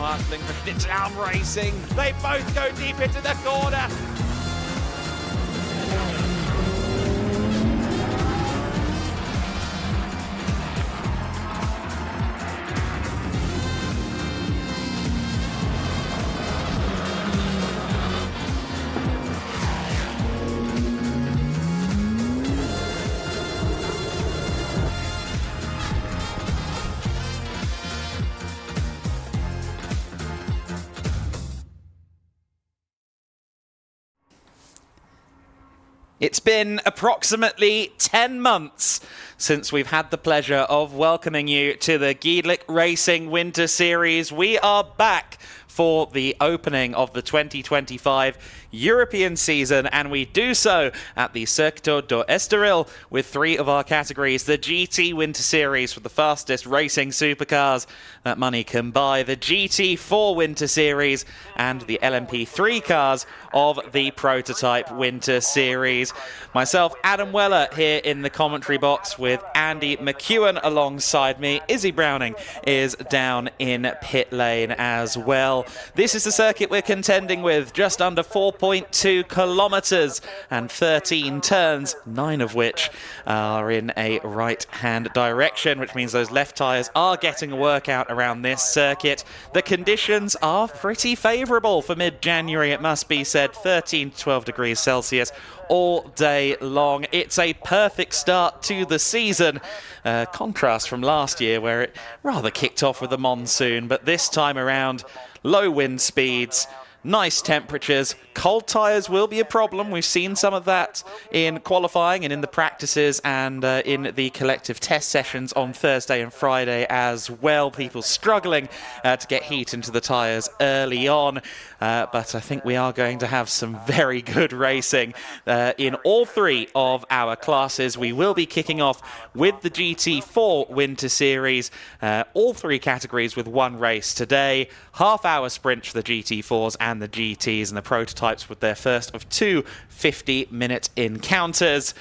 Marshling for GEDLICH Racing. They both go deep into the corner. It's been approximately 10 months since we've had the pleasure of welcoming you to the GEDLICH Racing Winter Series. We are back for the opening of the 2025 European season, and we do so at the Circuito do Estoril with three of our categories: the GT Winter Series for the fastest racing supercars that money can buy, the GT4 Winter Series, and the LMP3 cars of the Prototype Winter Series. Myself, Adam Weller, here in the commentary box with Andy McEwen alongside me. Izzy Browning is down in pit lane as well. This is the circuit we're contending with, just under 4.2 kilometres and 13 turns, 9 of which are in a right-hand direction, which means those left tyres are getting a workout around this circuit. The conditions are pretty favourable for mid-January, it must be said, 13 to 12 degrees Celsius all day long. It's a perfect start to the season. Contrast from last year where it rather kicked off with the monsoon, but this time around, low wind speeds, nice temperatures. Cold tyres will be a problem. We've seen some of that in qualifying and in the practices and in the collective test sessions on Thursday and Friday as well. People struggling to get heat into the tyres early on. But I think we are going to have some very good racing in all three of our classes. We will be kicking off with the GT4 Winter Series, all three categories with one race today. Half-hour sprint for the GT4s and the GTs, and the prototypes with their first of two 50-minute encounters.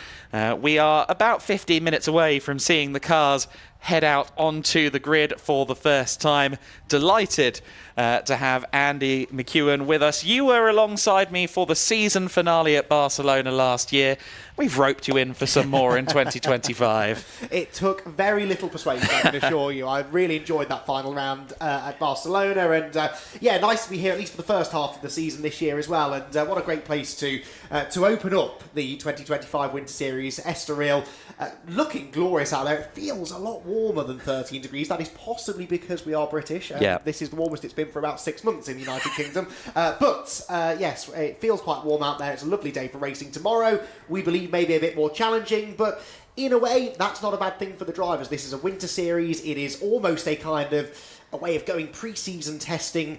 We are about 15 minutes away from seeing the cars head out onto the grid for the first time. Delighted to have Andy McEwen with us. You were alongside me for the season finale at Barcelona last year. We've roped you in for some more in 2025. It took very little persuasion, I can assure you. I really enjoyed that final round at Barcelona, and yeah, nice to be here at least for the first half of the season this year as well. And what a great place to open up the 2025 Winter Series. Estoril, looking glorious out there. It feels a lot warmer than 13 degrees. That is possibly because we are British. Yeah. This is the warmest it's been for about 6 months in the United Kingdom. But yes, it feels quite warm out there. It's a lovely day for racing tomorrow. We believe maybe a bit more challenging, but in a way, that's not a bad thing for the drivers. This is a winter series. It is almost a kind of a way of going pre-season testing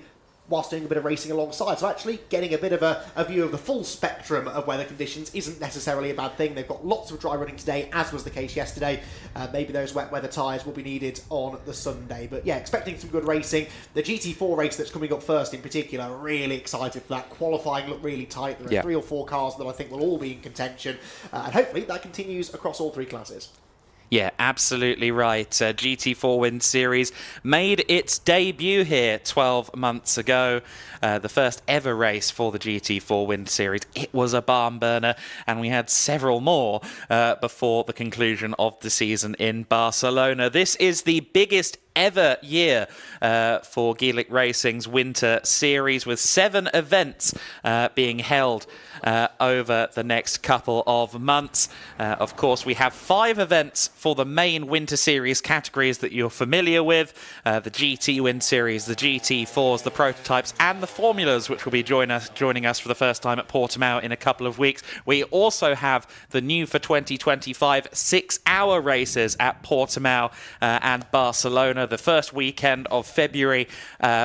whilst doing a bit of racing alongside. So actually getting a bit of a view of the full spectrum of weather conditions isn't necessarily a bad thing. They've got lots of dry running today, as was the case yesterday. Maybe those wet weather tyres will be needed on the Sunday. But yeah, expecting some good racing. The GT4 race that's coming up first in particular, really excited for that. Qualifying looked really tight. There are 3 or 4 cars that I think will all be in contention. And hopefully that continues across all 3 classes. Yeah, absolutely right. GT4 Winter Series made its debut here 12 months ago. The first ever race for the GT4 Winter Series. It was a barn burner, and we had several more before the conclusion of the season in Barcelona. This is the biggest ever year for GEDLICH Racing's Winter Series, with 7 events being held over the next couple of months. Of course, we have 5 events for the main Winter Series categories that you're familiar with. The GT Winter Series, the GT4s, the prototypes, and the formulas, which will be joining us for the first time at Portimao in a couple of weeks. We also have the new for 2025 6-hour races at Portimao and Barcelona. The first weekend of February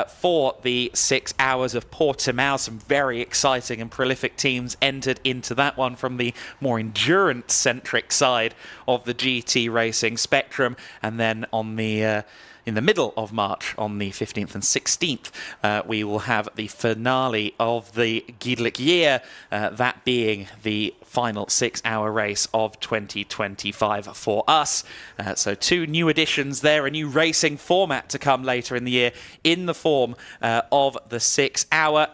for the 6 hours of Portimao. Some very exciting and prolific teams entered into that one from the more endurance-centric side of the GT racing spectrum. And then on the in the middle of March, on the 15th and 16th, we will have the finale of the GEDLICH year, that being the final 6-hour race of 2025 for us. So 2 new additions there, a new racing format to come later in the year in the form of the 6-hour.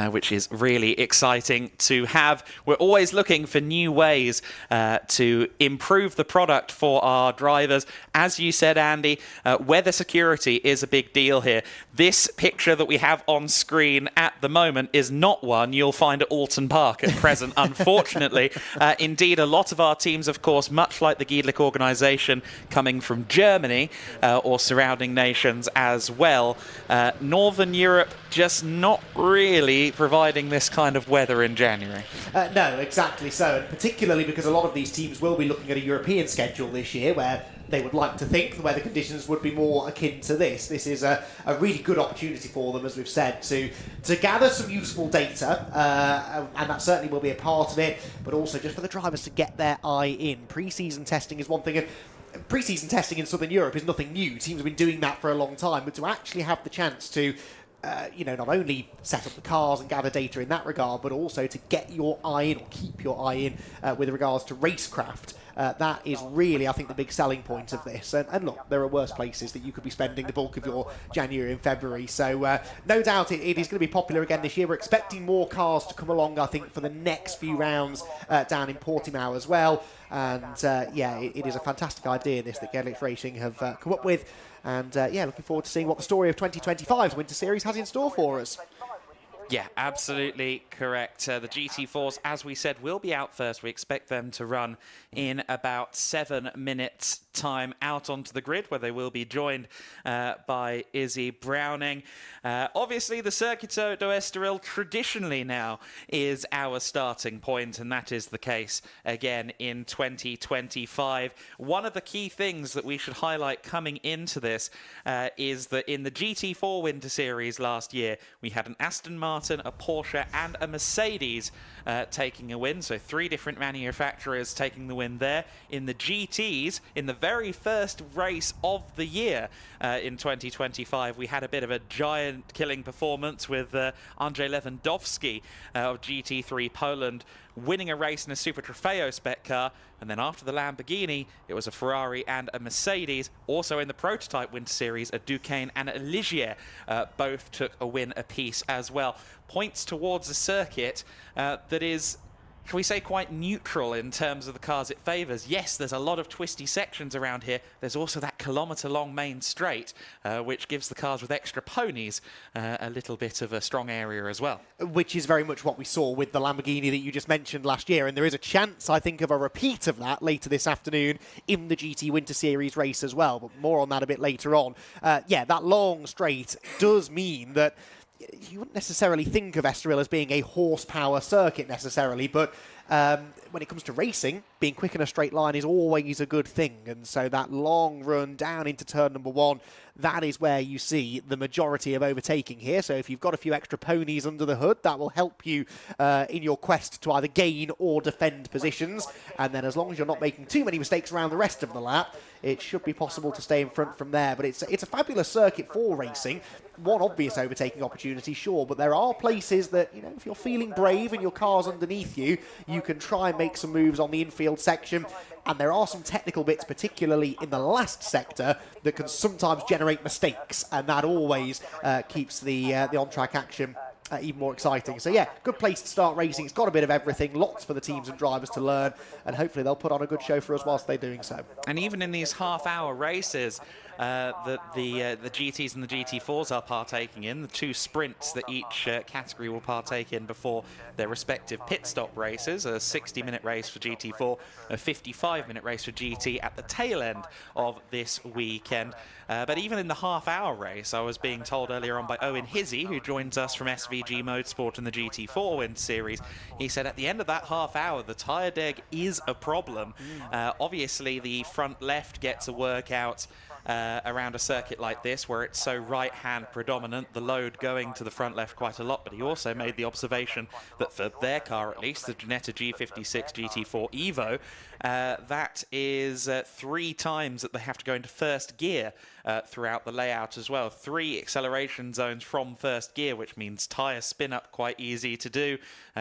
Which is really exciting to have. We're always looking for new ways to improve the product for our drivers. As you said, Andy, weather security is a big deal here. This picture that we have on screen at the moment is not one you'll find at Alton Park at present, unfortunately. Indeed, a lot of our teams, of course, much like the GEDLICH organisation, coming from Germany or surrounding nations as well. Northern Europe just not really providing this kind of weather in January. No, exactly so, and particularly because a lot of these teams will be looking at a European schedule this year where they would like to think the weather conditions would be more akin to this. This is a really good opportunity for them, as we've said, to gather some useful data, and that certainly will be a part of it, but also just for the drivers to get their eye in. Pre-season testing is one thing, and pre-season testing in Southern Europe is nothing new. Teams have been doing that for a long time, but to actually have the chance to not only set up the cars and gather data in that regard, but also to get your eye in, or keep your eye in, with regards to racecraft. That is really, I think, the big selling point of this. And look, there are worse places that you could be spending the bulk of your January and February. So no doubt it is going to be popular again this year. We're expecting more cars to come along, I think, for the next few rounds down in Portimao as well. And it is a fantastic idea, this, that GEDLICH Racing have come up with. And looking forward to seeing what the story of 2025's Winter Series has in store for us. Yeah, absolutely correct. The GT4s, as we said, will be out first. We expect them to run in about 7 minutes' time out onto the grid, where they will be joined by Izzy Browning. Obviously, the Circuito do Estoril traditionally now is our starting point, and that is the case again in 2025. One of the key things that we should highlight coming into this is that in the GT4 Winter Series last year, we had an Aston Martin, a Porsche and a Mercedes taking a win. So 3 different manufacturers taking the win there. In the GTs, in the very first race of the year in 2025, we had a bit of a giant killing performance with Andrzej Lewandowski of GT3 Poland winning a race in a Super Trofeo spec car. And then after the Lamborghini, it was a Ferrari and a Mercedes. Also in the Prototype Winter Series, a Duquesne and a Ligier both took a win apiece as well. Points towards a circuit that is, shall we say, quite neutral in terms of the cars it favours. Yes, there's a lot of twisty sections around here. There's also that kilometre-long main straight, which gives the cars with extra ponies a little bit of a strong area as well. Which is very much what we saw with the Lamborghini that you just mentioned last year, and there is a chance, I think, of a repeat of that later this afternoon in the GT Winter Series race as well, but more on that a bit later on. That long straight does mean that you wouldn't necessarily think of Estoril as being a horsepower circuit necessarily, but when it comes to racing, being quick in a straight line is always a good thing. And so that long run down into turn number 1, that is where you see the majority of overtaking here. So if you've got a few extra ponies under the hood, that will help you in your quest to either gain or defend positions. And then as long as you're not making too many mistakes around the rest of the lap, it should be possible to stay in front from there. But it's a fabulous circuit for racing. One obvious overtaking opportunity, sure, but there are places that, if you're feeling brave and your car's underneath you, you can try and make some moves on the infield section. And there are some technical bits, particularly in the last sector, that can sometimes generate mistakes. And that always keeps the on-track action even more exciting. So yeah, good place to start racing. It's got a bit of everything, lots for the teams and drivers to learn, and hopefully they'll put on a good show for us whilst they're doing so. And even in these half-hour races that the GTs and the GT4s are partaking in, the 2 sprints that each category will partake in before their respective pit stop races, a 60-minute race for GT4, a 55-minute race for GT at the tail end of this weekend. But even in the half-hour race, I was being told earlier on by Owen Hizzy, who joins us from SVG Motorsport in the GT4 Winter Series, he said at the end of that half-hour, the tyre deg is a problem. Obviously, the front left gets a workout around a circuit like this where it's so right-hand predominant, the load going to the front left quite a lot. But he also made the observation that for their car, at least, the Ginetta G56 GT4 Evo, that is 3 times that they have to go into first gear throughout the layout as well. 3 acceleration zones from first gear, which means tyres spin up quite easy to do.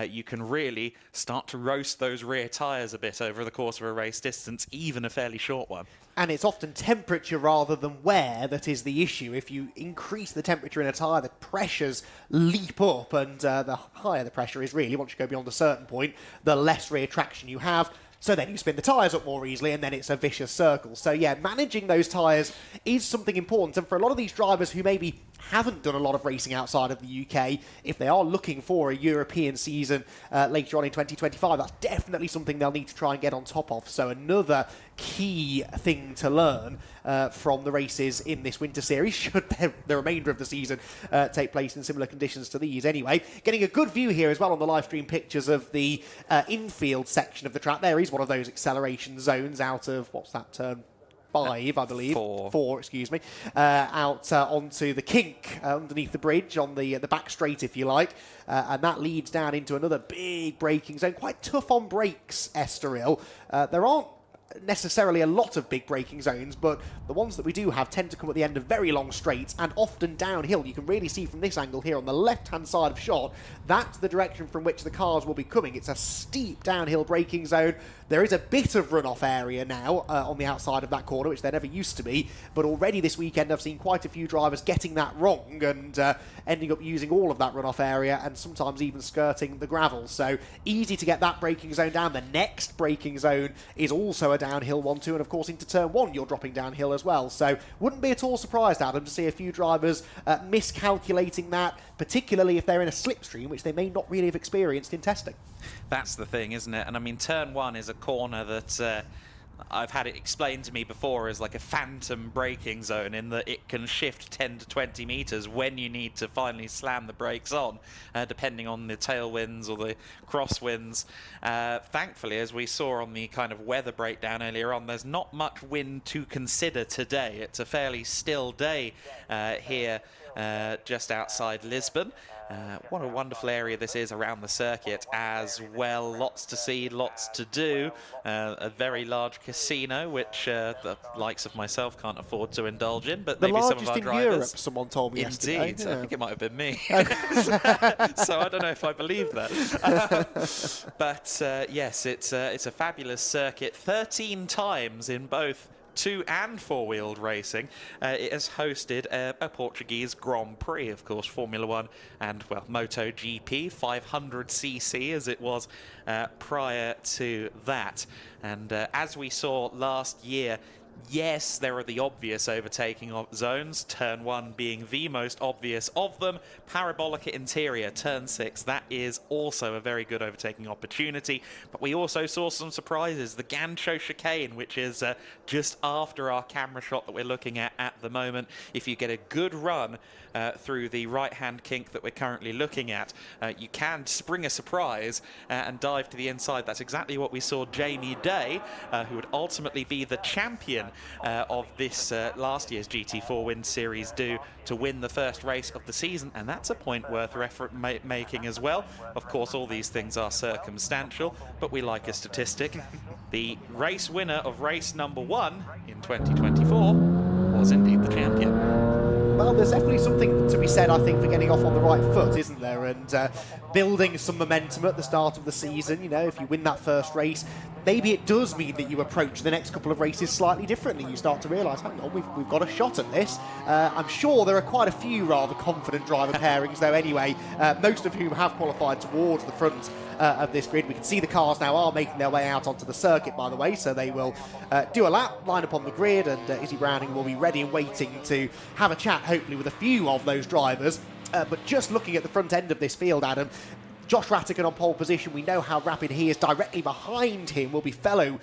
You can really start to roast those rear tyres a bit over the course of a race distance, even a fairly short one. And it's often temperature rather than wear that is the issue. If you increase the temperature in a tyre, the pressures leap up, and the higher the pressure is really, once you go beyond a certain point, the less rear traction you have. So then you spin the tyres up more easily, and then it's a vicious circle. So yeah, managing those tyres is something important. And for a lot of these drivers who maybe haven't done a lot of racing outside of the UK, if they are looking for a European season later on in 2025, that's definitely something they'll need to try and get on top of. So another key thing to learn from the races in this winter series, should the remainder of the season take place in similar conditions to these anyway. Getting a good view here as well on the live stream pictures of the infield section of the track. There is one of those acceleration zones out of, what's that term? 5, I believe. 4, excuse me. Out onto the kink underneath the bridge on the back straight, if you like. And that leads down into another big braking zone. Quite tough on brakes, Estoril. There aren't necessarily a lot of big braking zones, but the ones that we do have tend to come at the end of very long straights and often downhill. You can really see from this angle here on the left-hand side of shot, that's the direction from which the cars will be coming. It's a steep downhill braking zone. There is a bit of runoff area now on the outside of that corner, which there never used to be, but already this weekend I've seen quite a few drivers getting that wrong and ending up using all of that runoff area and sometimes even skirting the gravel. So easy to get that braking zone down. The next braking zone is also a downhill one too, and of course into turn 1 you're dropping downhill as well. So wouldn't be at all surprised, Adam, to see a few drivers miscalculating that, particularly if they're in a slipstream, which they may not really have experienced in testing. That's the thing, isn't it? And I mean, turn 1 is a corner that I've had it explained to me before as like a phantom braking zone, in that it can shift 10 to 20 meters when you need to finally slam the brakes on, depending on the tailwinds or the crosswinds. Thankfully, as we saw on the kind of weather breakdown earlier on, there's not much wind to consider today. It's a fairly still day here just outside Lisbon. What a wonderful area this is around the circuit as well. Lots to see, lots to do. A very large casino, which the likes of myself can't afford to indulge in, but maybe some of our drivers. The largest in Europe, someone told me yesterday. Indeed, yeah. I think it might have been me. So I don't know if I believe that. But yes, it's a fabulous circuit. 13 times in both 2- and 4-wheeled racing. It has hosted a Portuguese Grand Prix, of course, Formula 1 and, well, MotoGP, 500cc as it was prior to that. And as we saw last year, yes, there are the obvious overtaking zones, turn 1 being the most obvious of them. Parabolica interior, turn 6, that is also a very good overtaking opportunity. But we also saw some surprises. The Gancho chicane, which is just after our camera shot that we're looking at the moment. If you get a good run through the right-hand kink that we're currently looking at, you can spring a surprise and dive to the inside. That's exactly what we saw Jamie Day, who would ultimately be the champion of this last year's GT4 Win Series, do to win the first race of the season, and that's a point worth making as well. Of course, all these things are circumstantial, but we like a statistic. The race winner of race number 1 in 2024 was indeed the champion. Well, there's definitely something to be said, I think, for getting off on the right foot, isn't there? And building some momentum at the start of the season. You know, if you win that first race, maybe it does mean that you approach the next couple of races slightly differently. You start to realise, hang on, we've got a shot at this. I'm sure there are quite a few rather confident driver pairings, though, anyway, most of whom have qualified towards the front of this grid. We can see the cars now are making their way out onto the circuit, by the way, so they will do a lap, line up on the grid, and Izzy Browning will be ready and waiting to have a chat, hopefully, with a few of those drivers. But just looking at the front end of this field, Adam, Josh Rattigan on pole position. We know how rapid he is. Directly behind him will be fellow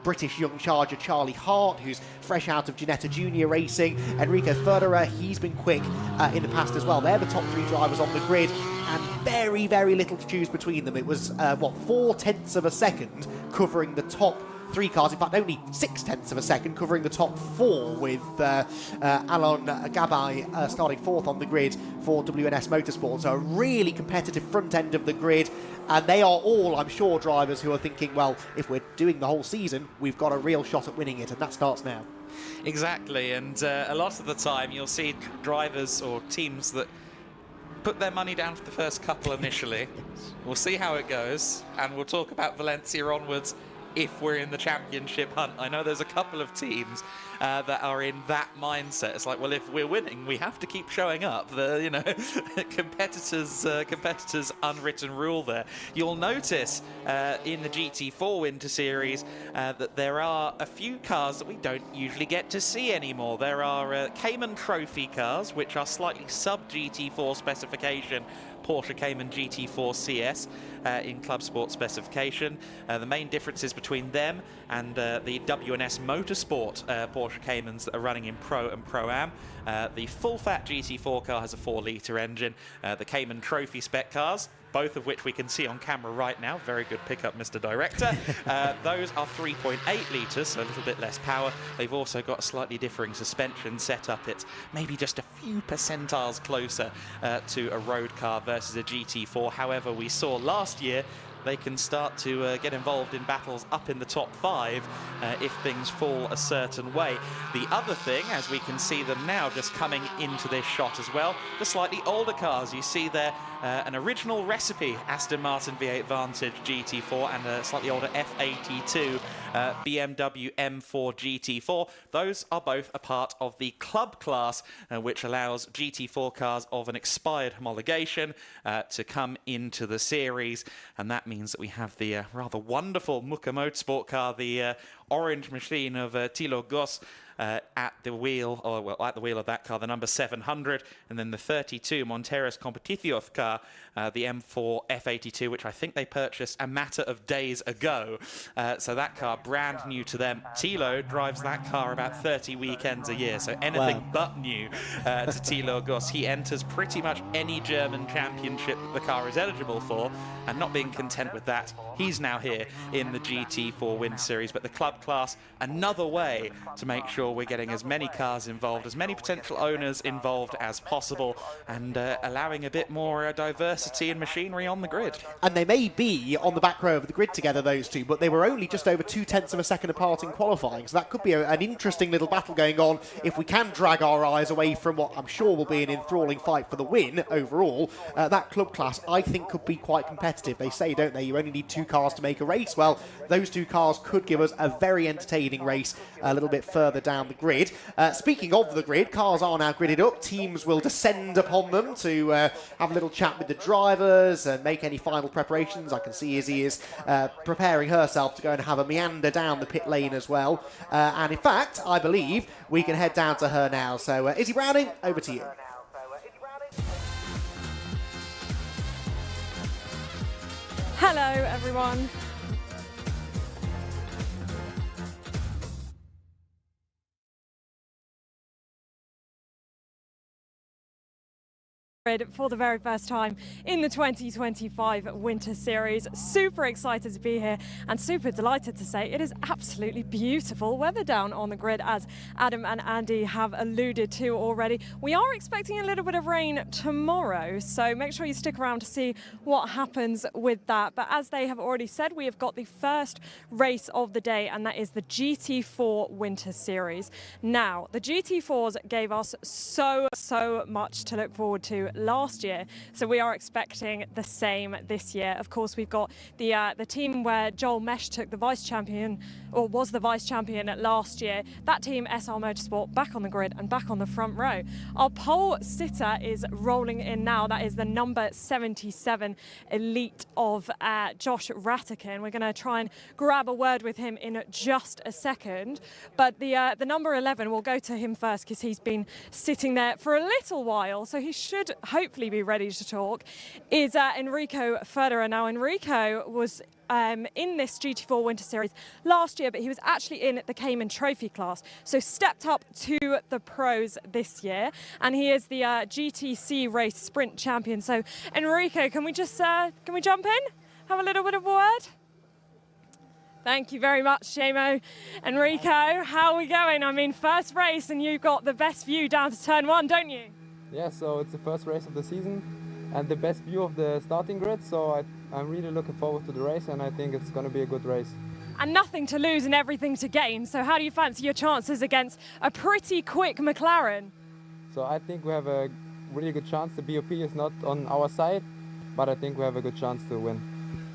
British young charger Charlie Hart, who's fresh out of Ginetta Junior Racing. Enrico Federer, he's been quick in the past as well. They're the top 3 drivers on the grid, and very, very little to choose between them. It was, 0.4 of a second covering the top 3 cars, in fact only 0.6 of a second, covering the top 4 with Alon Gabay starting 4th on the grid for WNS Motorsport. So a really competitive front end of the grid, and they are all, I'm sure, drivers who are thinking, well, if we're doing the whole season, we've got a real shot at winning it, and that starts now. Exactly, and a lot of the time you'll see drivers or teams that put their money down for the first couple initially. We'll see how it goes, and we'll talk about Valencia onwards if we're in the championship hunt. I know there's a couple of teams that are in that mindset. It's like, well, if we're winning, we have to keep showing up. The, you know, competitors' unwritten rule there. You'll notice in the GT4 Winter Series that there are a few cars that we don't usually get to see anymore. There are Cayman Trophy cars, which are slightly sub-GT4 specification Porsche Cayman GT4 CS in Club Sport specification. The main differences between them and the WNS Motorsport Porsche Caymans that are running in Pro and Pro-Am. The full-fat GT4 car has a 4-litre engine. The Cayman Trophy spec cars, both of which we can see on camera right now. Very good pickup, Mr. Director. Those are 3.8 litres, so a little bit less power. They've also got a slightly differing suspension setup. It's maybe just a few percentiles closer to a road car versus a GT4. However, we saw last year they can start to get involved in battles up in the top 5 if things fall a certain way. The other thing, as we can see them now just coming into this shot as well, the slightly older cars. You see there an original recipe Aston Martin V8 Vantage GT4 and a slightly older F82 BMW M4 GT4. Those are both a part of the club class, which allows GT4 cars of an expired homologation to come into the series, and that means that we have the rather wonderful Muka Motorsport car, the orange machine of Thilo Goss, at the wheel, or well, at the wheel of that car, the number 700, and then the 32 Monteros Competición car, the M4 F82, which I think they purchased a matter of days ago. So that car, brand new to them. Thilo drives that car about 30 weekends a year, so anything but new to Thilo Goss. He enters pretty much any German championship that the car is eligible for, and not being content with that, he's now here in the GT4 Winter Series. But the club class, another way to make sure we're getting as many cars involved, as many potential owners involved as possible, and allowing a bit more diversity and machinery on the grid. And they may be on the back row of the grid together, those two, but they were only just over 0.2 of a second apart in qualifying, so that could be an interesting little battle going on if we can drag our eyes away from what I'm sure will be an enthralling fight for the win overall. That club class, I think, could be quite competitive. They say, don't they, you only need 2 cars to make a race. Well, those 2 cars could give us a very entertaining race a little bit further down the grid. Speaking of the grid, cars are now gridded up. Teams will descend upon them to have a little chat with the drivers and make any final preparations. I can see Izzy is preparing herself to go and have a meander down the pit lane as well. And in fact, I believe we can head down to her now. So Izzy Browning, over to you. Hello, everyone. For the very first time in the 2025 Winter Series. Super excited to be here and super delighted to say it is absolutely beautiful weather down on the grid, as Adam and Andy have alluded to already. We are expecting a little bit of rain tomorrow, so make sure you stick around to see what happens with that. But as they have already said, we have got the first race of the day, and that is the GT4 Winter Series. Now, the GT4s gave us so much to look forward to last year, so we are expecting the same this year. Of course, we've got the team where Joel Mesh took the vice champion, or was the vice champion last year. That team, SR Motorsport, back on the grid and back on the front row. Our pole sitter is rolling in now. That is the number 77 elite of Josh Ratikin. We're going to try and grab a word with him in just a second, but the number 11, we'll go to him first because he's been sitting there for a little while, so he should hopefully be ready to talk, is Enrico Federer. Now, Enrico was in this GT4 Winter Series last year, but he was actually in the Cayman Trophy class, so stepped up to the pros this year, and he is the GTC race sprint champion. So Enrico, can we just can we jump in, have a little bit of a word? Thank you very much, Shamo. Enrico, how are we going? I mean, first race and you've got the best view down to turn 1, don't you? Yeah, so it's the first race of the season and the best view of the starting grid, so I'm really looking forward to the race, and I think it's going to be a good race. And nothing to lose and everything to gain, so how do you fancy your chances against a pretty quick McLaren? So I think we have a really good chance. The BOP is not on our side, but I think we have a good chance to win.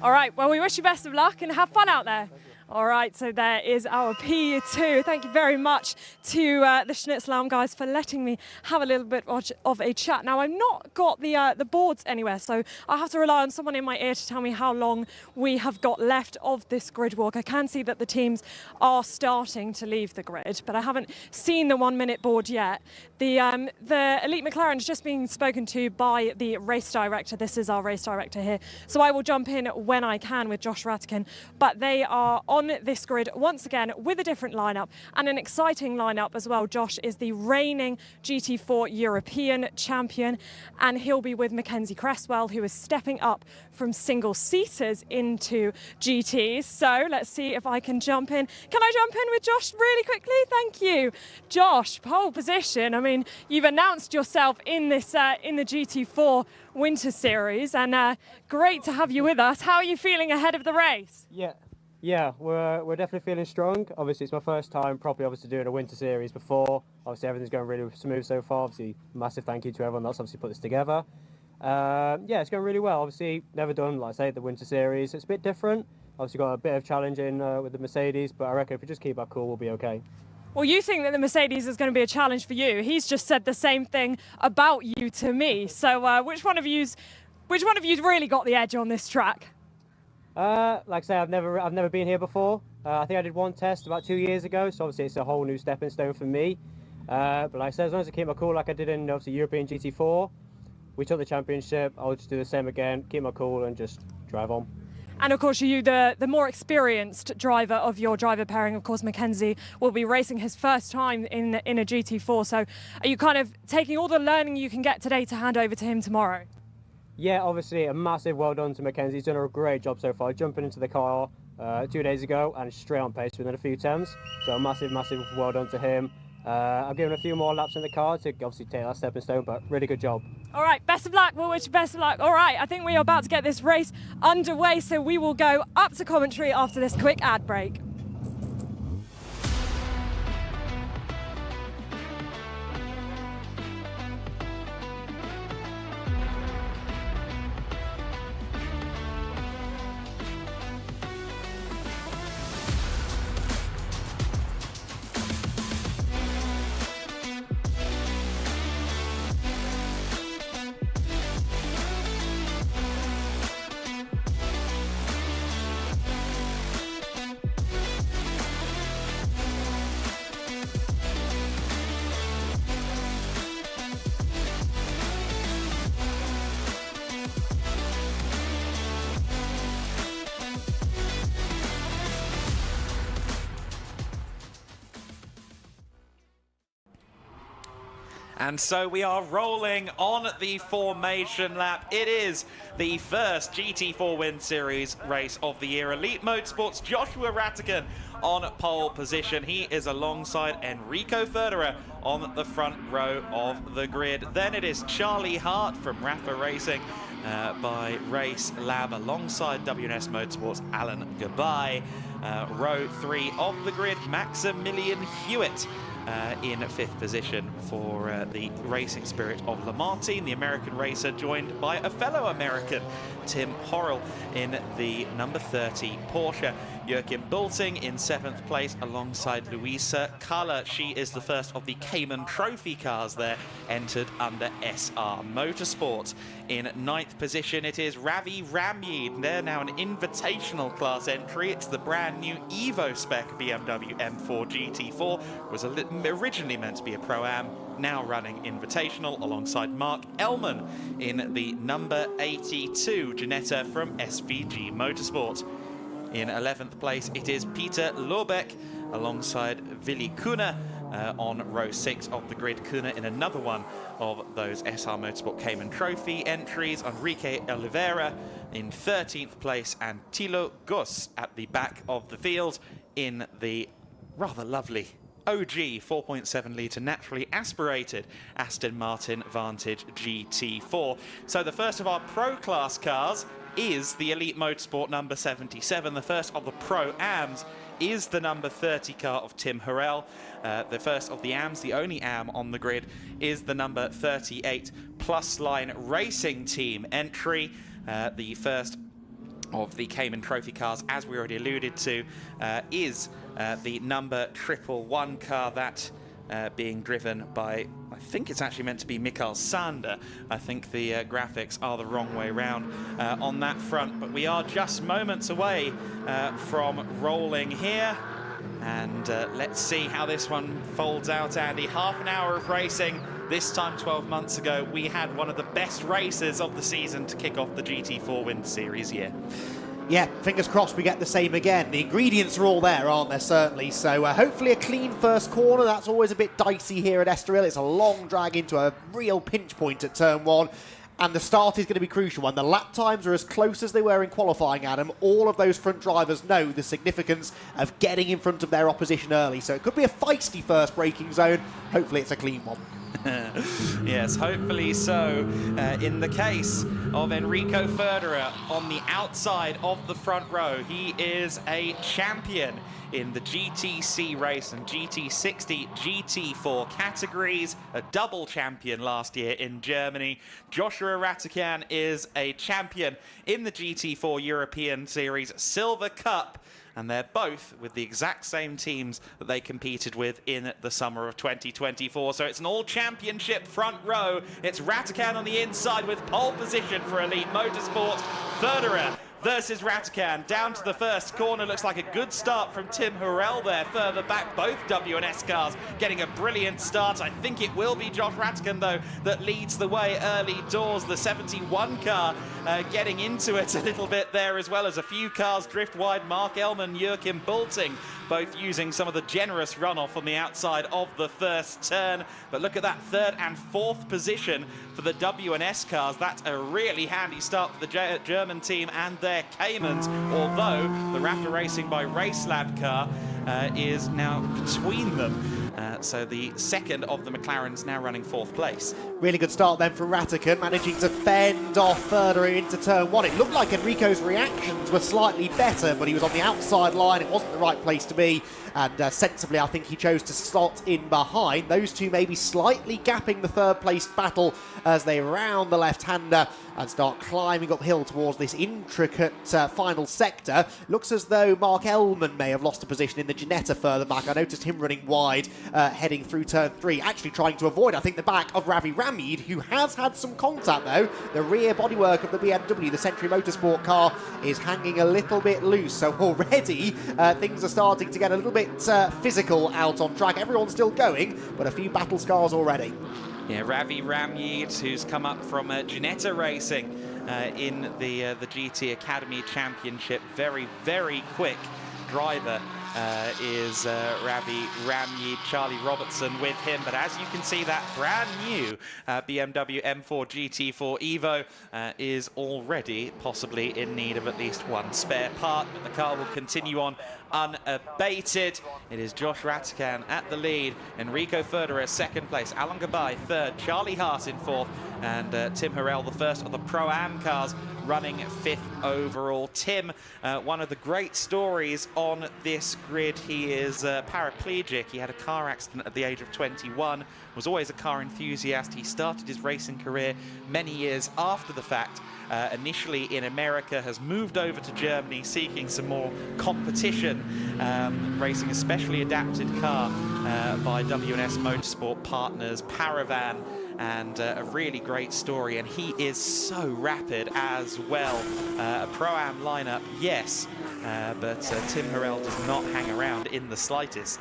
All right, well, we wish you best of luck and have fun out there. All right, so there is our P2. Thank you very much to the Schnitzlaum guys for letting me have a little bit of a chat. Now, I've not got the boards anywhere, so I have to rely on someone in my ear to tell me how long we have got left of this grid walk. I can see that the teams are starting to leave the grid, but I haven't seen the 1 minute board yet. The Elite McLaren is just being spoken to by the race director. This is our race director here. So I will jump in when I can with Josh Rattikin, but they are on this grid once again with a different lineup and an exciting lineup as well. Josh is the reigning GT4 European champion, and he'll be with Mackenzie Cresswell, who is stepping up from single seaters into GTs. So let's see if I can jump in. Can I jump in with Josh really quickly? Thank you. Josh, pole position. I mean, you've announced yourself in this in the GT4 Winter Series, and great to have you with us. How are you feeling ahead of the race? Yeah, we're definitely feeling strong. Obviously, it's my first time properly doing a Winter Series before. Obviously, everything's going really smooth so far. Obviously, massive thank you to everyone that's obviously put this together. Yeah, it's going really well. Obviously, never done, like I say, the Winter Series. It's a bit different. Obviously, got a bit of challenge in with the Mercedes, but I reckon if we just keep our cool, we'll be okay. Well, you think that the Mercedes is going to be a challenge for you. He's just said the same thing about you to me. So, which one of you's really got the edge on this track? Like I say, I've never been here before. I think I did one test about 2 years ago, so obviously it's a whole new stepping stone for me. But like I said, as long as I keep my cool like I did in obviously European GT4, we took the championship. I'll just do the same again, keep my cool and just drive on. And of course, you the more experienced driver of your driver pairing. Of course, Mackenzie will be racing his first time in a GT4. So are you kind of taking all the learning you can get today to hand over to him tomorrow? Yeah, obviously a massive well done to Mackenzie. He's done a great job so far. Jumping into the car 2 days ago and straight on pace within a few temps. So a massive well done to him. I've given a few more laps in the car to obviously take that stepping stone, but really good job. All right, best of luck. We'll wish you best of luck. All right, I think we are about to get this race underway, so we will go up to commentary after this quick ad break. And so we are rolling on the formation lap. It is the first GT4 Win Series race of the year. Elite Motorsports Joshua Rattikin on pole position. He is alongside Enrico Federer on the front row of the grid. Then it is Charlie Hart from Rafa Racing by Race Lab alongside WNS Motorsports Alan Gabay. Row 3 of the grid, Maximilian Hewitt in 5th position for the Racing Spirit of Lamar team. The American racer joined by a fellow American, Tim Horrell, in the number 30 Porsche. Joachim Bulting in 7th place alongside Luisa Kalla. She is the first of the Cayman Trophy cars there, entered under SR Motorsport. In 9th position, it is Ravi Ramyeed. They're now an invitational class entry. It's the brand new Evo spec BMW M4 GT4. It was originally meant to be a Pro-Am, now running invitational alongside Mark Ellman in the number 82 Ginetta from SVG Motorsport. In 11th place, it is Peter Lobeck alongside Willy Kuhne. on row 6 of the grid. Kuna in another one of those SR Motorsport Cayman Trophy entries. Enrique Oliveira in 13th place, and Tilo Gus at the back of the field in the rather lovely OG 4.7 litre naturally aspirated Aston Martin Vantage GT4. So the first of our Pro Class cars is the Elite Motorsport number 77. The first of the Pro-Ams is the number 30 car of Tim Hurrell. The first of the AMs, the only AM on the grid, is the number 38 Plus Line Racing Team entry. The first of the Cayman Trophy cars, as we already alluded to, is the number 111 car, that being driven by, I think it's actually meant to be Mikael Sander. I think the graphics are the wrong way round on that front, but we are just moments away from rolling here. And let's see how this one folds out, Andy. Half an hour of racing. This time 12 months ago, we had one of the best races of the season to kick off the GT4 Winter Series year. Yeah, fingers crossed we get the same again. The ingredients are all there, aren't there, certainly. So hopefully a clean first corner. That's always a bit dicey here at Estoril. It's a long drag into a real pinch point at turn 1. And the start is going to be crucial. When the lap times are as close as they were in qualifying, Adam, all of those front drivers know the significance of getting in front of their opposition early. So it could be a feisty first braking zone. Hopefully it's a clean one. Yes, hopefully so. In the case of Enrico Ferderer on the outside of the front row, he is a champion in the GTC race and GT60, GT4 categories, a double champion last year in Germany. Joshua Ratikan is a champion in the GT4 European Series Silver Cup, and they're both with the exact same teams that they competed with in the summer of 2024. So it's an all-championship front row. It's Ratikan on the inside with pole position for Elite Motorsport. Ferderer versus Ratikan. Down to the first corner. Looks like a good start from Tim Hurrell there. Further back, both W&S cars getting a brilliant start. I think it will be Josh Ratikan, though, that leads the way early doors. The 71 car getting into it a little bit there, as well as a few cars drift wide. Mark Elman, Joachim Bulting, both using some of the generous runoff on the outside of the first turn. But look at that third and fourth position for the W&S cars. That's a really handy start for the German team and their Caymans, although the Raptor Racing by Racelab car is now between them. So the second of the McLarens now running fourth place. Really good start then from Ratikan, managing to fend off further into turn 1. It looked like Enrico's reactions were slightly better, but he was on the outside line. It wasn't the right place to be. And sensibly, I think he chose to slot in behind. Those two maybe slightly gapping the third-place battle as they round the left-hander and start climbing uphill towards this intricate final sector. Looks as though Mark Elman may have lost a position in the Ginetta further back. I noticed him running wide, heading through turn 3, actually trying to avoid, I think, the back of Ravi Ramid, who has had some contact, though. The rear bodywork of the BMW, the Century Motorsport car, is hanging a little bit loose. So already things are starting to get a little bit physical out on track. Everyone's still going, but a few battle scars already. Yeah, Ravi Ramid, who's come up from Ginetta Racing in the GT Academy Championship. Very, very quick driver is Ravi Ramid. Charlie Robertson with him, but as you can see, that brand new BMW M4 GT4 Evo is already possibly in need of at least one spare part, but the car will continue on unabated. It is Josh Ratikan at the lead, Enrico Ferderer second place, Alan Gabay third, Charlie Hart in fourth, and Tim Hurrell, the first of the Pro-Am cars, running fifth overall. Tim, one of the great stories on this grid. He is paraplegic. He had a car accident at the age of 21, was always a car enthusiast. He started his racing career many years after the fact, initially in America, has moved over to Germany seeking some more competition, racing a specially adapted car by W&S Motorsport partners, Paravan, and a really great story, and he is so rapid as well. A Pro-Am lineup, yes, but Tim Hurrell does not hang around in the slightest.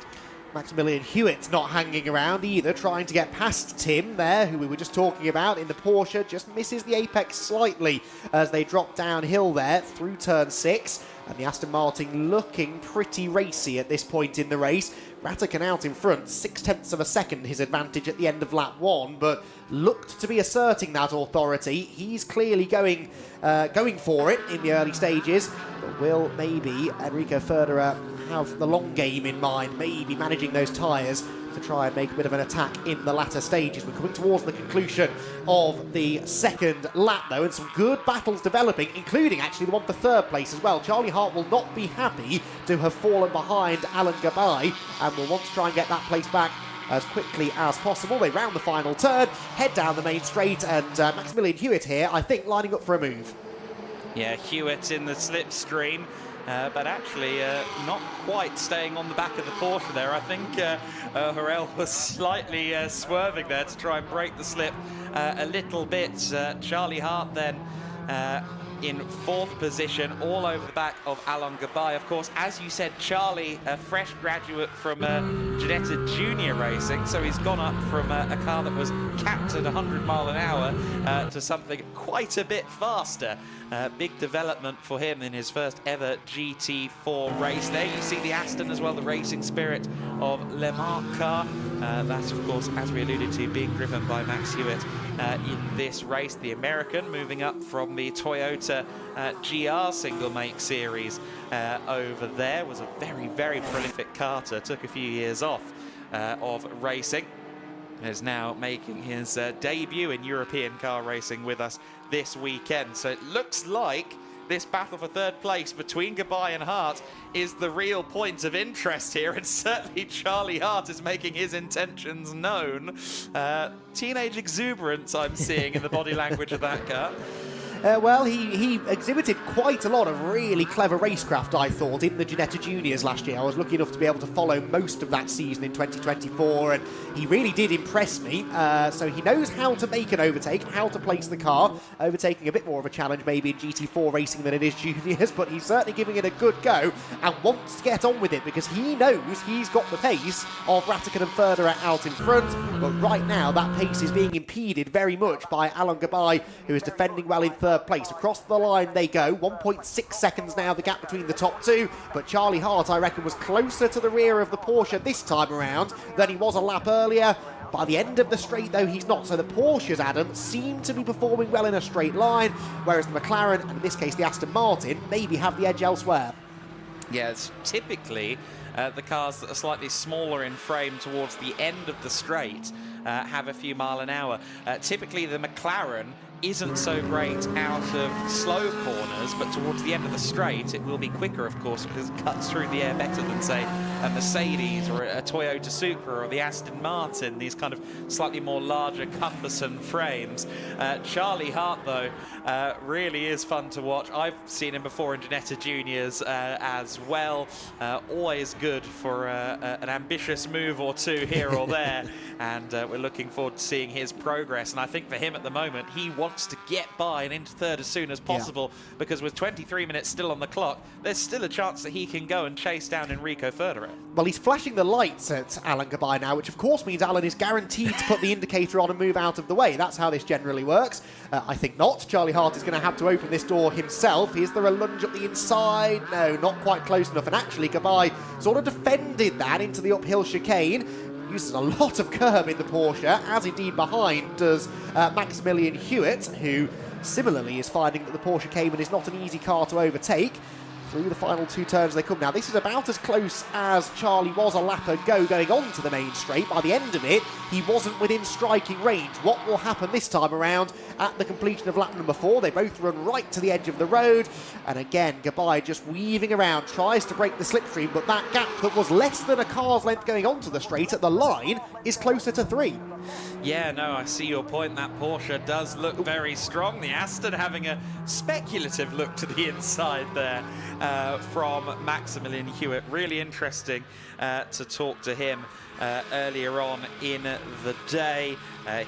Maximilian Hewitt's not hanging around either, trying to get past Tim there, who we were just talking about in the Porsche, just misses the apex slightly as they drop downhill there through turn 6. And the Aston Martin looking pretty racy at this point in the race. Ratajkowski out in front, 0.6 of a second his advantage at the end of lap 1, but looked to be asserting that authority. He's clearly going for it in the early stages, but will maybe Enrico Federer have the long game in mind, maybe managing those tyres to try and make a bit of an attack in the latter stages. We're coming towards the conclusion of the second lap though, and some good battles developing, including actually the one for third place as well. Charlie Hart will not be happy to have fallen behind Alan Gabay and will want to try and get that place back as quickly as possible. They round the final turn, head down the main straight, and Maximilian Hewitt here, I think, lining up for a move. Yeah, Hewitt in the slipstream. But actually not quite staying on the back of the Porsche there. I think Harel was slightly swerving there to try and break the slip a little bit. Charlie Hart then in fourth position, all over the back of Alain Gabay. Of course, as you said, Charlie, a fresh graduate from Ginetta Junior Racing, so he's gone up from a car that was capped at 100 mile an hour to something quite a bit faster. Big development for him in his first ever GT4 race. There you see the Aston as well, the racing spirit of Le Mans car. That, of course, as we alluded to, being driven by Max Hewitt in this race. The American moving up from the Toyota GR single make series over there. Was a very, very prolific karter. Took a few years off of racing. Is now making his debut in European car racing with us this weekend. So it looks like this battle for third place between Gabay and Hart is the real point of interest here, and certainly Charlie Hart is making his intentions known. Teenage exuberance I'm seeing in the body language of that car. Well, he exhibited quite a lot of really clever racecraft, I thought, in the Ginetta Juniors last year. I was lucky enough to be able to follow most of that season in 2024, and he really did impress me. So he knows how to make an overtake, how to place the car. Overtaking a bit more of a challenge maybe in GT4 racing than it is Juniors, but he's certainly giving it a good go and wants to get on with it because he knows he's got the pace of Ratajkowski and Federer out in front. But right now, that pace is being impeded very much by Alain Gabay, who is defending well in third place. Across the line they go, 1.6 seconds now the gap between the top two, but Charlie Hart, I reckon, was closer to the rear of the Porsche this time around than he was a lap earlier. By the end of the straight though, he's not, so the Porsches, Adam, seem to be performing well in a straight line, whereas the McLaren, and in this case the Aston Martin, maybe have the edge elsewhere. Yeah, it's typically the cars that are slightly smaller in frame towards the end of the straight have a few mile an hour. Typically the McLaren isn't so great out of slow corners, but towards the end of the straight it will be quicker, of course, because it cuts through the air better than, say, a Mercedes or a Toyota Supra or the Aston Martin, these kind of slightly more larger, cumbersome frames. Charlie Hart, though, really is fun to watch. I've seen him before in Ginetta Juniors as well. Always good for an ambitious move or two here or there, and we're looking forward to seeing his progress. And I think for him at the moment, he wants to get by and into third as soon as possible, because with 23 minutes still on the clock, there's still a chance that he can go and chase down Enrico Federer. Well, he's flashing the lights at Alain Gabay now, which of course means Alan is guaranteed to put the indicator on and move out of the way. That's how this generally works. I think not. Charlie Hart is going to have to open this door himself. Is there a lunge up the inside? No, not quite close enough. And actually, Gabay sort of defended that into the uphill chicane. Uses a lot of curb in the Porsche, as indeed behind does Maximilian Hewitt, who similarly is finding that the Porsche Cayman is not an easy car to overtake. Through the final two turns they come now. This is about as close as Charlie was a lap ago going on to the main straight. By the end of it, he wasn't within striking range. What will happen this time around at the completion of lap number 4? They both run right to the edge of the road. And again, Gabay just weaving around, tries to break the slipstream, but that gap that was less than a car's length going onto the straight at the line is closer to 3. Yeah, no, I see your point. That Porsche does look very strong. The Aston having a speculative look to the inside there from Maximilian Hewitt. Really interesting to talk to him earlier on in the day.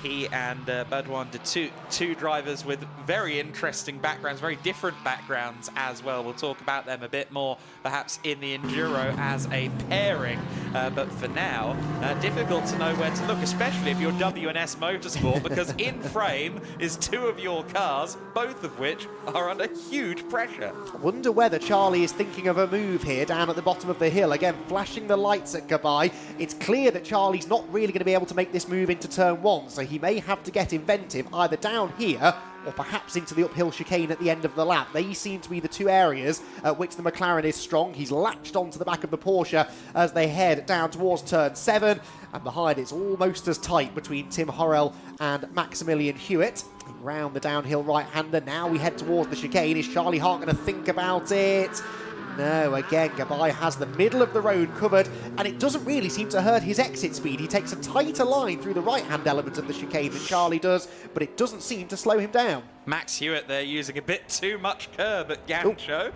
He and Badouin, two drivers with very interesting backgrounds, very different backgrounds as well. We'll talk about them a bit more, perhaps in the Enduro as a pairing. But for now, difficult to know where to look, especially if you're W&S Motorsport, because in frame is two of your cars, both of which are under huge pressure. I wonder whether Charlie is thinking of a move here down at the bottom of the hill. Again, flashing the lights at Gabai. It's clear that Charlie's not really going to be able to make this move into turn 1, so he may have to get inventive either down here or perhaps into the uphill chicane at the end of the lap. They seem to be the two areas at which the McLaren is strong. He's latched onto the back of the Porsche as they head down towards turn 7, and behind it's almost as tight between Tim Horrell and Maximilian Hewitt. Round the downhill right-hander, now we head towards the chicane. Is Charlie Hart going to think about it? No, again, Gabai has the middle of the road covered, and it doesn't really seem to hurt his exit speed. He takes a tighter line through the right-hand element of the chicane than Charlie does, but it doesn't seem to slow him down. Max Hewitt there using a bit too much curb at Gancho,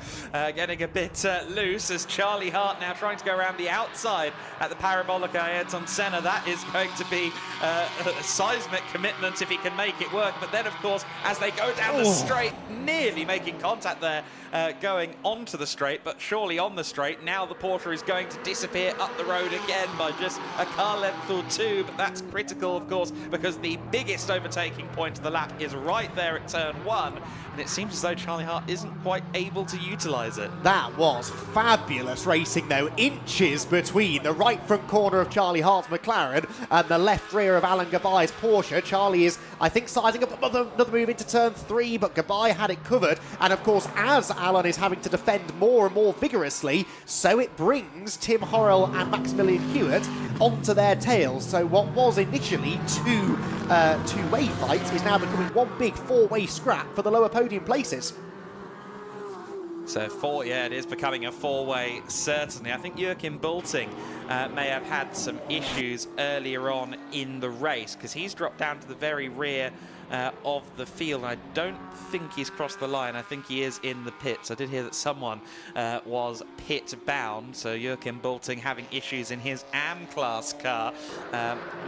getting a bit loose as Charlie Hart now trying to go around the outside at the Parabolica Ayrton Senna. That is going to be a seismic commitment if he can make it work. But then, of course, as they go down the straight, nearly making contact there, going onto the straight, but surely on the straight. Now the Porsche is going to disappear up the road again by just a car length or two, but that's critical, of course, because the biggest overtaking point of the lap is right there at turn 1, and it seems as though Charlie Hart isn't quite able to utilise it. That was fabulous racing, though. Inches between the right front corner of Charlie Hart's McLaren and the left rear of Alan Gabai's Porsche. Charlie is, I think, sizing up another move into turn 3, but Gabai had it covered. And, of course, as Alan is having to defend more and more vigorously, so it brings Tim Horrell and Maximilian Hewitt onto their tails. So what was initially two-way fights is now becoming one big four-way scrap for the lower podium places. So it is becoming a four-way, certainly. I think Joachim Bulting may have had some issues earlier on in the race, because he's dropped down to the very rear of the field. I don't think he's crossed the line. I think he is in the pits. I did hear that someone was pit bound, so Joachim Bulting having issues in his AM class car.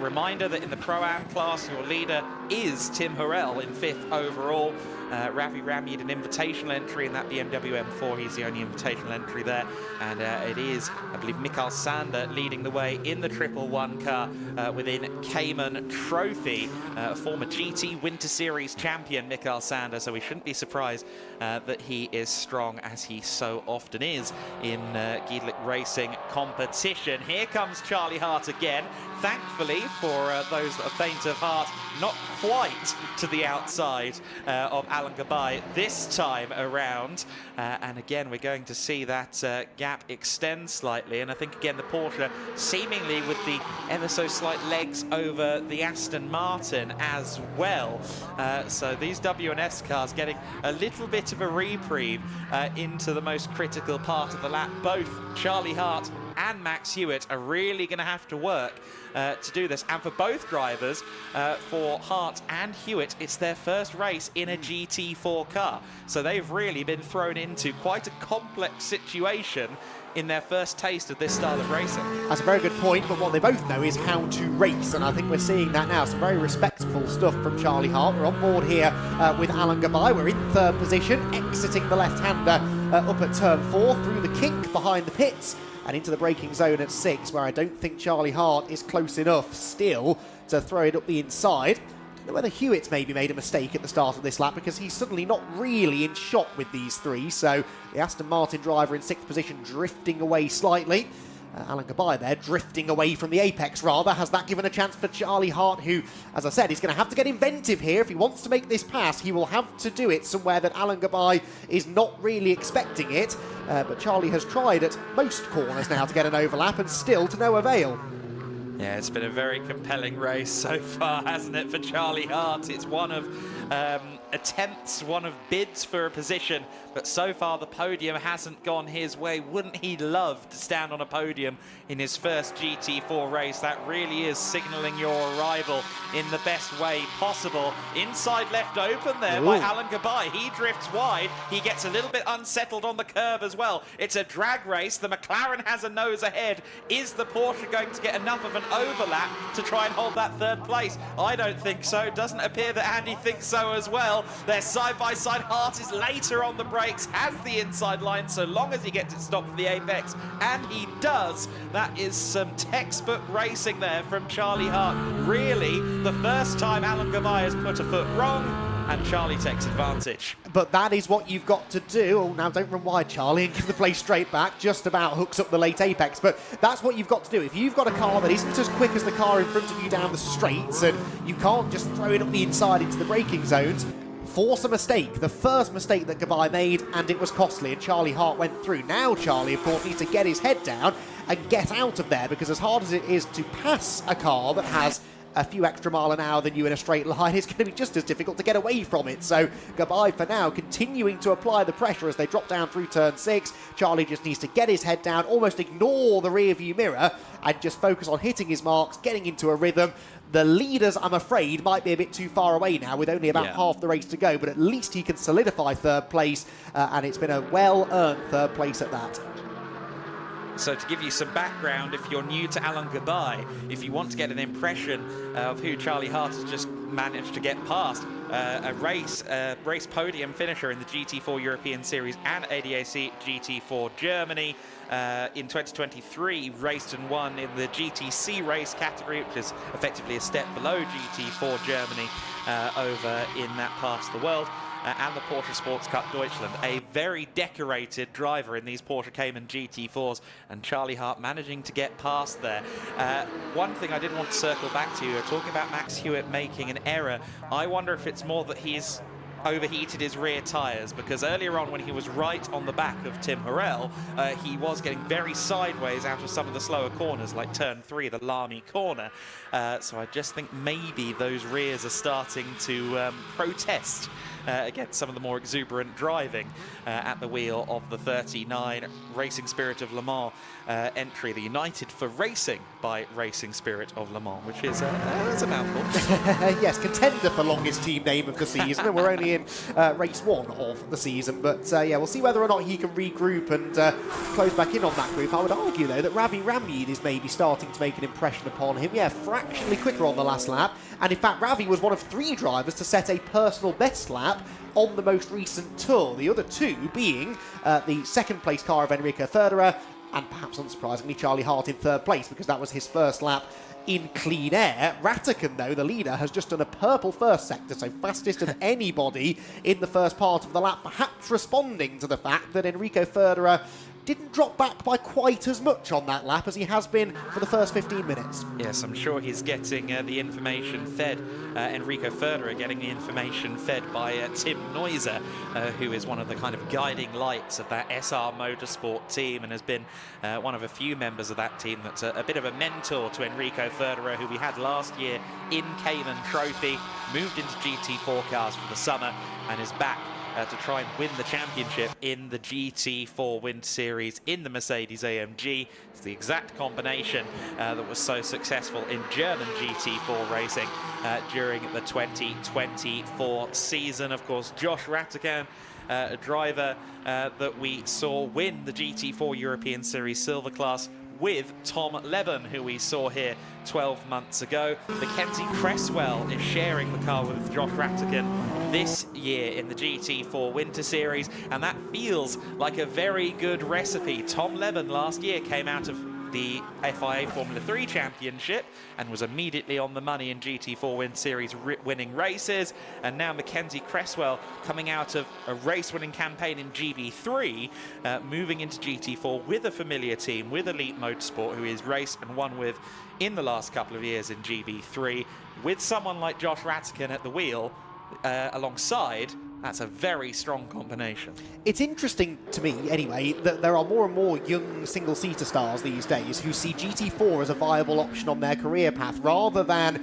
Reminder that in the Pro-Am class, your leader is Tim Horrell in 5th overall. Ravi Ramyed an invitational entry in that BMW M4. He's the only invitational entry there. And it is, I believe, Mikael Sander leading the way in the 111 car within Cayman Trophy. Former GT Winter Series champion Mikael Sander, so we shouldn't be surprised that he is strong, as he so often is in GEDLICH Racing competition. Here comes Charlie Hart again. Thankfully, for those that are faint of heart, not quite to the outside of Alan Gabai this time around. And again, we're going to see that gap extend slightly. And I think, again, the Porsche seemingly with the ever so slight legs over the Aston Martin as well. So these W&S cars getting a little bit of a reprieve into the most critical part of the lap. Both Charlie Hart and Max Hewitt are really going to have to work to do this. And for both drivers, for Hart and Hewitt, it's their first race in a GT4 car. So they've really been thrown into quite a complex situation in their first taste of this style of racing. That's a very good point, but what they both know is how to race, and I think we're seeing that now. Some very respectful stuff from Charlie Hart. We're on board here with Alan Gabai. We're in 3rd position, exiting the left-hander up at turn 4, through the kink behind the pits, and into the braking zone at 6, where I don't think Charlie Hart is close enough still to throw it up the inside. I don't know whether Hewitt maybe made a mistake at the start of this lap, because he's suddenly not really in shot with these three. So the Aston Martin driver in 6th position drifting away slightly. Alan Gabai there drifting away from the apex rather. Has that given a chance for Charlie Hart, who, as I said, is going to have to get inventive here. If he wants to make this pass, he will have to do it somewhere that Alan Gabai is not really expecting it. But Charlie has tried at most corners now to get an overlap, and still to no avail. Yeah, it's been a very compelling race so far, hasn't it, for Charlie Hart? It's one of attempts, one of bids for a position, but so far the podium hasn't gone his way. Wouldn't he love to stand on a podium in his first GT4 race? That really is signalling your arrival in the best way possible. Inside left open there by Alan Gabai. He drifts wide. He gets a little bit unsettled on the curve as well. It's a drag race. The McLaren has a nose ahead. Is the Porsche going to get enough of an overlap to try and hold that third place? I don't think so. Doesn't appear that Andy thinks so as well. They're side by side. Hart is later on the brakes, has the inside line so long as he gets it stopped for the apex, and he does. That is some textbook racing there from Charlie Hart. Really, the first time Alan Gabai has put a foot wrong, and Charlie takes advantage. But that is what you've got to do. Oh, now don't run wide, Charlie, and give the play straight back. Just about hooks up the late apex. But that's what you've got to do. If you've got a car that isn't as quick as the car in front of you down the straights, and you can't just throw it up the inside into the braking zones, force a mistake. The first mistake that Gabai made, and it was costly, and Charlie Hart went through. Now Charlie, of course, needs to get his head down and get out of there, because as hard as it is to pass a car that has a few extra mile an hour than you in a straight line, it's going to be just as difficult to get away from it. So Gabai, for now, continuing to apply the pressure as they drop down through turn 6. Charlie just needs to get his head down, almost ignore the rear view mirror, and just focus on hitting his marks, getting into a rhythm. The leaders, I'm afraid, might be a bit too far away now with only about half the race to go, but at least he can solidify third place, and it's been a well-earned third place at that. So to give you some background, if you're new to Alan Gabai, if you want to get an impression of who Charlie Hart has just managed to get past, a race podium finisher in the GT4 European Series and ADAC GT4 Germany. In 2023, raced and won in the GTC race category, which is effectively a step below GT4 Germany over in that part of the world. And the Porsche Sports Cup Deutschland, a very decorated driver in these Porsche Cayman GT4s, and Charlie Hart managing to get past there. One thing I did want to circle back to, you're talking about Max Hewitt making an error. I wonder if it's more that he's overheated his rear tyres, because earlier on when he was right on the back of Tim Harrell, he was getting very sideways out of some of the slower corners, like turn 3, the Lamy corner. So I just think maybe those rears are starting to protest against some of the more exuberant driving at the wheel of the 39 Racing Spirit of Le Mans entry, the United for Racing by Racing Spirit of Le Mans, which is a mouthful. Yes, contender for longest team name of the season, and we're only in race 1 of the season, but yeah, we'll see whether or not he can regroup and close back in on that group. I would argue, though, that Ravi Ramid is maybe starting to make an impression upon him. Yeah, fractionally quicker on the last lap, and in fact Ravi was one of 3 drivers to set a personal best lap on the most recent tour, the other 2 being the second place car of Enrico Federer, and perhaps unsurprisingly Charlie Hart in third place, because that was his first lap in clean air. Ratican, though, the leader, has just done a purple first sector, so fastest of anybody in the first part of the lap, perhaps responding to the fact that Enrico Federer didn't drop back by quite as much on that lap as he has been for the first 15 minutes. Yes, I'm sure he's getting the information fed, Enrico Federer getting the information fed by Tim Neuser, who is one of the kind of guiding lights of that SR Motorsport team and has been one of a few members of that team that's a bit of a mentor to Enrico Federer, who we had last year in Cayman Trophy, moved into GT4 cars for the summer and is back to try and win the championship in the GT4 Winter Series in the Mercedes AMG. It's the exact combination that was so successful in German GT4 racing during the 2024 season. Of course, Josh Ratican, a driver that we saw win the GT4 European Series Silver Class with Tom Leben, who we saw here 12 months ago. Mackenzie Cresswell is sharing the car with Josh Ratican this year in the GT4 Winter Series, and that feels like a very good recipe. Tom Leben last year came out of the FIA Formula 3 Championship and was immediately on the money in GT4 Winter Series, winning races. And now Mackenzie Cresswell, coming out of a race-winning campaign in GB3, moving into GT4 with a familiar team, with Elite Motorsport, who he's raced and won with in the last couple of years in GB3, with someone like Josh Ratican at the wheel alongside. That's a very strong combination. It's interesting to me, anyway, that there are more and more young single-seater stars these days who see GT4 as a viable option on their career path, rather than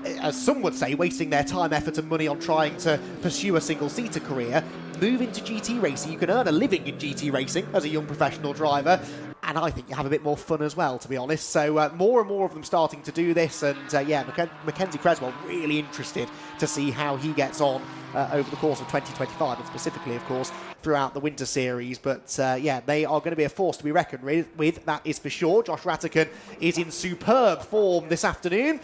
as some would say, wasting their time, effort and money on trying to pursue a single-seater career, move into GT racing. You can earn a living in GT racing as a young professional driver, and I think you have a bit more fun as well, to be honest. So more and more of them starting to do this, and yeah, Mackenzie Creswell, really interested to see how he gets on over the course of 2025, and specifically, of course, throughout the Winter Series. But yeah, they are going to be a force to be reckoned with, that is for sure. Josh Rattican is in superb form this afternoon.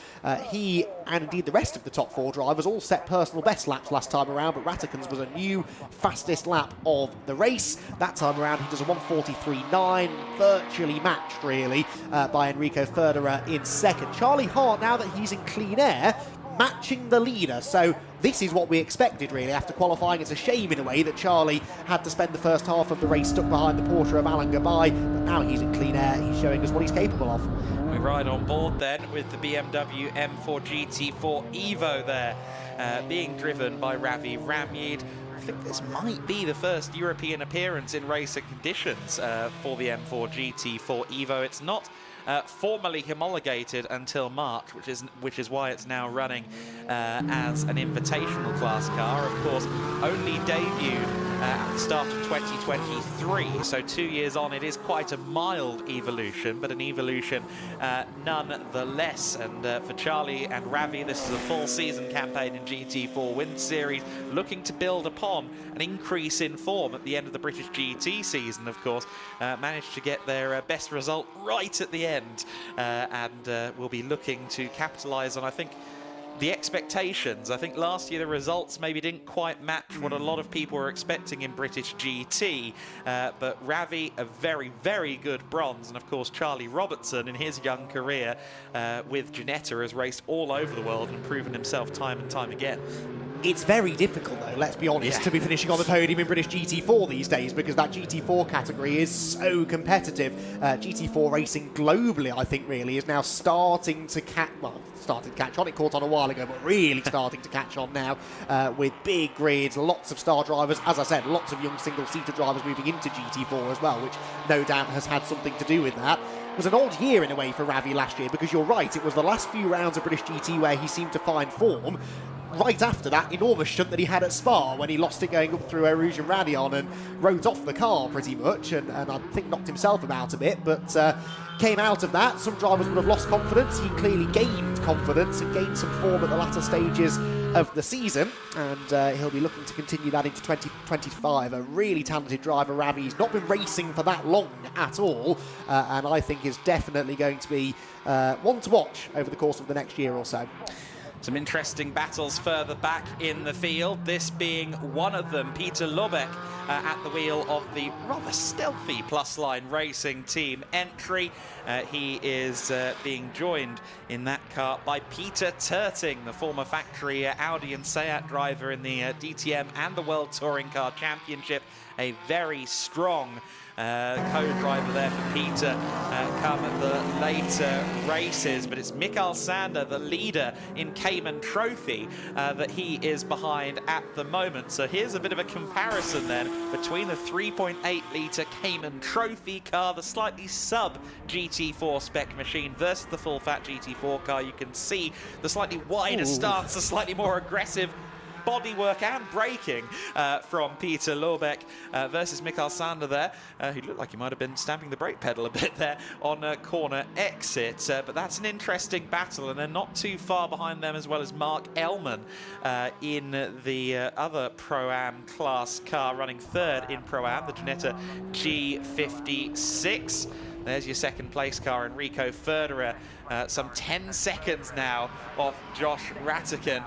He, and indeed the rest of the top 4 drivers, all set personal best laps last time around, but Rattican's was a new fastest lap of the race. That time around, he does a 1:43.9, virtually matched, really, by Enrico Federer in second. Charlie Hart, now that he's in clean air, matching the leader. So this is what we expected, really, after qualifying. It's a shame, in a way, that Charlie had to spend the first half of the race stuck behind the Porsche of Alain Gabay, but now he's in clean air. He's showing us what he's capable of. We ride on board then with the BMW M4 GT4 Evo there, being driven by Ravi Ramyid. I think this might be the first European appearance in racing conditions for the M4 GT4 Evo. It's not formally homologated until March, which is why it's now running as an invitational class car. Of course, only debuted at the start of 2023, so 2 years on. It is quite a mild evolution, but an evolution nonetheless. And for Charlie and Ravi, this is a full season campaign in GT4 Winter Series, looking to build upon an increase in form at the end of the British GT season. Of course, managed to get their best result right at the end, and will be looking to capitalise on, I think, the expectations. I think last year the results maybe didn't quite match what a lot of people were expecting in British GT, but Ravi, a very, very good bronze, and of course Charlie Robertson in his young career with Ginetta has raced all over the world and proven himself time and time again. It's very difficult, though, let's be honest, to be finishing on the podium in British GT4 these days, because that GT4 category is so competitive. GT4 racing globally, I think, really is now starting to catch on. It caught on a while ago, but really starting to catch on now with big grids, lots of star drivers. As I said, lots of young single-seater drivers moving into GT4 as well, which no doubt has had something to do with that. It was an odd year in a way for Ravi last year, because you're right, it was the last few rounds of British GT where he seemed to find form. Right after that enormous shunt that he had at Spa, when he lost it going up through Eau and Radion and wrote off the car pretty much, and I think knocked himself about a bit, but came out of that. Some drivers would have lost confidence. He clearly gained confidence and gained some form at the latter stages of the season, and he'll be looking to continue that into 2025. A really talented driver, Ravi. He's not been racing for that long at all, and I think is definitely going to be one to watch over the course of the next year or so. Some interesting battles further back in the field, this being one of them. Peter Lubeck at the wheel of the rather stealthy Plus Line Racing team entry. He is being joined in that car by Peter Terting, the former factory Audi and Seat driver in the DTM and the World Touring Car Championship. A very strong co-driver there for Peter come at the later races, but it's Mikael Sander, the leader in Cayman Trophy, that he is behind at the moment. So here's a bit of a comparison then between the 3.8 litre Cayman Trophy car, the slightly sub GT4 spec machine, versus the full fat GT4 car. You can see the slightly wider stance, the slightly more aggressive bodywork and braking from Peter Lubeck versus Mikael Sander there, who looked like he might have been stamping the brake pedal a bit there on a corner exit. But that's an interesting battle, and they're not too far behind them, as well as Mark Ellman in the other Pro-Am class car, running third in Pro-Am, the Ginetta G56. There's your second place car, Enrico Federer, some 10 seconds now off Josh Rattican,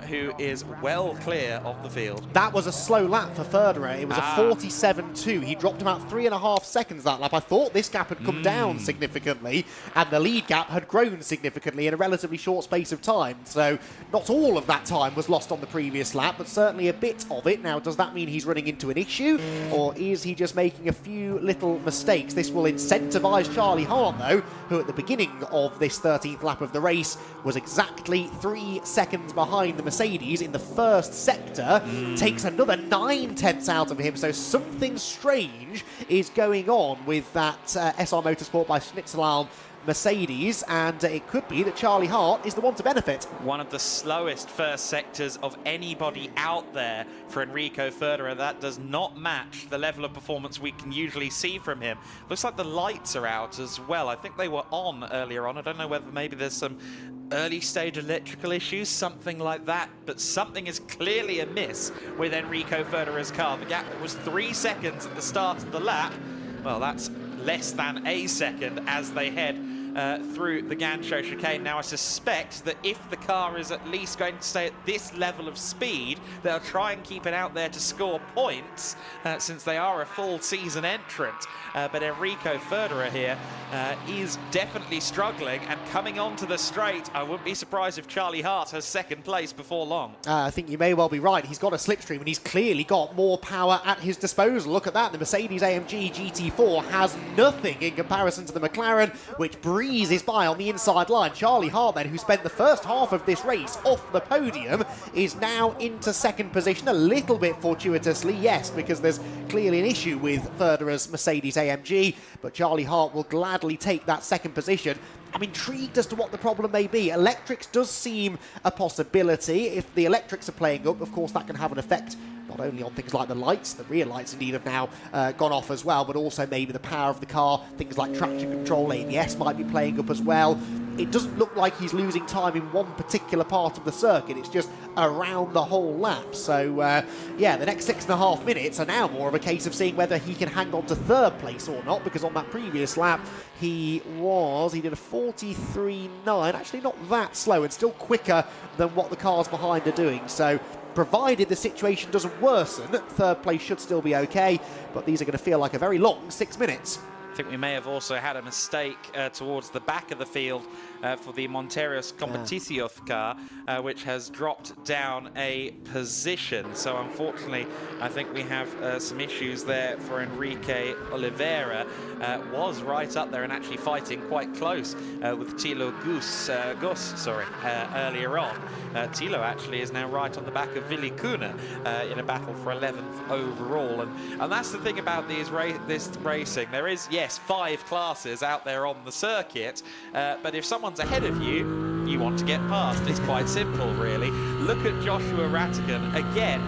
who is well clear of the field. That was a slow lap for Federer. It was a 47.2. He dropped about 3.5 seconds that lap. I thought this gap had come down significantly, and the lead gap had grown significantly in a relatively short space of time. So not all of that time was lost on the previous lap, but certainly a bit of it. Now, does that mean he's running into an issue, or is he just making a few little mistakes? This will incentivise Charlie Hart, though, who at the beginning of this 13th lap of the race was exactly 3 seconds behind the Mercedes in the first sector, takes another 9/10 out of him. So something strange is going on with that SR Motorsport by Schnitzelalm Mercedes, and it could be that Charlie Hart is the one to benefit. One of the slowest first sectors of anybody out there for Enrico Federer. That does not match the level of performance we can usually see from him. Looks like the lights are out as well. I think they were on earlier on. I don't know whether maybe there's some early stage electrical issues, something like that, but something is clearly amiss with Enrico Federer's car. The gap that was 3 seconds at the start of the lap, well, that's less than a second as they head through the Gancho chicane. Now, I suspect that if the car is at least going to stay at this level of speed, they'll try and keep it out there to score points, since they are a full season entrant. But Enrico Federer here is definitely struggling, and coming onto the straight, I wouldn't be surprised if Charlie Hart has second place before long. I think you may well be right. He's got a slipstream, and he's clearly got more power at his disposal. Look at that. The Mercedes-AMG GT4 has nothing in comparison to the McLaren, which breezes by on the inside line. Charlie Hart, then, who spent the first half of this race off the podium, is now into second position, a little bit fortuitously, yes, because there's clearly an issue with Federer's Mercedes-AMG, but Charlie Hart will gladly take that second position. I'm intrigued as to what the problem may be. Electrics does seem a possibility. If the electrics are playing up, of course, that can have an effect not only on things like the lights, the rear lights indeed have now gone off as well, but also maybe the power of the car, things like traction control, ABS might be playing up as well. It doesn't look like he's losing time in one particular part of the circuit, it's just around the whole lap. So, yeah, the next 6.5 minutes are now more of a case of seeing whether he can hang on to third place or not, because on that previous lap, he did a 43.9, actually not that slow, and still quicker than what the cars behind are doing. So, provided the situation doesn't worsen, third place should still be okay, but these are going to feel like a very long 6 minutes. I think we may have also had a mistake towards the back of the field for the Monteros Competición car, which has dropped down a position. So unfortunately, I think we have some issues there for Enrique Oliveira. Was right up there and actually fighting quite close with Thilo Gus earlier on. Thilo actually is now right on the back of Willi Kuna in a battle for 11th overall. And that's the thing about this racing. There is, yes, 5 classes out there on the circuit, but if someone's ahead of you, you want to get past. It's quite simple, really. Look at Joshua Rattigan. Again,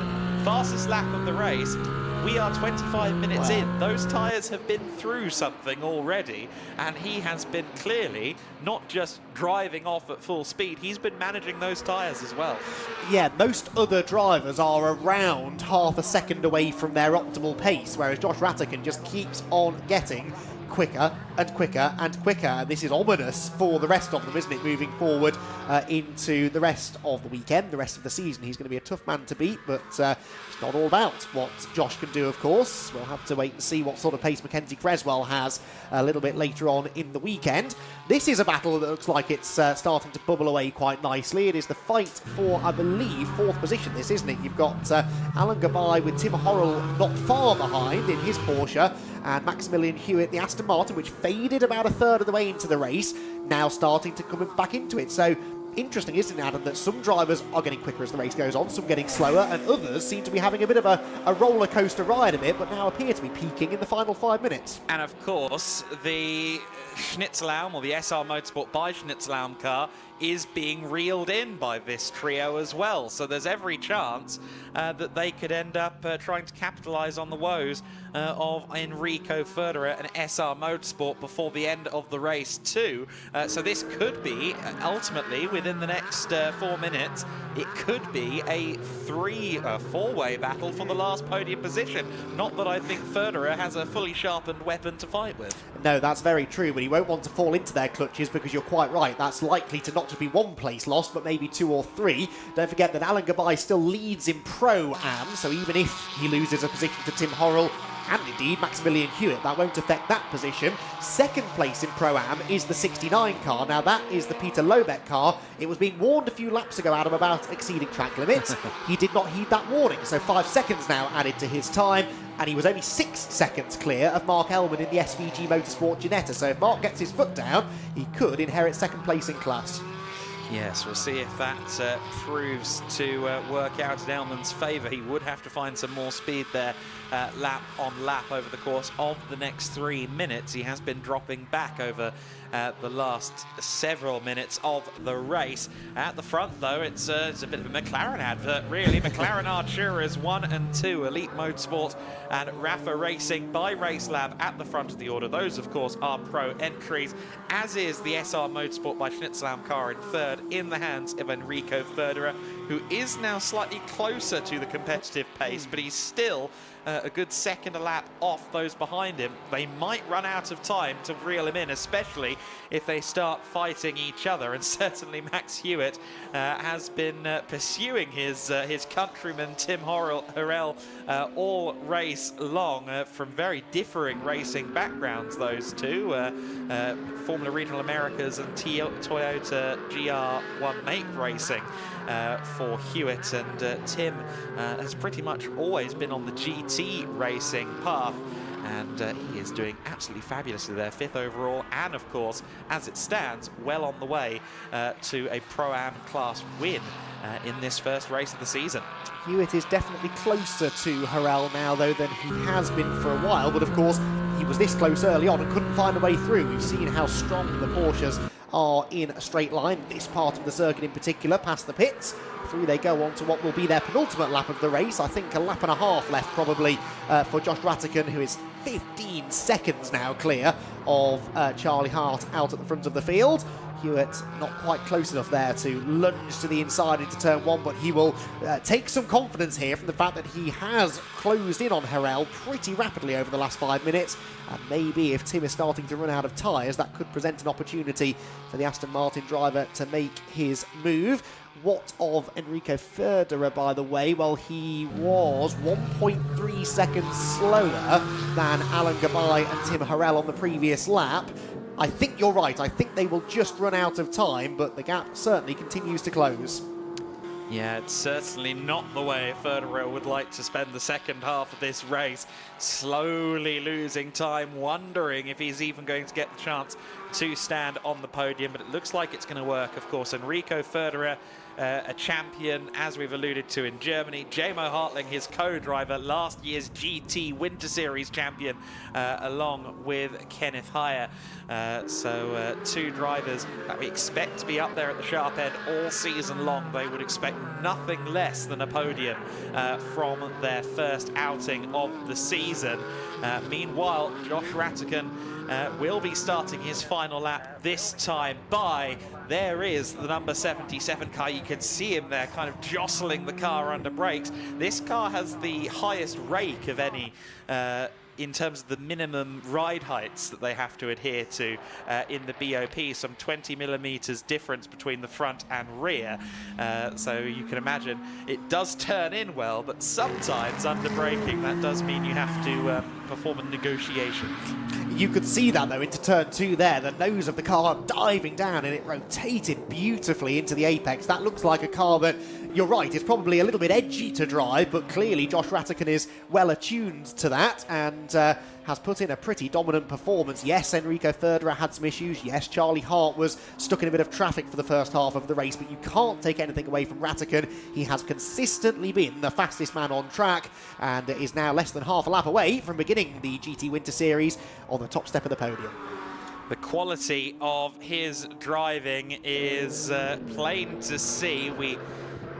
fastest lap of the race. We are 25 minutes in. Those tyres have been through something already, and he has been clearly not just driving off at full speed, he's been managing those tyres as well. Yeah, most other drivers are around half a second away from their optimal pace, whereas Josh Rattigan just keeps on getting quicker and quicker and quicker. And this is ominous for the rest of them, isn't it, moving forward into the rest of the weekend, the rest of the season. He's going to be a tough man to beat, but it's not all about what Josh can do, of course. We'll have to wait and see what sort of pace Mackenzie Creswell has a little bit later on in the weekend. This is a battle that looks like it's starting to bubble away quite nicely. It is the fight for, I believe, 4th position, this, isn't it? You've got Alan Gabay with Tim Horrell not far behind in his Porsche, and Maximilian Hewitt, the Aston Martin, which faded about a third of the way into the race, now starting to come back into it. So, interesting, isn't it, Adam, that some drivers are getting quicker as the race goes on, some getting slower, and others seem to be having a bit of a roller coaster ride of it, but now appear to be peaking in the final 5 minutes. And of course, the Schnitzelbaum, or the SR Motorsport by Schnitzelbaum car, is being reeled in by this trio as well. So there's every chance that they could end up trying to capitalise on the woes of Enrico Federer and SR Motorsport before the end of the race too. So this could be, ultimately, within the next 4 minutes, it could be a 4-way battle for the last podium position. Not that I think Federer has a fully sharpened weapon to fight with. No, that's very true, but he won't want to fall into their clutches, because you're quite right. That's likely to not just be 1 place lost, but maybe 2 or 3. Don't forget that Alan Gabay still leads in Pro-Am, so even if he loses a position to Tim Horrell, and indeed Maximilian Hewitt, that won't affect that position. Second place in Pro-Am is the 69 car. Now that is the Peter Lobeck car. It was being warned a few laps ago, Adam, about exceeding track limits. He did not heed that warning, so 5 seconds now added to his time, and he was only 6 seconds clear of Mark Elman in the SVG Motorsport Ginetta. So if Mark gets his foot down, he could inherit second place in class. Yes, we'll see if that proves to work out in Elman's favour. He would have to find some more speed there, lap on lap over the course of the next 3 minutes. He has been dropping back over the last several minutes of the race. At the front, though, it's a bit of a McLaren advert, really. McLaren Arturas 1 and 2, Elite Motorsport and Rafa Racing by Race Lab at the front of the order. Those, of course, are pro entries, as is the SR Motorsport by Schnitzelam car in third, in the hands of Enrico Ferderer, who is now slightly closer to the competitive pace, but he's still a good second a lap off those behind him. They might run out of time to reel him in, especially if they start fighting each other. And certainly Max Hewitt has been pursuing his countryman Tim Horrell all race long, from very differing racing backgrounds, those two. Formula Regional Americas and Toyota GR1 Make Racing for Hewitt, and Tim has pretty much always been on the GT racing path, and he is doing absolutely fabulously there, 5th overall, and of course, as it stands, well on the way to a Pro-Am class win in this first race of the season. Hewitt is definitely closer to Horrell now, though, than he has been for a while, but of course, he was this close early on and couldn't find a way through. We've seen how strong the Porsches are in a straight line, this part of the circuit in particular, past the pits. Through they go on to what will be their penultimate lap of the race. I think a lap and a half left probably for Josh Rattican, who is 15 seconds now clear of Charlie Hart out at the front of the field. Hewitt not quite close enough there to lunge to the inside into turn one, but he will take some confidence here from the fact that he has closed in on Horrell pretty rapidly over the last 5 minutes. And maybe if Tim is starting to run out of tyres, that could present an opportunity for the Aston Martin driver to make his move. What of Enrico Ferderer, by the way? Well, he was 1.3 seconds slower than Alan Gabay and Tim Horrell on the previous lap. I think you're right. I think they will just run out of time, but the gap certainly continues to close. Yeah, it's certainly not the way Ferderer would like to spend the second half of this race. Slowly losing time, wondering if he's even going to get the chance to stand on the podium, but it looks like it's going to work. Of course, Enrico Ferderer, a champion, as we've alluded to, in Germany. Jamo Hartling, his co-driver, last year's GT Winter Series champion, along with Kenneth Heyer. So two drivers that we expect to be up there at the sharp end all season long. They would expect nothing less than a podium from their first outing of the season. Meanwhile, Josh Rattican will be starting his final lap this time by, there is the number 77 car. You can see him there kind of jostling the car under brakes. This car has the highest rake of any in terms of the minimum ride heights that they have to adhere to in the BOP, some 20 millimeters difference between the front and rear. So you can imagine it does turn in well, but sometimes under braking that does mean you have to perform a negotiation. You could see that though into turn two there, the nose of the car diving down, and it rotated beautifully into the apex. That looks like a car that, you're right, it's probably a little bit edgy to drive, but clearly Josh Rattican is well attuned to that and has put in a pretty dominant performance. Yes, Enrico Ferderer had some issues. Yes, Charlie Hart was stuck in a bit of traffic for the first half of the race, but you can't take anything away from Rattican. He has consistently been the fastest man on track and is now less than half a lap away from beginning the GT Winter Series on the top step of the podium. The quality of his driving is plain to see.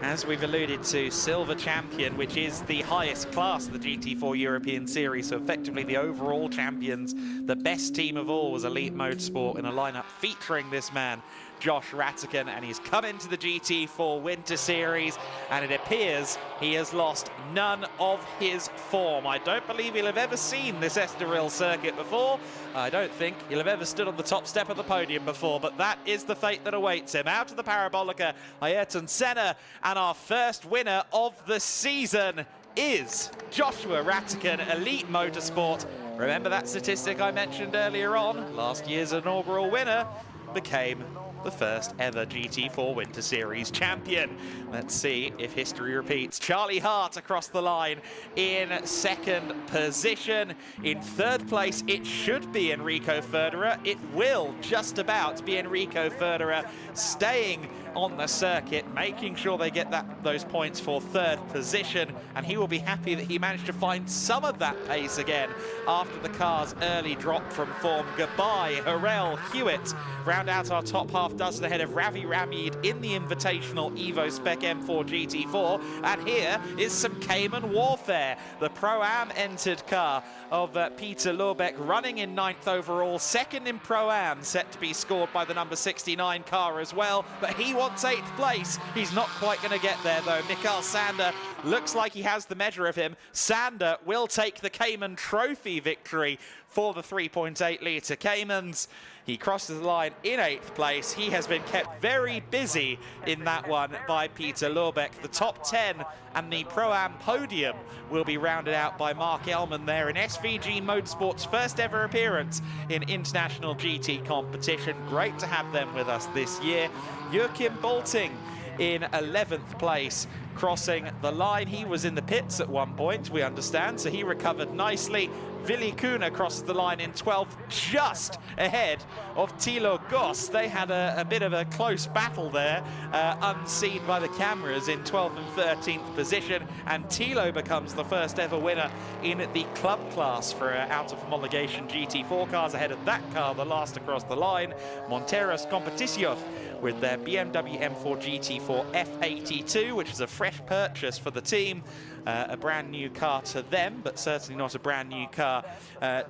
As we've alluded to, Silver Champion, which is the highest class of the GT4 European Series, so effectively the overall champions. The best team of all was Elite Motorsport in a lineup featuring this man, Josh Rattican, and he's come into the GT4 Winter Series, and it appears he has lost none of his form. I don't believe he'll have ever seen this Estoril circuit before. I don't think he'll have ever stood on the top step of the podium before, but that is the fate that awaits him. Out of the Parabolica, Ayrton Senna, and our first winner of the season is Joshua Rattican, Elite Motorsport. Remember that statistic I mentioned earlier on? Last year's inaugural winner became the first ever GT4 Winter Series champion. Let's see if history repeats. Charlie Hart across the line in second position. In third place, it should be Enrico Ferderer. It will just about be Enrico Ferderer, staying on the circuit, making sure they get those points for third position, and he will be happy that he managed to find some of that pace again after the car's early drop from form. Goodbye, Harrell, Hewitt round out our top half dozen ahead of Ravi Ramid in the Invitational Evo Spec M4 GT4, and here is some Cayman warfare. The Pro-Am entered car of Peter Lurbeck running in 9th overall, second in Pro-Am, set to be scored by the number 69 car as well, but he wants 8th place. He's not quite going to get there though. Mikael Sander looks like he has the measure of him. Sander will take the Cayman Trophy victory for the 3.8 litre Caymans. He crosses the line in 8th place. He has been kept very busy in that one by Peter Lurbeck. The top 10 and the Pro-Am podium will be rounded out by Mark Elman there in SVG Motorsport's first ever appearance in international GT competition. Great to have them with us this year. Joachim Bolting in 11th place, crossing the line. He was in the pits at one point, we understand, so he recovered nicely. Willy Kuna crosses the line in 12th, just ahead of Thilo Goss. They had a bit of a close battle there, unseen by the cameras, in 12th and 13th position, and Thilo becomes the first ever winner in the club class for out of homologation GT4 cars. Ahead of that car, the last across the line, Monteros Competición with their BMW M4 GT4 F82, which is a fresh purchase for the team. A brand new car to them, but certainly not a brand new car,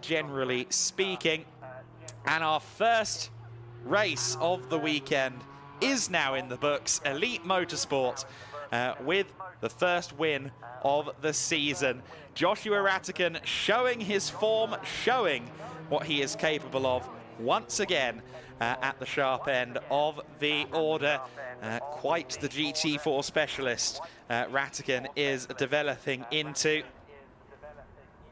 generally speaking. And our first race of the weekend is now in the books. Elite Motorsport with the first win of the season. Joshua Ratigan showing his form, showing what he is capable of once again at the sharp end of the order. Quite the GT4 specialist Ratigan is developing into.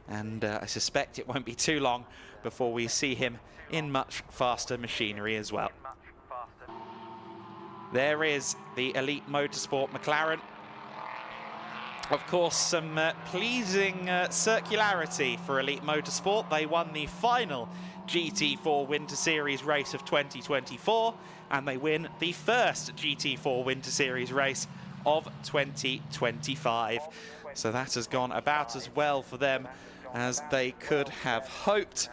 And I suspect it won't be too long before we see him in much faster machinery as well. There is the Elite Motorsport McLaren. Of course, some pleasing circularity for Elite Motorsport. They won the final GT4 Winter Series race of 2024, and they win the first GT4 Winter Series race of 2025. So that has gone about as well for them as they could have hoped.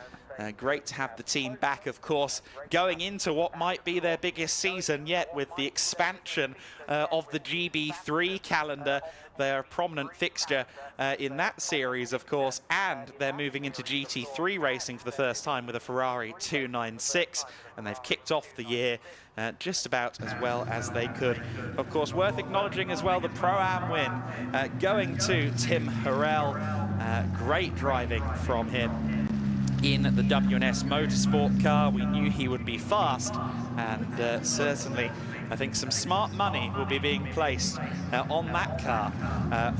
Great to have the team back, of course, going into what might be their biggest season yet with the expansion of the GB3 calendar. They're a prominent fixture in that series, of course, and they're moving into GT3 racing for the first time with a Ferrari 296, and they've kicked off the year just about as well as they could. Of course, worth acknowledging as well the Pro-Am win going to Tim Harrell. Great driving from him in the WNS Motorsport car. We knew he would be fast, and certainly I think some smart money will be being placed on that car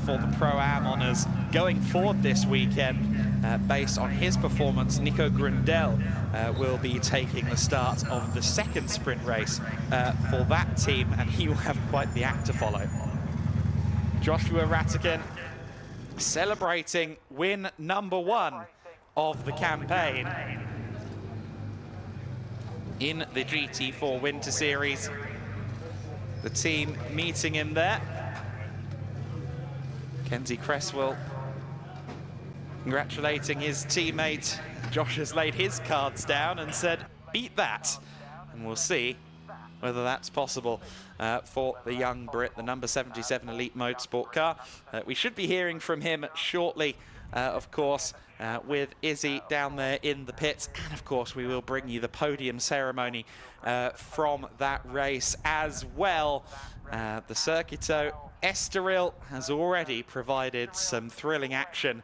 for the Pro-Am honours going forward this weekend. Based on his performance, Nico Grundel will be taking the start of the second sprint race for that team, and he will have quite the act to follow. Joshua Ratigan celebrating win number 1 of the campaign in the GT4 Winter Series. The team meeting him there. Kenzie Cresswell congratulating his teammate. Josh has laid his cards down and said, beat that. And we'll see whether that's possible for the young Brit, the number 77 Elite Motorsport car. We should be hearing from him shortly, of course, with Izzy down there in the pits. And of course, we will bring you the podium ceremony from that race as well. The Circuito Estoril has already provided some thrilling action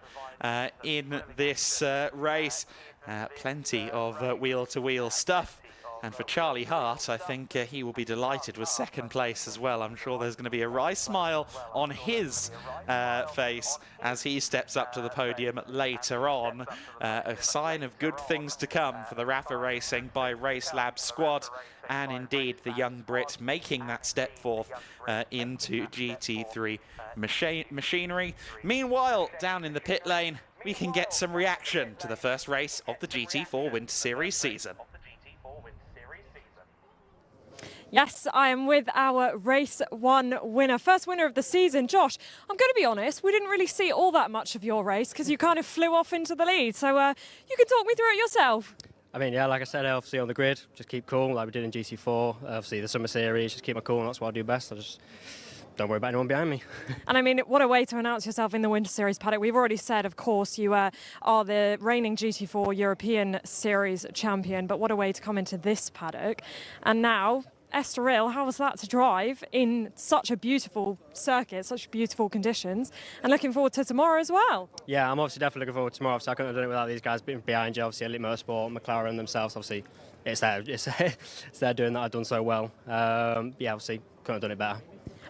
in this race. Plenty of wheel-to-wheel stuff. And for Charlie Hart, I think he will be delighted with second place as well. I'm sure there's going to be a wry smile on his face as he steps up to the podium later on. A sign of good things to come for the Rafa Racing by Race Lab squad. And indeed, the young Brit making that step forth into GT3 machinery. Meanwhile, down in the pit lane, we can get some reaction to the first race of the GT4 Winter Series season. Yes, I am with our race 1 winner, first winner of the season. Josh, I'm going to be honest, we didn't really see all that much of your race because you kind of flew off into the lead. So you can talk me through it yourself. I mean, yeah, like I said, obviously on the grid, just keep cool like we did in GT4. Obviously the summer series, just keep my cool, and that's what I do best. I just don't worry about anyone behind me. And I mean, what a way to announce yourself in the Winter Series paddock. We've already said, of course, you are the reigning GT4 European Series champion, but what a way to come into this paddock. And now, Estoril, how was that to drive in such a beautiful circuit, such beautiful conditions, and looking forward to tomorrow as well? Yeah, I'm obviously definitely looking forward to tomorrow. Obviously, I couldn't have done it without these guys being behind you. Obviously, Elite Motorsport, McLaren themselves, obviously, it's their doing that I've done so well. Yeah, obviously, couldn't have done it better.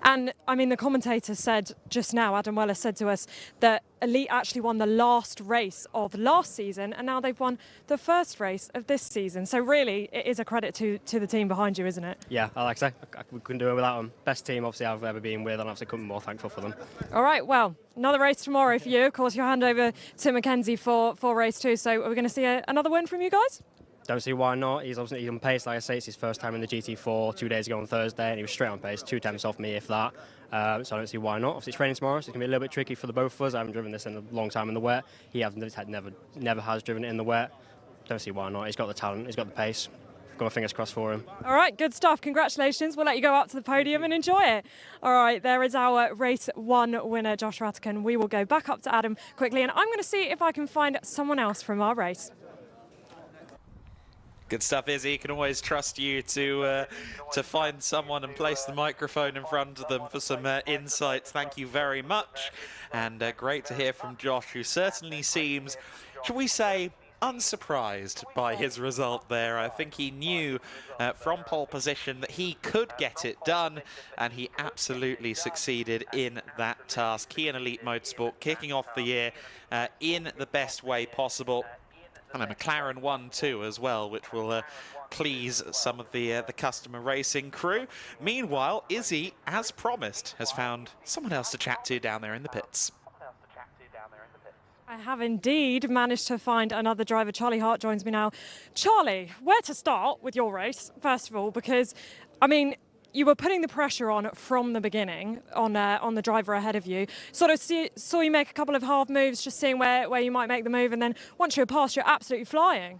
And I mean, the commentator said just now, Adam Weller said to us that Elite actually won the last race of last season, and now they've won the first race of this season. So really, it is a credit to the team behind you, isn't it? Yeah, like I say, we couldn't do it without them. Best team, obviously, I've ever been with, and obviously couldn't be more thankful for them. All right, well, another race tomorrow for you. Of course, you'll hand over to Mackenzie for race 2. So are we going to see another win from you guys? Don't see why not. He's obviously on pace. Like I say, it's his first time in the GT4 2 days ago on Thursday, and he was straight on pace, 2 attempts off me, if that. So I don't see why not. Obviously, it's raining tomorrow, so it's going to be a little bit tricky for the both of us. I haven't driven this in a long time in the wet. He never has driven it in the wet. Don't see why not. He's got the talent. He's got the pace. Got my fingers crossed for him. All right, good stuff. Congratulations. We'll let you go up to the podium and enjoy it. All right, there is our race 1 winner, Josh Rattican. We will go back up to Adam quickly, and I'm going to see if I can find someone else from our race. Good stuff, Izzy. You can always trust you to find someone and place the microphone in front of them for some insights. Thank you very much. And great to hear from Josh, who certainly seems, shall we say, unsurprised by his result there. I think he knew from pole position that he could get it done, and he absolutely succeeded in that task. He and Elite Motorsport kicking off the year in the best way possible. And a McLaren 1-2 as well, which will please some of the customer racing crew. Meanwhile, Izzy, as promised, has found someone else to chat to down there in the pits. I have indeed managed to find another driver. Charlie Hart joins me now. Charlie, where to start with your race, first of all? Because, I mean, you were putting the pressure on from the beginning on the driver ahead of you. Sort of saw you make a couple of half moves, just seeing where you might make the move, and then once you're past, you're absolutely flying.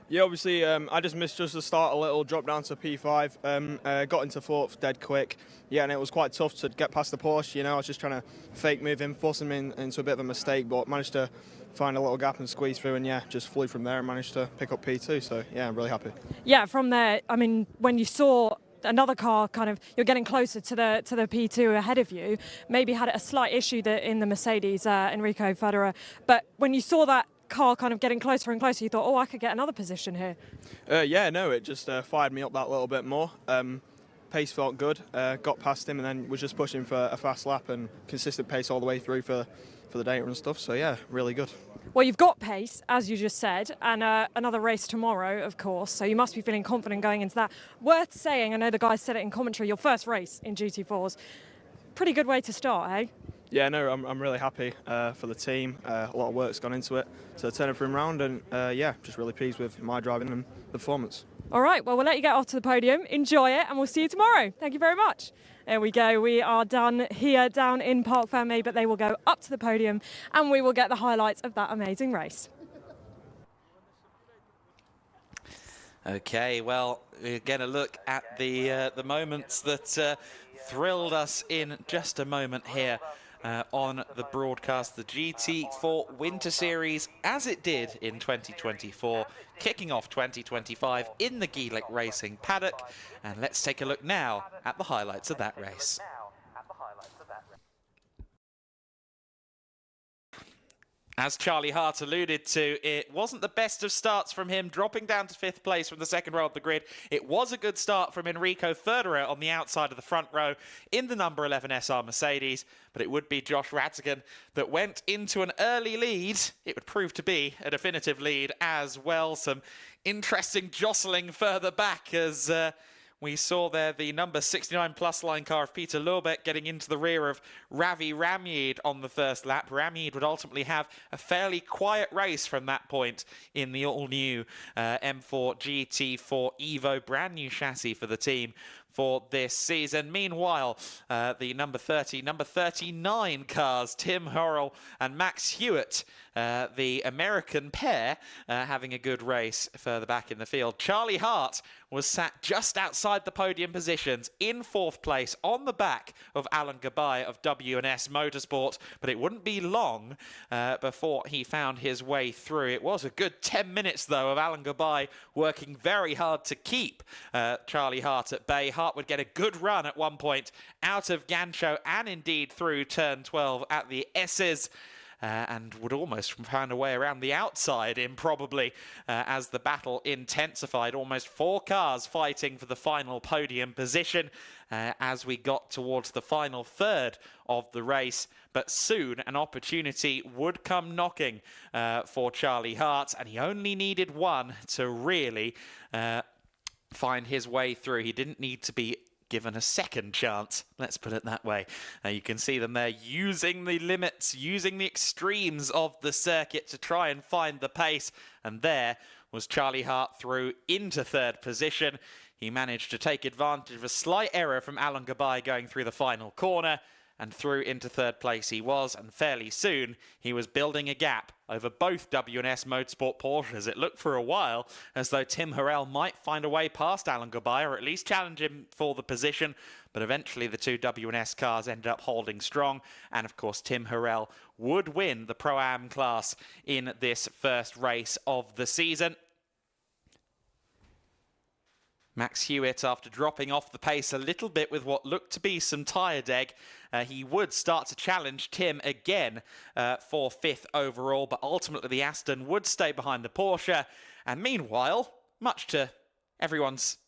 Yeah, obviously, I just missed just the start a little, dropped down to P5, got into 4th dead quick. Yeah, and it was quite tough to get past the Porsche, you know. I was just trying to fake move him, force him into a bit of a mistake, but managed to find a little gap and squeeze through, and yeah, just flew from there and managed to pick up P2, so yeah, I'm really happy. Yeah, from there, I mean, when you saw another car kind of, you're getting closer to the P2 ahead of you, maybe had a slight issue in the Mercedes, Enrico Federer, but when you saw that car kind of getting closer and closer, you thought, oh, I could get another position here. Yeah, no, it just fired me up that little bit more. Pace felt good, got past him, and then was just pushing for a fast lap and consistent pace all the way through for the data and stuff, so yeah, really good. Well, you've got pace, as you just said, and another race tomorrow, of course, so you must be feeling confident going into that. Worth saying, I know the guys said it in commentary, your first race in GT4s. Pretty good way to start, eh? Yeah, no, I'm really happy for the team. A lot of work's gone into it to turn everything round, and yeah, just really pleased with my driving and the performance. All right, well, we'll let you get off to the podium. Enjoy it, and we'll see you tomorrow. Thank you very much. There we go. We are done here down in Parc Fermé, but they will go up to the podium, and we will get the highlights of that amazing race. Okay, well, we're going to look at the moments that thrilled us in just a moment here on the broadcast. The GT4 Winter Series, as it did in 2024, kicking off 2025 in the GEDLICH Racing paddock. And let's take a look now at the highlights of that race. As Charlie Hart alluded to, it wasn't the best of starts from him, dropping down to 5th place from the second row of the grid. It was a good start from Enrico Federer on the outside of the front row in the number 11 SR Mercedes, but it would be Josh Rattigan that went into an early lead. It would prove to be a definitive lead as well. Some interesting jostling further back as we saw there the number 69 plus line car of Peter Lorbeck getting into the rear of Ravi Ramyid on the first lap. Ramyid would ultimately have a fairly quiet race from that point in the all-new M4 GT4 Evo, brand new chassis for the team for this season. Meanwhile, the number 30, number 39 cars, Tim Hurrell and Max Hewitt, the American pair, having a good race further back in the field. Charlie Hart was sat just outside the podium positions in 4th place on the back of Alan Gabay of W&S Motorsport, but it wouldn't be long before he found his way through. It was a good 10 minutes, though, of Alan Gabay working very hard to keep Charlie Hart at bay. Hart would get a good run at one point out of Gancho and indeed through turn 12 at the S's. And would almost find a way around the outside improbably as the battle intensified. Almost 4 cars fighting for the final podium position as we got towards the final third of the race. But soon an opportunity would come knocking for Charlie Hart, and he only needed one to really find his way through. He didn't need to be given a second chance, let's put it that way. You can see them there using the limits, using the extremes of the circuit to try and find the pace. And there was Charlie Hart through into 3rd position. He managed to take advantage of a slight error from Alan Gabay going through the final corner, and through into 3rd place he was, and fairly soon he was building a gap over both W&S Motorsport Porsches. It looked for a while as though Tim Hurrell might find a way past Alan Gabay, or at least challenge him for the position, but eventually the 2 W&S cars ended up holding strong, and of course Tim Hurrell would win the Pro-Am class in this first race of the season. Max Hewitt, after dropping off the pace a little bit with what looked to be some tyre deg, he would start to challenge Tim again for 5th overall, but ultimately the Aston would stay behind the Porsche. And meanwhile, much to everyone's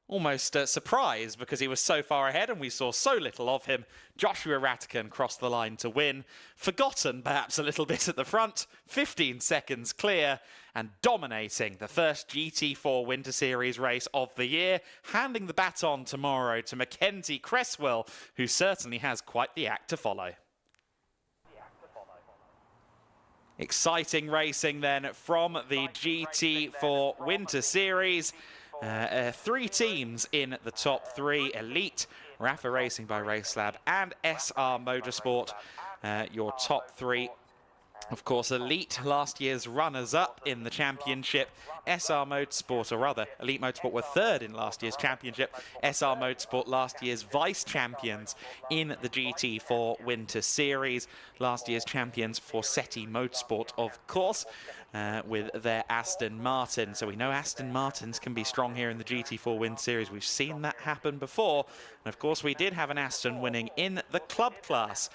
almost surprise because he was so far ahead and we saw so little of him, Joshua Rattican crossed the line to win. Forgotten perhaps a little bit at the front, 15 seconds clear and dominating the first GT4 Winter Series race of the year, handing the baton tomorrow to Mackenzie Cresswell, who certainly has quite the act to follow. Exciting racing then from the GT4 Winter Series. 3 teams in the top 3, Elite, Rafa Racing by Racelab and SR Motorsport, your top 3. Of course, Elite, last year's runners-up in the championship. SR Motorsport, or rather, Elite Motorsport were 3rd in last year's championship. SR Motorsport, last year's vice-champions in the GT4 Winter Series. Last year's champions for SETI Motorsport, of course, with their Aston Martin. So we know Aston Martins can be strong here in the GT4 Winter Series. We've seen that happen before. And of course, we did have an Aston winning in the club class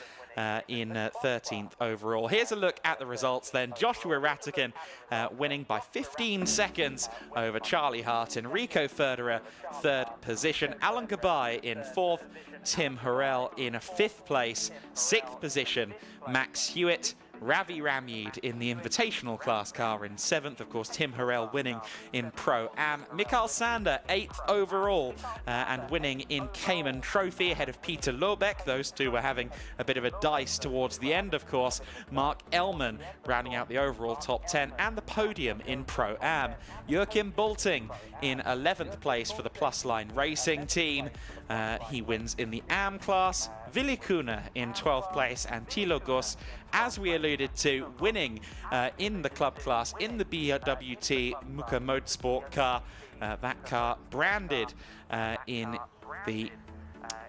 in 13th overall. Here's a look at the results then. Joshua Rattican winning by 15 seconds over Charlie Hart. Enrico Ferderer, 3rd position. Alan Gabay in 4th. Tim Hurrell in 5th place. 6th position, Max Hewitt. Ravi Ramyed in the Invitational class car in 7th. Of course, Tim Hurrell winning in Pro-Am. Mikael Sander, 8th overall and winning in Cayman Trophy ahead of Peter Lobeck. Those two were having a bit of a dice towards the end, of course. Mark Ellman rounding out the overall top 10 and the podium in Pro-Am. Joachim Bulting in 11th place for the Plus Line Racing team. He wins in the Am class. Willi Kuhne in 12th place and Thilo Goss, as we alluded to, winning in the club class in the BWT Muka Motorsport car. That car branded in the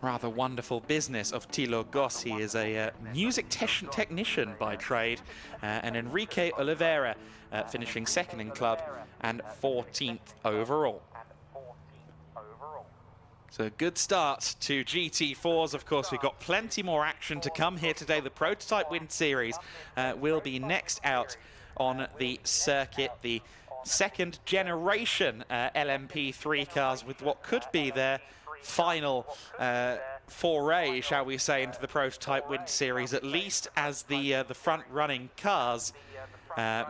rather wonderful business of Thilo Goss. He is a music technician by trade, and Enrique Oliveira finishing 2nd in club and 14th overall. So a good start to GT4s. Of course, we've got plenty more action to come here today. The Prototype Winter Series will be next out on the circuit. The 2nd generation LMP3 cars with what could be their final foray, shall we say, into the Prototype Winter Series, at least as the front-running cars.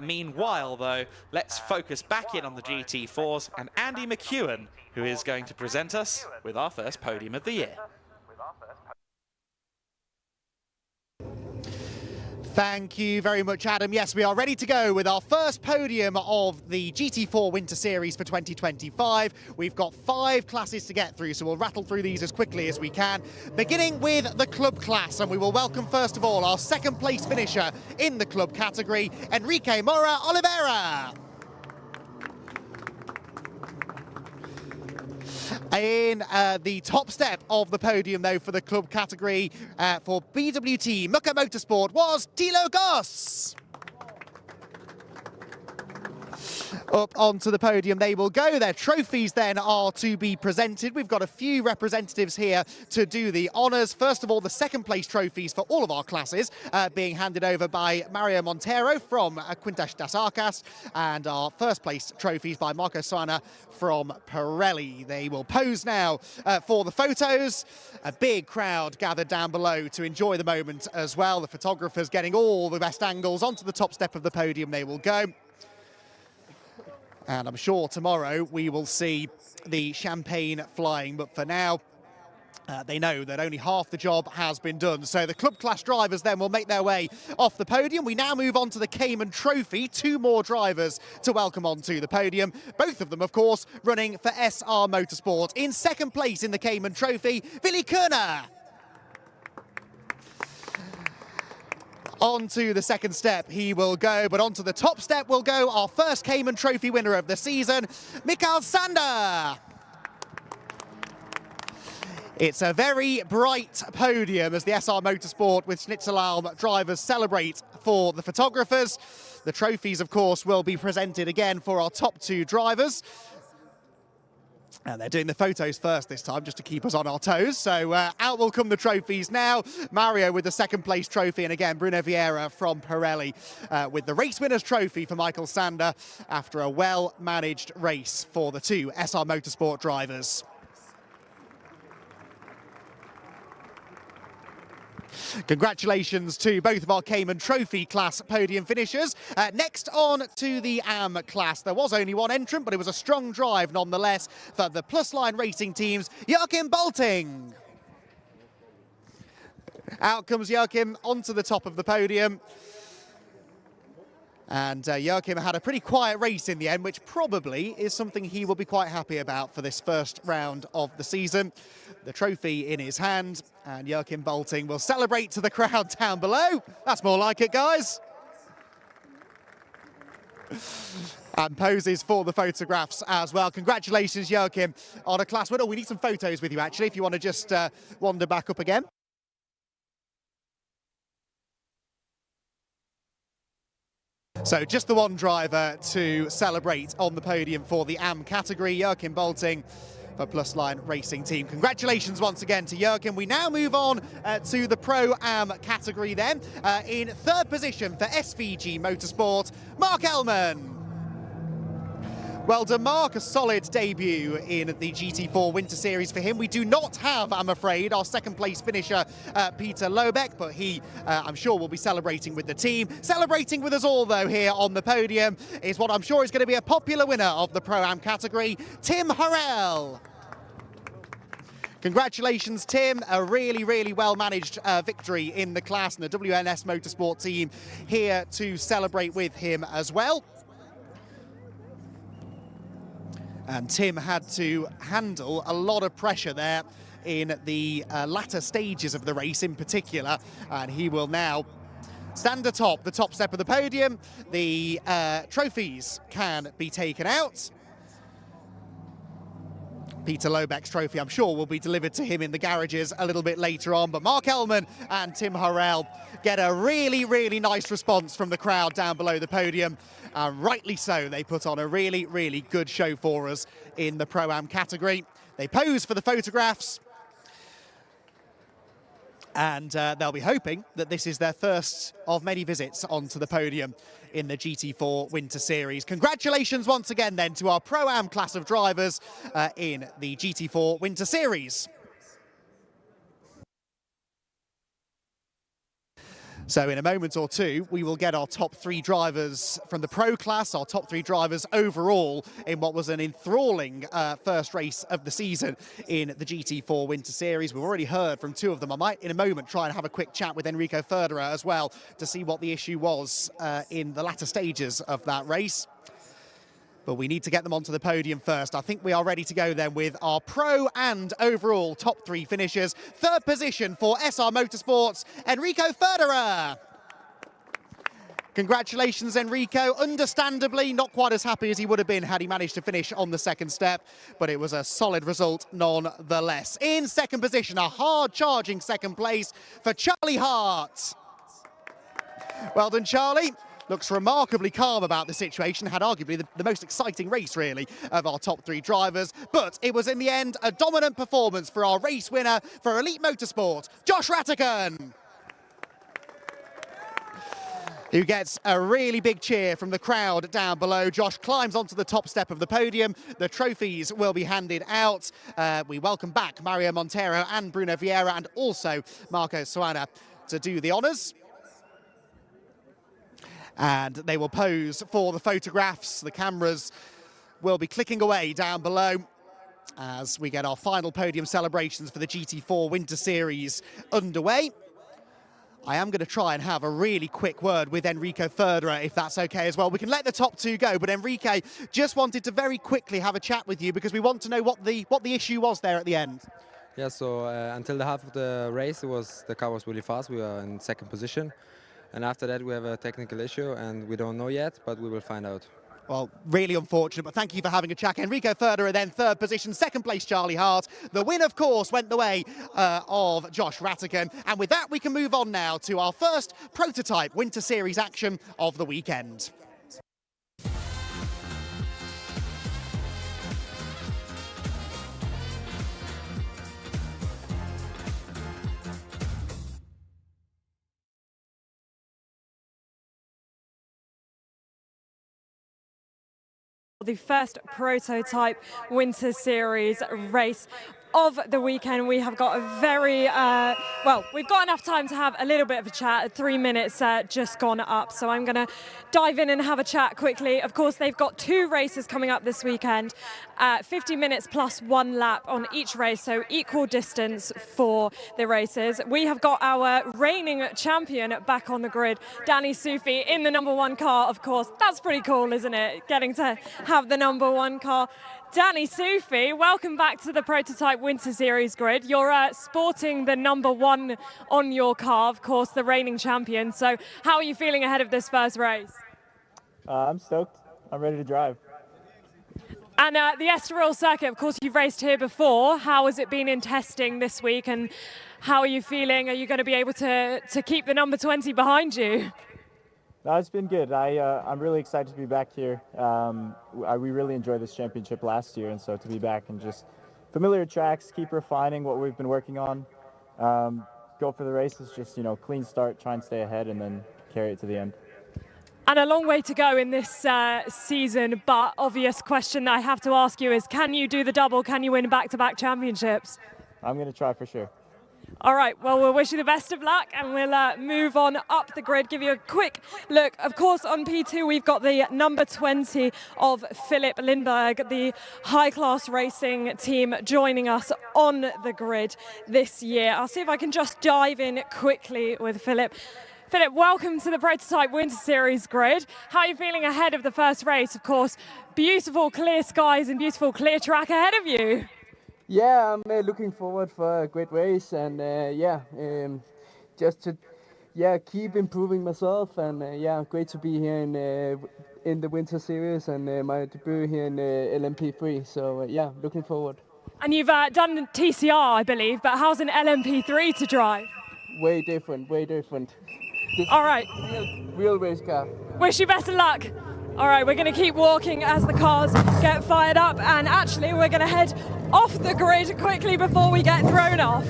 Meanwhile, though, let's focus back in on the GT4s and Andy McEwen, who is going to present us with our first podium of the year. Thank you very much, Adam. Yes, we are ready to go with our first podium of the GT4 Winter Series for 2025. We've got 5 classes to get through, so we'll rattle through these as quickly as we can. Beginning with the club class, and we will welcome first of all our second place finisher in the club category, Enrique Mora Oliveira. In the top step of the podium, though, for the club category for BWT Muka Motorsport was Tilo Goss. Up onto the podium they will go. Their trophies then are to be presented. We've got a few representatives here to do the honours. First of all, the second place trophies for all of our classes being handed over by Mario Montero from Quintas das Arcas, and our first place trophies by Marco Soana from Pirelli. They will pose now for the photos. A big crowd gathered down below to enjoy the moment as well. The photographers getting all the best angles. Onto the top step of the podium they will go. And I'm sure tomorrow we will see the champagne flying, but for now, they know that only half the job has been done. So the club class drivers then will make their way off the podium. We now move on to the Cayman Trophy. 2 more drivers to welcome onto the podium. Both of them, of course, running for SR Motorsport. In second place in the Cayman Trophy, Willy Kerner. Onto the second step he will go, but onto the top step will go our first Cayman Trophy winner of the season, Mikael Sander. It's a very bright podium as the SR Motorsport with Schnitzelalm drivers celebrate for the photographers. The trophies, of course, will be presented again for our top 2 drivers. And they're doing the photos first this time, just to keep us on our toes. So out will come the trophies now. Mario with the second place trophy, and again, Bruno Vieira from Pirelli with the race winner's trophy for Michael Sander after a well-managed race for the 2 SR Motorsport drivers. Congratulations to both of our Cayman Trophy class podium finishers. Next on to the AM class. There was only one entrant, but it was a strong drive nonetheless for the Plus Line Racing teams. Joachim Bolting. Out comes Joachim onto the top of the podium. And Joachim had a pretty quiet race in the end, which probably is something he will be quite happy about for this first round of the season. The trophy in his hand, and Joachim Bolting will celebrate to the crowd down below. That's more like it, guys. And poses for the photographs as well. Congratulations, Joachim, on a class winner. We need some photos with you, actually, if you want to just wander back up again. So just the one driver to celebrate on the podium for the AM category, Joachim Bolting for Plus Line Racing team. Congratulations once again to Joachim. We now move on to the Pro-Am category then. In third position for SVG Motorsport, Mark Ellman. Well done, Mark. A solid debut in the GT4 Winter Series for him. We do not have, I'm afraid, our second place finisher, Peter Lobeck, but he, I'm sure, will be celebrating with the team. Celebrating with us all, though, here on the podium is what I'm sure is going to be a popular winner of the Pro-Am category, Tim Harrell. Congratulations, Tim. A really, really well-managed victory in the class, and the WNS Motorsport team here to celebrate with him as well. And Tim had to handle a lot of pressure there in the latter stages of the race in particular, and he will now stand atop the top step of the podium. The trophies can be taken out. Peter Lobeck's trophy, I'm sure, will be delivered to him in the garages a little bit later on, but Mark Ellman and Tim Harrell get a really, really nice response from the crowd down below the podium. Rightly so, they put on a really, really good show for us in the Pro-Am category. They pose for the photographs, and they'll be hoping that this is their first of many visits onto the podium in the GT4 Winter Series. Congratulations once again then to our Pro-Am class of drivers in the GT4 Winter Series. So in a moment or two, we will get our top 3 drivers from the pro class, our top 3 drivers overall in what was an enthralling first race of the season in the GT4 Winter Series. We've already heard from 2 of them. I might in a moment try and have a quick chat with Enrico Ferderer as well to see what the issue was in the latter stages of that race. But we need to get them onto the podium first. I think we are ready to go then with our pro and overall top 3 finishers. 3rd position for SR Motorsports, Enrico Ferderer. Congratulations, Enrico. Understandably, not quite as happy as he would have been had he managed to finish on the 2nd step, but it was a solid result nonetheless. In 2nd position, a hard-charging 2nd place for Charlie Hart. Well done, Charlie. Looks remarkably calm about the situation, had arguably the most exciting race, really, of our top 3 drivers. But it was, in the end, a dominant performance for our race winner for Elite Motorsport, Josh Rattigan, who gets a really big cheer from the crowd down below. Josh climbs onto the top step of the podium. The trophies will be handed out. We welcome back Mario Montero and Bruno Vieira and also Marco Suana to do the honours. And they will pose for the photographs. The cameras will be clicking away down below as we get our final podium celebrations for the GT4 Winter Series underway. I am going to try and have a really quick word with Enrico Ferderer, if that's okay as well. We can let the top 2 go, but Enrique, just wanted to very quickly have a chat with you because we want to know what the issue was there at the end. Yeah, so until the half of the race, the car was really fast. We were in 2nd position. And after that, we have a technical issue, and we don't know yet, but we will find out. Well, really unfortunate, but thank you for having a chat. Enrico Ferderer then 3rd position, 2nd place Charlie Hart. The win, of course, went the way of Josh Rattigan. And with that, we can move on now to our first prototype Winter Series action of the weekend. The first prototype Winter Series race of the weekend. We have got a very, well, we've got enough time to have a little bit of a chat. 3 minutes just gone up, so I'm going to dive in and have a chat quickly. Of course, they've got 2 races coming up this weekend, 50 minutes plus 1 lap on each race, so equal distance for the races. We have got our reigning champion back on the grid, Danny Sufi, in the #1 car, of course. That's pretty cool, isn't it? Getting to have the #1 car. Danny Sufi, welcome back to the Prototype Winter Series grid. You're sporting the #1 on your car, of course, the reigning champion. So how are you feeling ahead of this first race? I'm stoked. I'm ready to drive. And the Estoril circuit, of course, you've raced here before. How has it been in testing this week, and how are you feeling? Are you going to be able to keep the number 20 behind you? No, it's been good. I'm really excited to be back here. We really enjoyed this championship last year, and so to be back and just familiar tracks, keep refining what we've been working on, go for the races, just, clean start, try and stay ahead, and then carry it to the end. And a long way to go in this season, but obvious question that I have to ask you is, can you do the double? Can you win back-to-back championships? I'm going to try for sure. All right, well, we'll wish you the best of luck, and we'll move on up the grid, give you a quick look. Of course, on P2, we've got the number 20 of Philip Lindberg, the high-class racing team, joining us on the grid this year. I'll see if I can just dive in quickly with Philip. Philip, welcome to the Prototype Winter Series grid. How are you feeling ahead of the first race? Of course, beautiful clear skies and beautiful clear track ahead of you. Yeah, I'm looking forward for a great race, and just to keep improving myself, and great to be here in the Winter Series and my debut here in LMP3. So looking forward. And you've done TCR, I believe, but how's an LMP3 to drive? Way different, way different. All right. Real race car. Wish you best of luck. All right, we're going to keep walking as the cars get fired up, and actually we're going to head off the grid quickly before we get thrown off.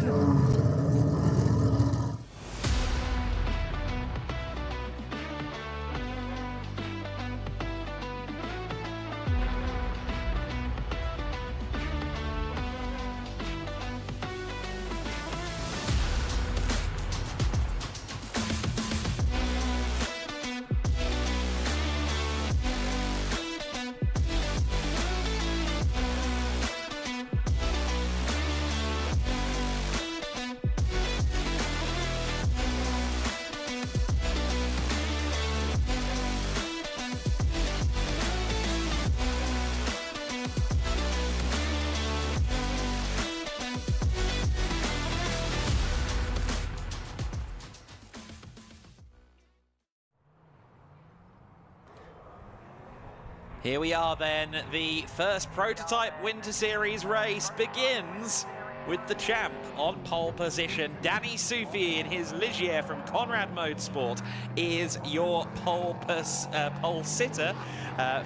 Here we are then, the first prototype Winter Series race begins with the champ on pole position. Danny Soufi in his Ligier from Conrad Motorsport is your pole sitter.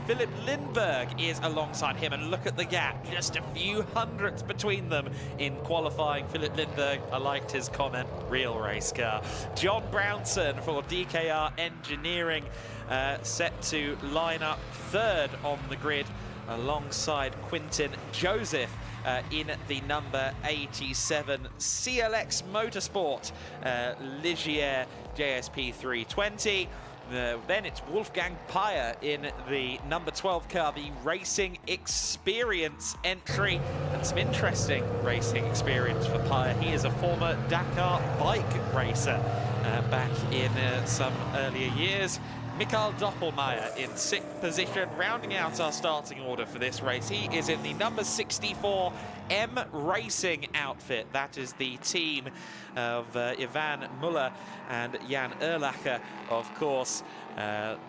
Philip Lindberg is alongside him, and look at the gap, just a few hundredths between them in qualifying. Philip Lindberg, I liked his comment, real race car. John Brownson for DKR Engineering set to line up third on the grid alongside Quintin Joseph in the number 87 CLX Motorsport Ligier JSP 320. Then it's Wolfgang Peyer in the number 12 car, the Racing Experience entry, and some interesting racing experience for Peyer. He is a former Dakar bike racer back in some earlier years. Mikael Doppelmayr in 6th position, rounding out our starting order for this race. He is in the number 64 M Racing outfit. That is the team of Ivan Muller and Jan Erlacher, of course,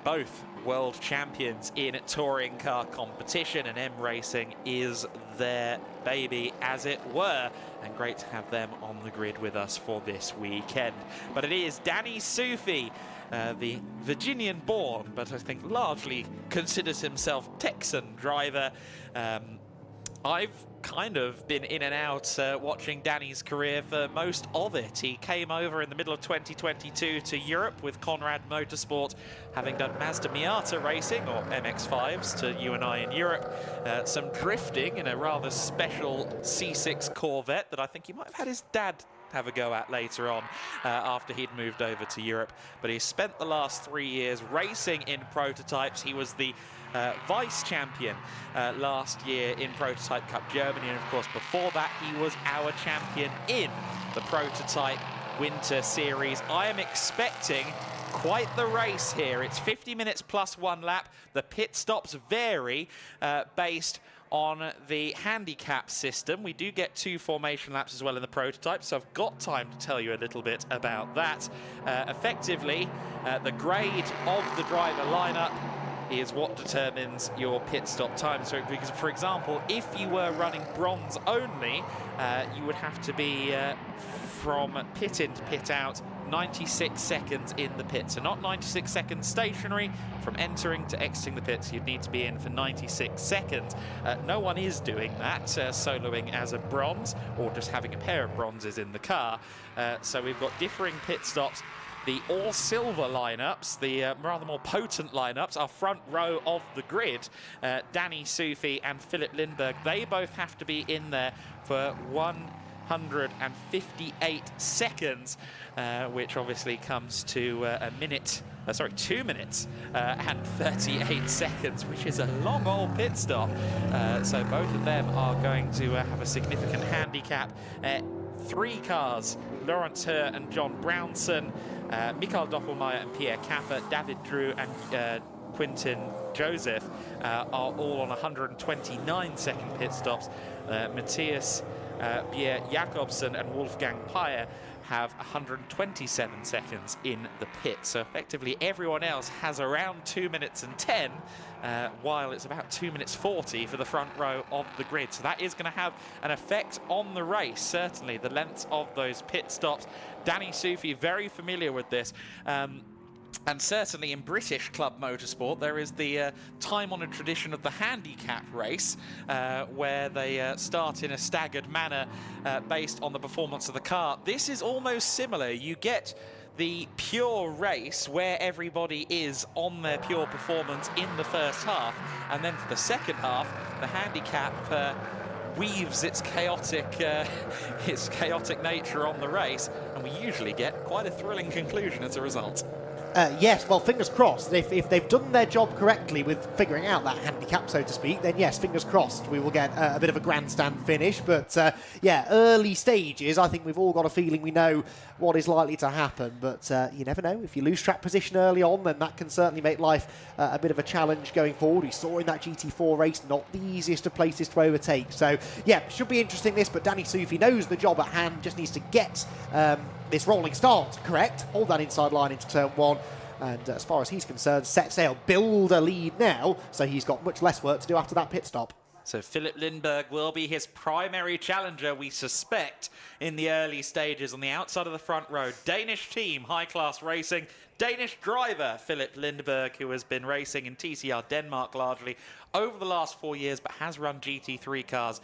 both world champions in touring car competition, and M Racing is their baby, as it were, and great to have them on the grid with us for this weekend. But it is Danny Soufi, the Virginian-born, but I think largely considers himself Texan driver. I've kind of been in and out watching Danny's career for most of it. He came over in the middle of 2022 to Europe with Conrad Motorsport, having done Mazda Miata racing, or MX-5s to you and I in Europe. Some drifting in a rather special C6 Corvette that I think he might have had his dad have a go at later on after he'd moved over to Europe. But he spent the last 3 years racing in prototypes. He was the vice champion last year in Prototype Cup Germany, and of course before that he was our champion in the Prototype Winter Series. I am expecting quite the race here. It's 50 minutes plus 1 lap. The pit stops vary based on the handicap system. We do get 2 formation laps as well in the prototype, so I've got time to tell you a little bit about that. Effectively, the grade of the driver lineup is what determines your pit stop time. So, because, for example, if you were running bronze only, you would have to be from pit in to pit out 96 seconds in the pit. So not 96 seconds stationary from entering to exiting the pits. You'd need to be in for 96 seconds. No one is doing that, soloing as a bronze or just having a pair of bronzes in the car. So we've got differing pit stops. The all-silver lineups, the rather more potent lineups, are front row of the grid. Danny Soufi and Philip Lindberg, they both have to be in there for 158 seconds, which obviously comes to 2 minutes and 38 seconds, which is a long old pit stop. So both of them are going to have a significant handicap. 3 cars, Lawrence Herr and John Brownson, Mikael Doppelmayr and Pierre Capper, David Drew and Quintin Joseph are all on 129-second pit stops. Matthias Bier Jakobsen and Wolfgang Peyer have 127 seconds in the pit. So effectively everyone else has around 2 minutes and 10, while it's about 2 minutes 40 for the front row of the grid. So that is going to have an effect on the race, certainly, the lengths of those pit stops. Danny Soufi, very familiar with this. And certainly in British club motorsport, there is the time-honoured tradition of the handicap race, where they start in a staggered manner based on the performance of the car. This is almost similar. You get the pure race where everybody is on their pure performance in the first half, and then for the second half, the handicap weaves its chaotic nature on the race, and we usually get quite a thrilling conclusion as a result. Yes, well, fingers crossed. If they've done their job correctly with figuring out that handicap, so to speak, then yes, fingers crossed, we will get a bit of a grandstand finish. But yeah, early stages, I think we've all got a feeling we know what is likely to happen. But you never know. If you lose track position early on, then that can certainly make life a bit of a challenge going forward. We saw in that GT4 race, not the easiest of places to overtake. So yeah, should be interesting this, but Danny Soufi knows the job at hand, just needs to get this rolling start correct, hold that inside line into turn 1, And as far as he's concerned, set sail, build a lead now, so he's got much less work to do after that pit stop. So Philip Lindberg will be his primary challenger, we suspect, in the early stages on the outside of the front row. Danish team, high-class racing. Danish driver Philip Lindberg, who has been racing in TCR Denmark largely over the last 4 years, but has run GT3 cars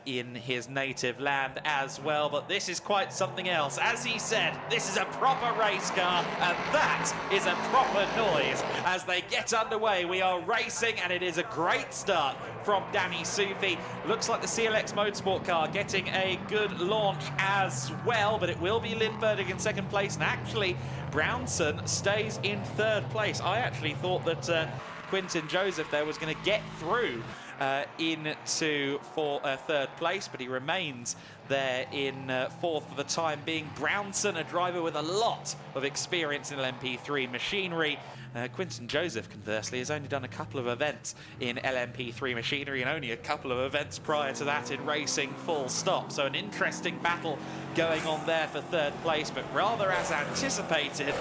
in his native land as well. But this is quite something else. As he said, this is a proper race car, and that is a proper noise. As they get underway, we are racing, and it is a great start from Danny Soufi. Looks like the CLX Motorsport car getting a good launch as well, but it will be Lindberg in second place, and actually Brownson stays in third place. I actually thought that Quinton Joseph there was going to get through into third place, but he remains there in fourth for the time being. Brownson, a driver with a lot of experience in LMP3 machinery. Quinton Joseph, conversely, has only done a couple of events in LMP3 machinery and only a couple of events prior to that in racing full stop. So an interesting battle going on there for third place, but rather as anticipated,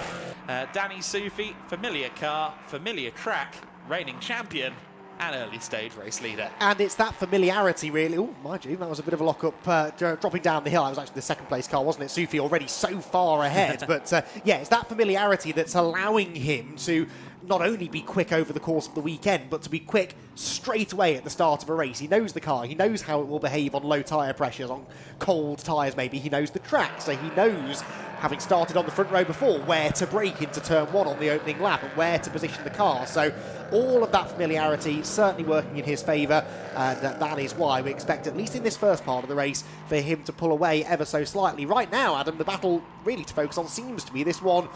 Danny Soufi, familiar car, familiar track, reigning champion and early stage race leader. And it's that familiarity, really. Oh, mind you, that was a bit of a lock-up dropping down the hill. That was actually the second place car, wasn't it? Soufi already so far ahead. But yeah, it's that familiarity that's allowing him to not only be quick over the course of the weekend, but to be quick straight away at the start of a race. He knows the car, he knows how it will behave on low tyre pressures, on cold tyres maybe. He knows the track, so he knows, having started on the front row before, where to brake into turn one on the opening lap and where to position the car. So all of that familiarity certainly working in his favour, and that is why we expect, at least in this first part of the race, for him to pull away ever so slightly. Right now, Adam, the battle really to focus on seems to be this one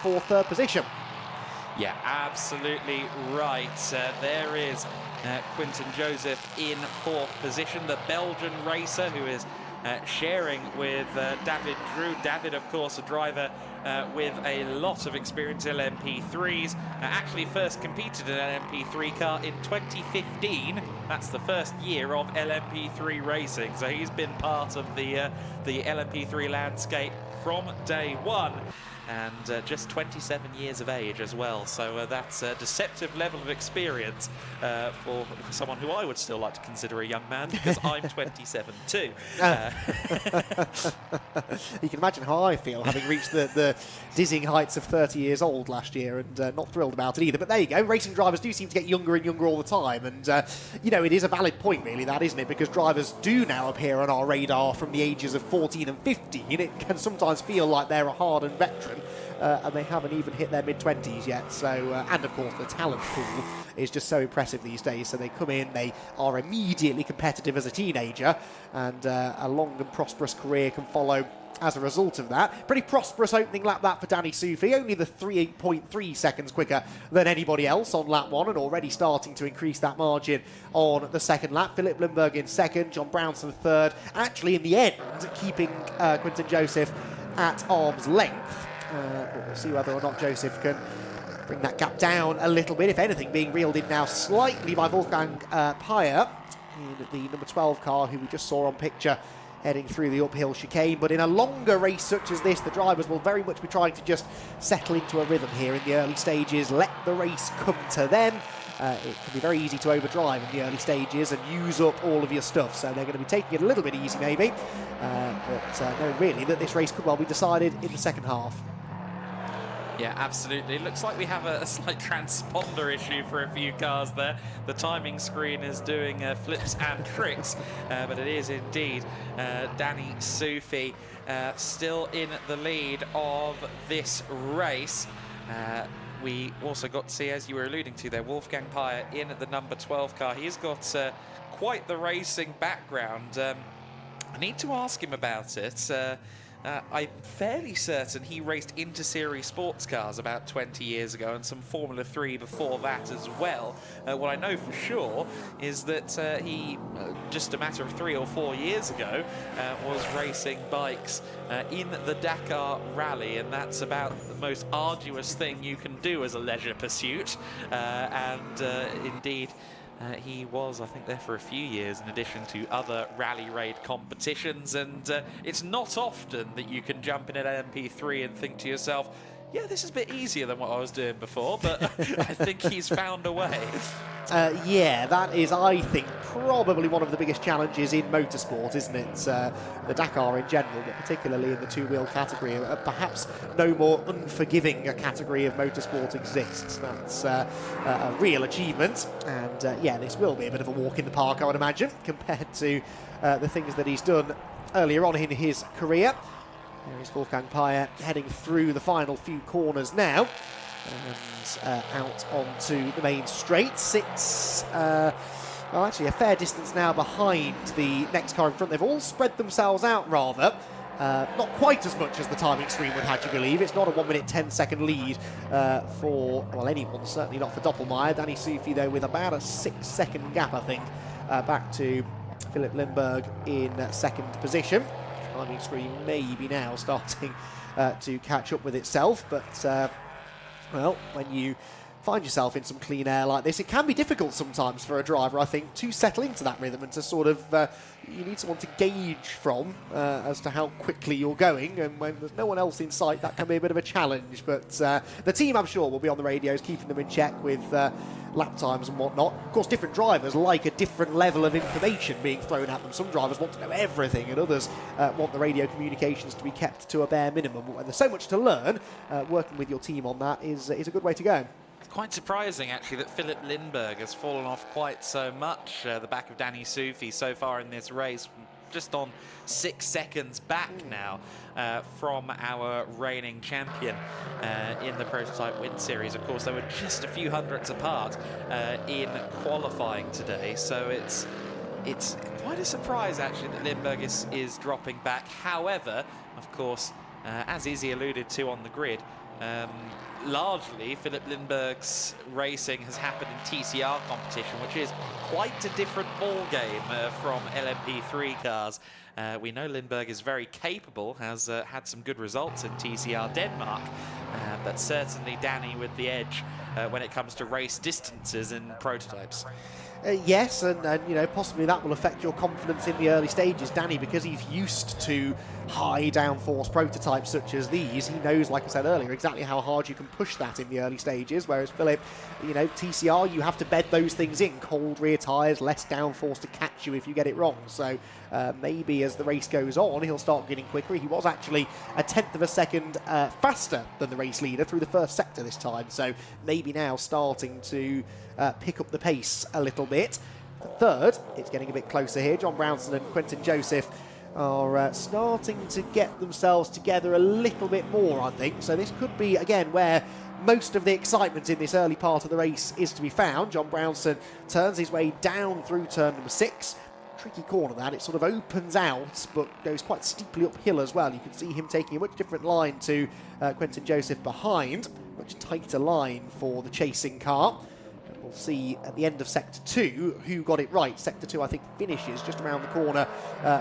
for third position. Yeah, absolutely right. There is Quinton Joseph in fourth position, the Belgian racer who is sharing with David Drew. David, of course, a driver with a lot of experience in LMP3s. Actually first competed in an LMP3 car in 2015. That's the first year of LMP3 racing. So he's been part of the LMP3 landscape from day one. And just 27 years of age as well, so that's a deceptive level of experience for someone who I would still like to consider a young man, because I'm 27 too. You can imagine how I feel, having reached the dizzying heights of 30 years old last year, and not thrilled about it either. But there you go, racing drivers do seem to get younger and younger all the time, and you know, it is a valid point really, that, isn't it? Because drivers do now appear on our radar from the ages of 14 and 15. It can sometimes feel like they're a hardened veteran, and they haven't even hit their mid-20s yet. So, and of course the talent pool is just so impressive these days. So they come in, they are immediately competitive as a teenager, and a long and prosperous career can follow as a result of that. Pretty prosperous opening lap that for Danny Soufi, only the 3.3 seconds quicker than anybody else on lap one, and already starting to increase that margin on the second lap. Philip Lindberg in second, John Brownson third, actually in the end keeping Quinton Joseph at arm's length. But we'll see whether or not Joseph can bring that gap down a little bit, if anything, being reeled in now slightly by Wolfgang Peyer in the number 12 car, who we just saw on picture heading through the uphill chicane. But in a longer race such as this, the drivers will very much be trying to just settle into a rhythm here in the early stages, let the race come to them. It can be very easy to overdrive in the early stages and use up all of your stuff, so they're going to be taking it a little bit easy maybe, but know really that this race could well be decided in the second half. Yeah, absolutely. It looks like we have a slight transponder issue for a few cars there. The timing screen is doing flips and tricks, but it is indeed Danny Soufi still in the lead of this race. We also got to see, as you were alluding to there, Wolfgang Peyer in the number 12 car. He's got quite the racing background. I need to ask him about it. I'm fairly certain he raced inter-series sports cars about 20 years ago, and some Formula 3 before that as well. What I know for sure is that he, just a matter of 3 or 4 years ago, was racing bikes in the Dakar Rally, and that's about the most arduous thing you can do as a leisure pursuit. Indeed, he was, I think, there for a few years in addition to other rally raid competitions, and it's not often that you can jump in at LMP3 and think to yourself, yeah, this is a bit easier than what I was doing before, but I think he's found a way. Yeah, that is, I think, probably one of the biggest challenges in motorsport, isn't it? The Dakar in general, but particularly in the two-wheel category. Perhaps no more unforgiving a category of motorsport exists. That's a real achievement. And yeah, this will be a bit of a walk in the park, I would imagine, compared to the things that he's done earlier on in his career. There is Wolfgang Payer heading through the final few corners now. And out onto the main straight. Well, actually a fair distance now behind the next car in front. They've all spread themselves out rather. Not quite as much as the time extreme would have you believe. It's not a 1 minute 10-second lead for, well, anyone, certainly not for Doppelmayr. Danny Sufi, though, with about a 6-second gap, I think, back to Philip Lindbergh in second position. Time extreme maybe now starting to catch up with itself, but well, when you find yourself in some clean air like this, it can be difficult sometimes for a driver, I think, to settle into that rhythm and to sort of, you need someone to gauge from as to how quickly you're going, and when there's no one else in sight, that can be a bit of a challenge. But the team, I'm sure, will be on the radios, keeping them in check with lap times and whatnot. Of course, different drivers like a different level of information being thrown at them. Some drivers want to know everything, and others want the radio communications to be kept to a bare minimum. And there's so much to learn. Working with your team on that is a good way to go. It's quite surprising, actually, that Philip Lindbergh has fallen off quite so much. The back of Danny Sufi so far in this race, just on 6 seconds back now from our reigning champion in the Prototype Win Series. Of course, they were just a few hundredths apart in qualifying today, so it's quite a surprise, actually, that Lindbergh is dropping back. However, of course, as Izzy alluded to on the grid, largely Philip Lindbergh's racing has happened in TCR competition, which is quite a different ball game from LMP3 cars. We know Lindbergh is very capable, has had some good results in TCR Denmark, but certainly Danny with the edge when it comes to race distances in prototypes. Yes, and you know, possibly that will affect your confidence in the early stages. Danny, because he's used to high downforce prototypes such as these, he knows, like I said earlier, exactly how hard you can push that in the early stages, whereas Philip, you know, TCR, you have to bed those things in. Cold rear tyres, less downforce to catch you if you get it wrong. So maybe as the race goes on, he'll start getting quicker. He was actually a 1/10 of a second faster than the race leader through the first sector this time. So maybe now starting to pick up the pace a little bit. For third, it's getting a bit closer here. John Brownson and Quentin Joseph are starting to get themselves together a little bit more, I think. So this could be, again, where most of the excitement in this early part of the race is to be found. John Brownson turns his way down through turn number 6. Tricky corner that. It sort of opens out, but goes quite steeply uphill as well. You can see him taking a much different line to Quentin Joseph behind. Much tighter line for the chasing car. We'll see at the end of Sector 2 who got it right. Sector 2, I think, finishes just around the corner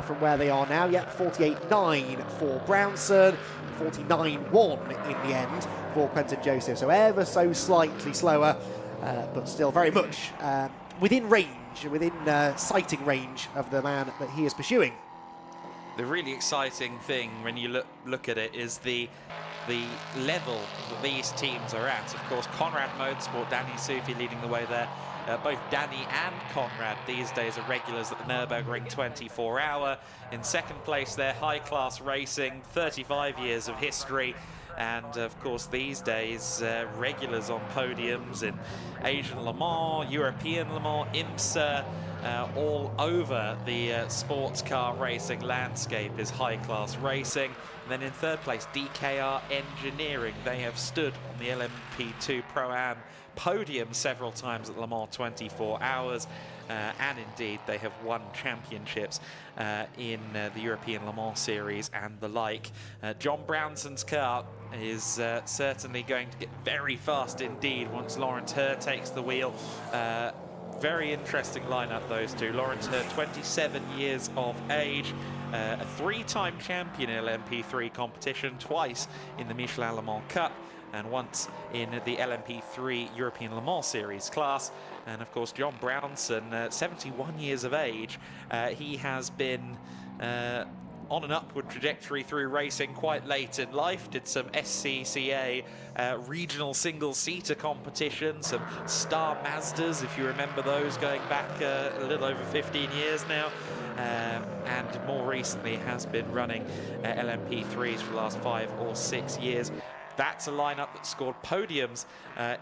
from where they are now. Yep, 48.9 for Brownson, 49.1 in the end for Quentin Joseph. So ever so slightly slower, but still very much within range, within sighting range of the man that he is pursuing. The really exciting thing when you look at it is the level that these teams are at. Of course, Conrad Motorsport, Danny Sufi leading the way there. Both Danny and Conrad these days are regulars at the Nürburgring 24-hour. In second place there, High Class Racing, 35 years of history. And of course, these days, regulars on podiums in Asian Le Mans, European Le Mans, IMSA, all over the sports car racing landscape is High Class Racing. And then in third place, DKR Engineering. They have stood on the LMP2 Pro-Am podium several times at Le Mans 24 hours. And indeed, they have won championships in the European Le Mans Series and the like. John Brownson's car is certainly going to get very fast indeed once Laurent Herr takes the wheel. Very interesting lineup, those two. Laurent Herr, 27 years of age, a 3-time champion in LMP3 competition, twice in the Michelin Le Mans Cup, and once in the LMP3 European Le Mans Series class. And of course, John Brownson, 71 years of age. He has been on an upward trajectory through racing quite late in life. Did some SCCA regional single-seater competition, some Star Mazdas, if you remember those, going back a little over 15 years now. And more recently has been running LMP3s for the last 5 or 6 years. That's a lineup that scored podiums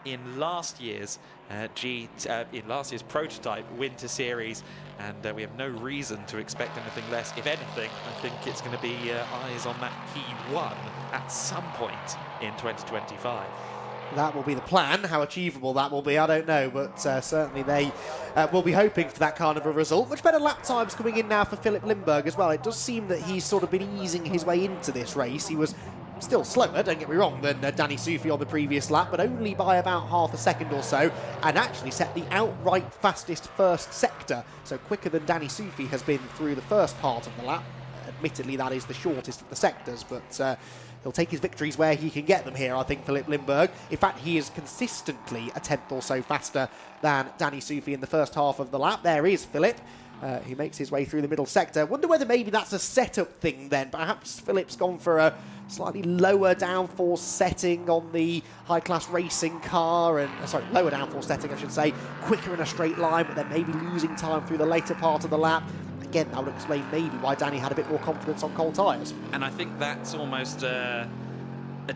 in last year's prototype Winter Series, and we have no reason to expect anything less. If anything, I think it's going to be eyes on that P1 at some point in 2025. That will be the plan. How achievable that will be, I don't know, but certainly they will be hoping for that kind of a result. Much better lap times coming in now for Philip Lindberg as well. It does seem that he's sort of been easing his way into this race. He was still slower, don't get me wrong, than Danny Soufi on the previous lap, but only by about half a second or so, and actually set the outright fastest first sector, so quicker than Danny Soufi has been through the first part of the lap. Admittedly, that is the shortest of the sectors, but he'll take his victories where he can get them here, I think, Philip Lindberg. In fact, he is consistently a tenth or so faster than Danny Soufi in the first half of the lap. There is Philip. He makes his way through the middle sector. Wonder whether maybe that's a setup thing then. Perhaps Philip's gone for a slightly lower downforce setting on the high-class racing car, and lower downforce setting, I should say, quicker in a straight line, but then maybe losing time through the later part of the lap. Again, that would explain maybe why Danny had a bit more confidence on cold tyres. And I think that's almost a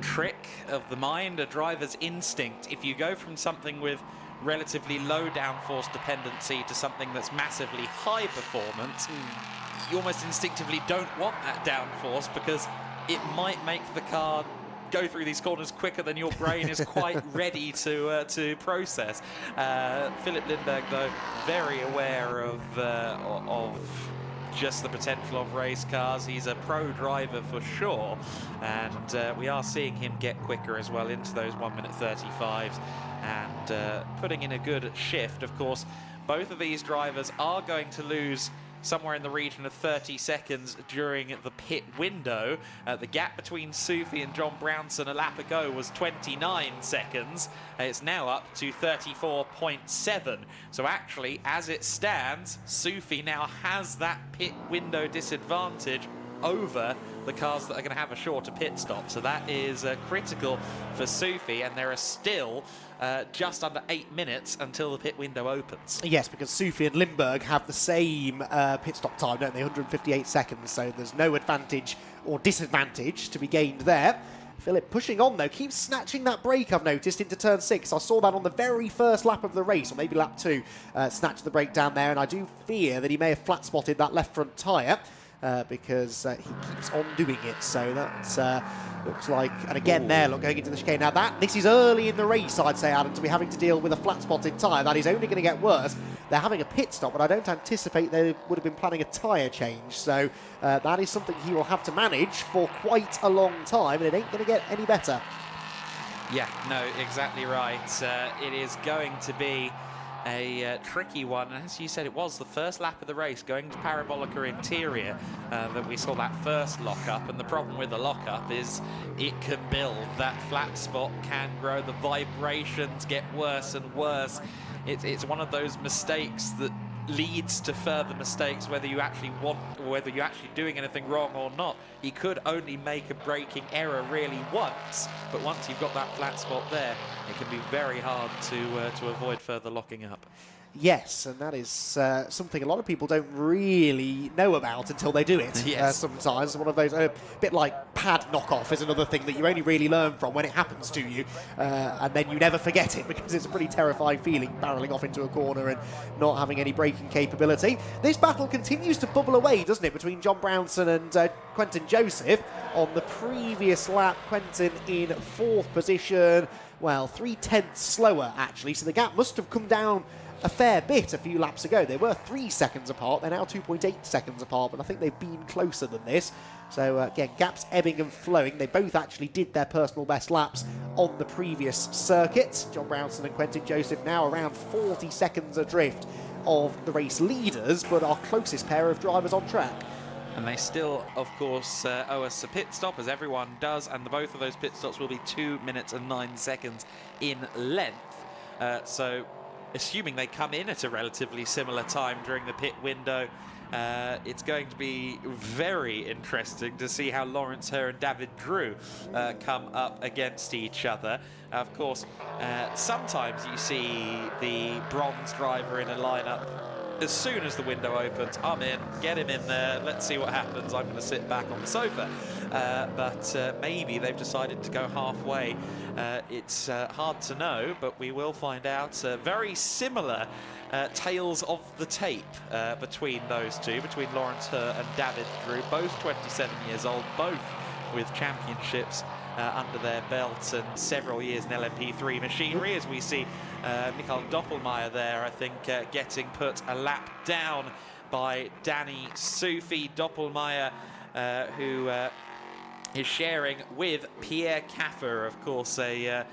trick of the mind, a driver's instinct. If you go from something with relatively low downforce dependency to something that's massively high performance, you almost instinctively don't want that downforce because it might make the car go through these corners quicker than your brain is quite ready to process. Philip Lindberg, though, very aware of just the potential of race cars. He's a pro driver for sure, and we are seeing him get quicker as well into those 1:35 and putting in a good shift. Of course, both of these drivers are going to lose somewhere in the region of 30 seconds during the pit window. The gap between Soufi and John Brownson a lap ago was 29 seconds. It's now up to 34.7. So actually, as it stands, Soufi now has that pit window disadvantage over the cars that are going to have a shorter pit stop. So that is critical for Soufi, and there are still just under 8 minutes until the pit window opens. Yes, because Soufi and Lindberg have the same pit stop time, don't they? 158 seconds, so there's no advantage or disadvantage to be gained there. Philip pushing on, though, keeps snatching that break, I've noticed, into turn 6. I saw that on the very first lap of the race, or maybe lap 2, snatched the break down there, and I do fear that he may have flat-spotted that left front tyre. Because he keeps on doing it, so that looks like, and again there, look, going into the chicane. Now this is early in the race, I'd say, Adam, to be having to deal with a flat-spotted tyre. That is only going to get worse. They're having a pit stop, but I don't anticipate they would have been planning a tyre change, so that is something he will have to manage for quite a long time, and it ain't going to get any better. Yeah, no, exactly right. It is going to be a tricky one, and as you said, it was the first lap of the race going to Parabolica Interior that we saw that first lock-up, and the problem with the lock-up is it can build. That flat spot can grow, the vibrations get worse and worse. It's one of those mistakes that leads to further mistakes, whether you actually want or whether you're actually doing anything wrong or not. He could only make a braking error really once, but once you've got that flat spot there, it can be very hard to avoid further locking up. Yes, and that is something a lot of people don't really know about until they do it. Yes. Sometimes one of those, a bit like pad knockoff is another thing that you only really learn from when it happens to you, and then you never forget it because it's a pretty terrifying feeling barreling off into a corner and not having any braking capability. This battle continues to bubble away, doesn't it, between John Brownson and Quentin Joseph. On the previous lap, Quentin in 4th position, well, 3/10 slower actually, so the gap must have come down a fair bit a few laps ago. They were 3 seconds apart, they're now 2.8 seconds apart, but I think they've been closer than this. So again, gaps ebbing and flowing. They both actually did their personal best laps on the previous circuit. John Brownson and Quentin Joseph now around 40 seconds adrift of the race leaders, but our closest pair of drivers on track. And they still, of course, owe us a pit stop, as everyone does, and both of those pit stops will be 2 minutes and 9 seconds in length. So assuming they come in at a relatively similar time during the pit window, it's going to be very interesting to see how Lawrence Herr and David Drew come up against each other. Of course, sometimes you see the bronze driver in a lineup. As soon as the window opens, I'm in, get him in there, let's see what happens. I'm going to sit back on the sofa. But maybe they've decided to go halfway. It's hard to know, but we will find out. Very similar tales of the tape between those two, between Lawrence Herr and David Drew, both 27 years old, both with championships under their belts and several years in LMP3 machinery, as we see Michael Doppelmayr there, I think, getting put a lap down by Danny Soufi. Doppelmayr, who is sharing with Pierre Caffer, of course, a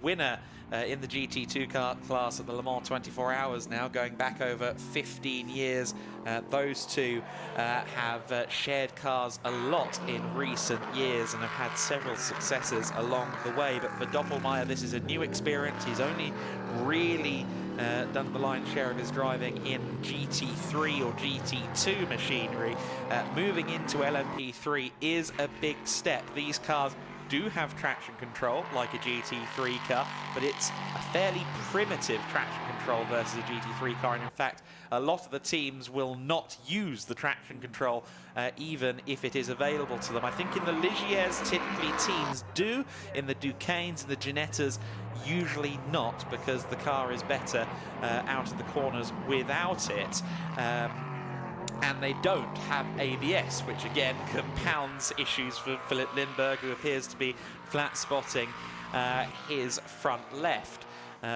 winner in the GT2 car class at the Le Mans 24 Hours now, going back over 15 years. Those two have shared cars a lot in recent years and have had several successes along the way. But for Doppelmayr, this is a new experience. He's only really done the lion's share of his driving in GT3 or GT2 machinery. Moving into LMP3 is a big step. These cars do have traction control like a GT3 car, but it's a fairly primitive traction control versus a GT3 car, and in fact a lot of the teams will not use the traction control even if it is available to them. I think in the Ligiers typically teams do, in the Duquesnes and the Ginettas usually not, because the car is better out of the corners without it. And they don't have ABS, which again compounds issues for Philip Lindbergh, who appears to be flat spotting his front left.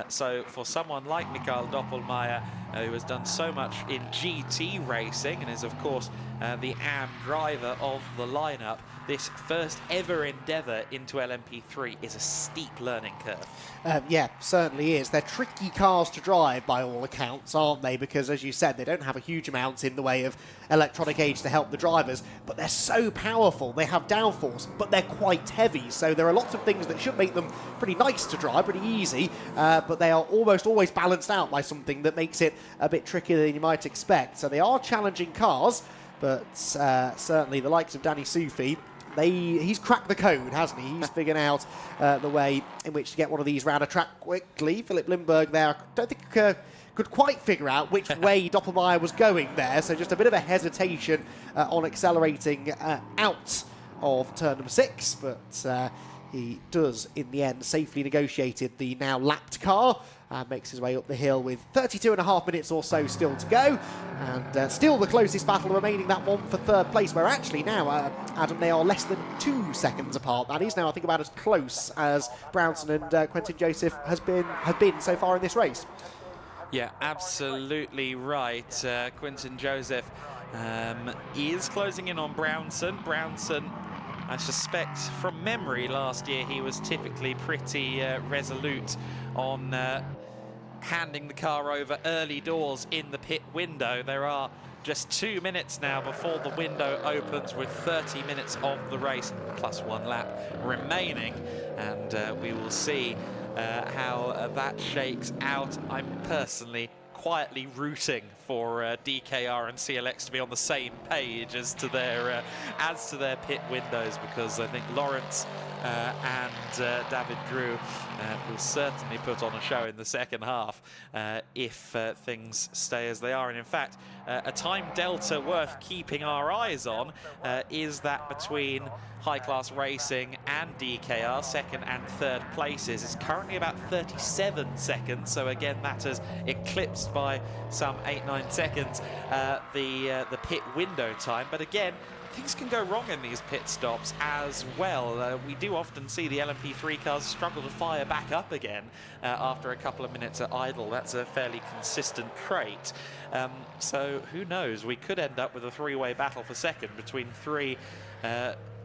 So for someone like Michael Doppelmayr, who has done so much in GT racing and is of course the AM driver of the lineup, this first ever endeavour into LMP3 is a steep learning curve. Yeah, certainly is. They're tricky cars to drive by all accounts, aren't they? Because as you said, they don't have a huge amount in the way of electronic aids to help the drivers, but they're so powerful. They have downforce, but they're quite heavy. So there are lots of things that should make them pretty nice to drive, pretty easy, but they are almost always balanced out by something that makes it a bit trickier than you might expect. So they are challenging cars, but certainly the likes of Danny Soufi, he's cracked the code, hasn't he? He's figured out the way in which to get one of these round a track quickly. Philip Lindbergh there, I don't think could quite figure out which way Doppelmayr was going there, so just a bit of a hesitation on accelerating out of turn number 6, but he does, in the end, safely negotiated the now lapped car. Makes his way up the hill with 32.5 minutes or so still to go, and still the closest battle remaining, that one for third place, where actually now, Adam, they are less than 2 seconds apart. That is now, I think, about as close as Brownson and Quentin Joseph have been so far in this race. Yeah, absolutely right. Quentin Joseph is closing in on Brownson. Brownson, I suspect from memory last year, he was typically pretty resolute on handing the car over early doors in the pit window. There are just 2 minutes now before the window opens, with 30 minutes of the race plus 1 lap remaining, and we will see how that shakes out. I'm personally quietly rooting for DKR and CLX to be on the same page as to their pit windows, because I think Lawrence and David Drew will certainly put on a show in the second half if things stay as they are. And in fact, a time delta worth keeping our eyes on is that between High Class Racing and DKR, second and third places, is currently about 37 seconds. So again, that has eclipsed by some 8-9 seconds the pit window time. But again, things can go wrong in these pit stops as well. We do often see the LMP3 cars struggle to fire back up again after a couple of minutes at idle. That's a fairly consistent trait. So who knows? We could end up with a 3-way battle for second between 3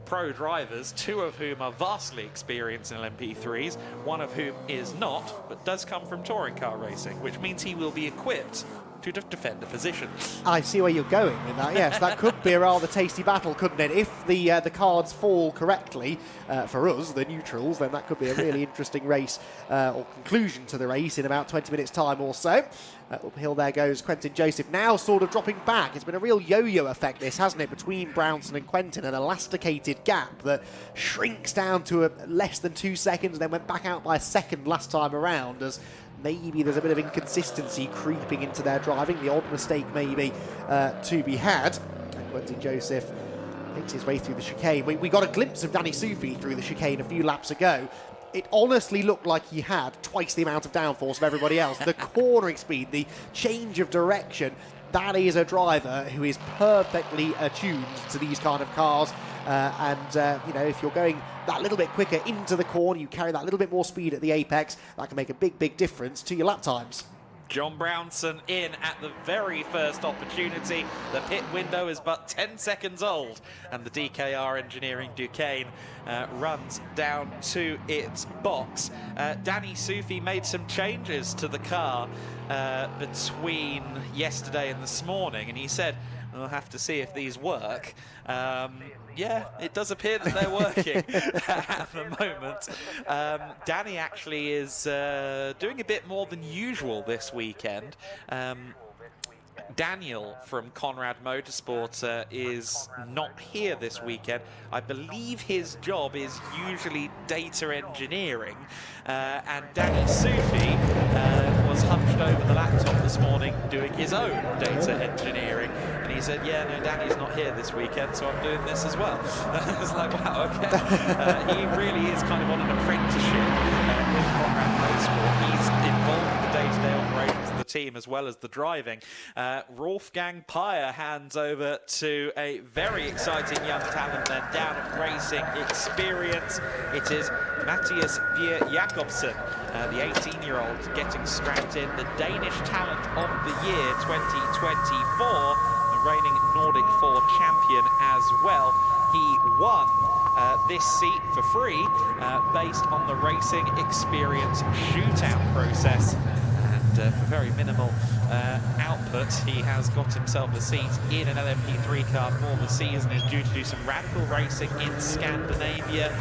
pro drivers, 2 of whom are vastly experienced in LMP3s, 1 of whom is not, but does come from touring car racing, which means he will be equipped to defend a position. I see where you're going with that. Yes, that could be a rather tasty battle, couldn't it? If the cards fall correctly for us, the neutrals, then that could be a really interesting race or conclusion to the race in about 20 minutes' time or so. Uphill there goes Quentin Joseph, now sort of dropping back. It's been a real yo-yo effect, this, hasn't it, between Brownson and Quentin, an elasticated gap that shrinks down to less than 2 seconds, then went back out by a second last time around, as maybe there's a bit of inconsistency creeping into their driving, the odd mistake maybe to be had. And Quentin Joseph makes his way through the chicane. We got a glimpse of Danny Sufi through the chicane a few laps ago. It honestly looked like he had twice the amount of downforce of everybody else. The cornering speed, the change of direction, that is a driver who is perfectly attuned to these kind of cars. You know, if you're going that little bit quicker into the corner, you carry that little bit more speed at the apex, that can make a big, big difference to your lap times. John Brownson in at the very first opportunity. The pit window is but 10 seconds old, and the DKR Engineering Duquesne runs down to its box. Danny Sufi made some changes to the car between yesterday and this morning, and he said, we'll have to see if these work. Yeah, it does appear that they're working at the moment. Danny actually is doing a bit more than usual this weekend. Daniel from Conrad Motorsport is not here this weekend. I believe his job is usually data engineering, and Danny Sufi was hunched over the laptop this morning doing his own data engineering, and he said, yeah, no, Danny's not here this weekend, so I'm doing this as well. I was like, wow, okay. He really is kind of on an apprenticeship with Conrad Motorsport. He's involved in the day-to-day operations of the team as well as the driving. Wolfgang Peyer hands over to a very exciting young talent then down at Racing Experience. It is Matthias Bier Jakobsen, the 18-year-old, getting strapped in, the Danish talent of the year 2024, the reigning Nordic 4 champion as well. He won this seat for free based on the Racing Experience shootout process. For very minimal output, he has got himself a seat in an LMP3 car for the season. Is due to do some radical racing in Scandinavia.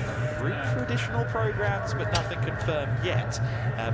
Room for additional programs, but nothing confirmed yet.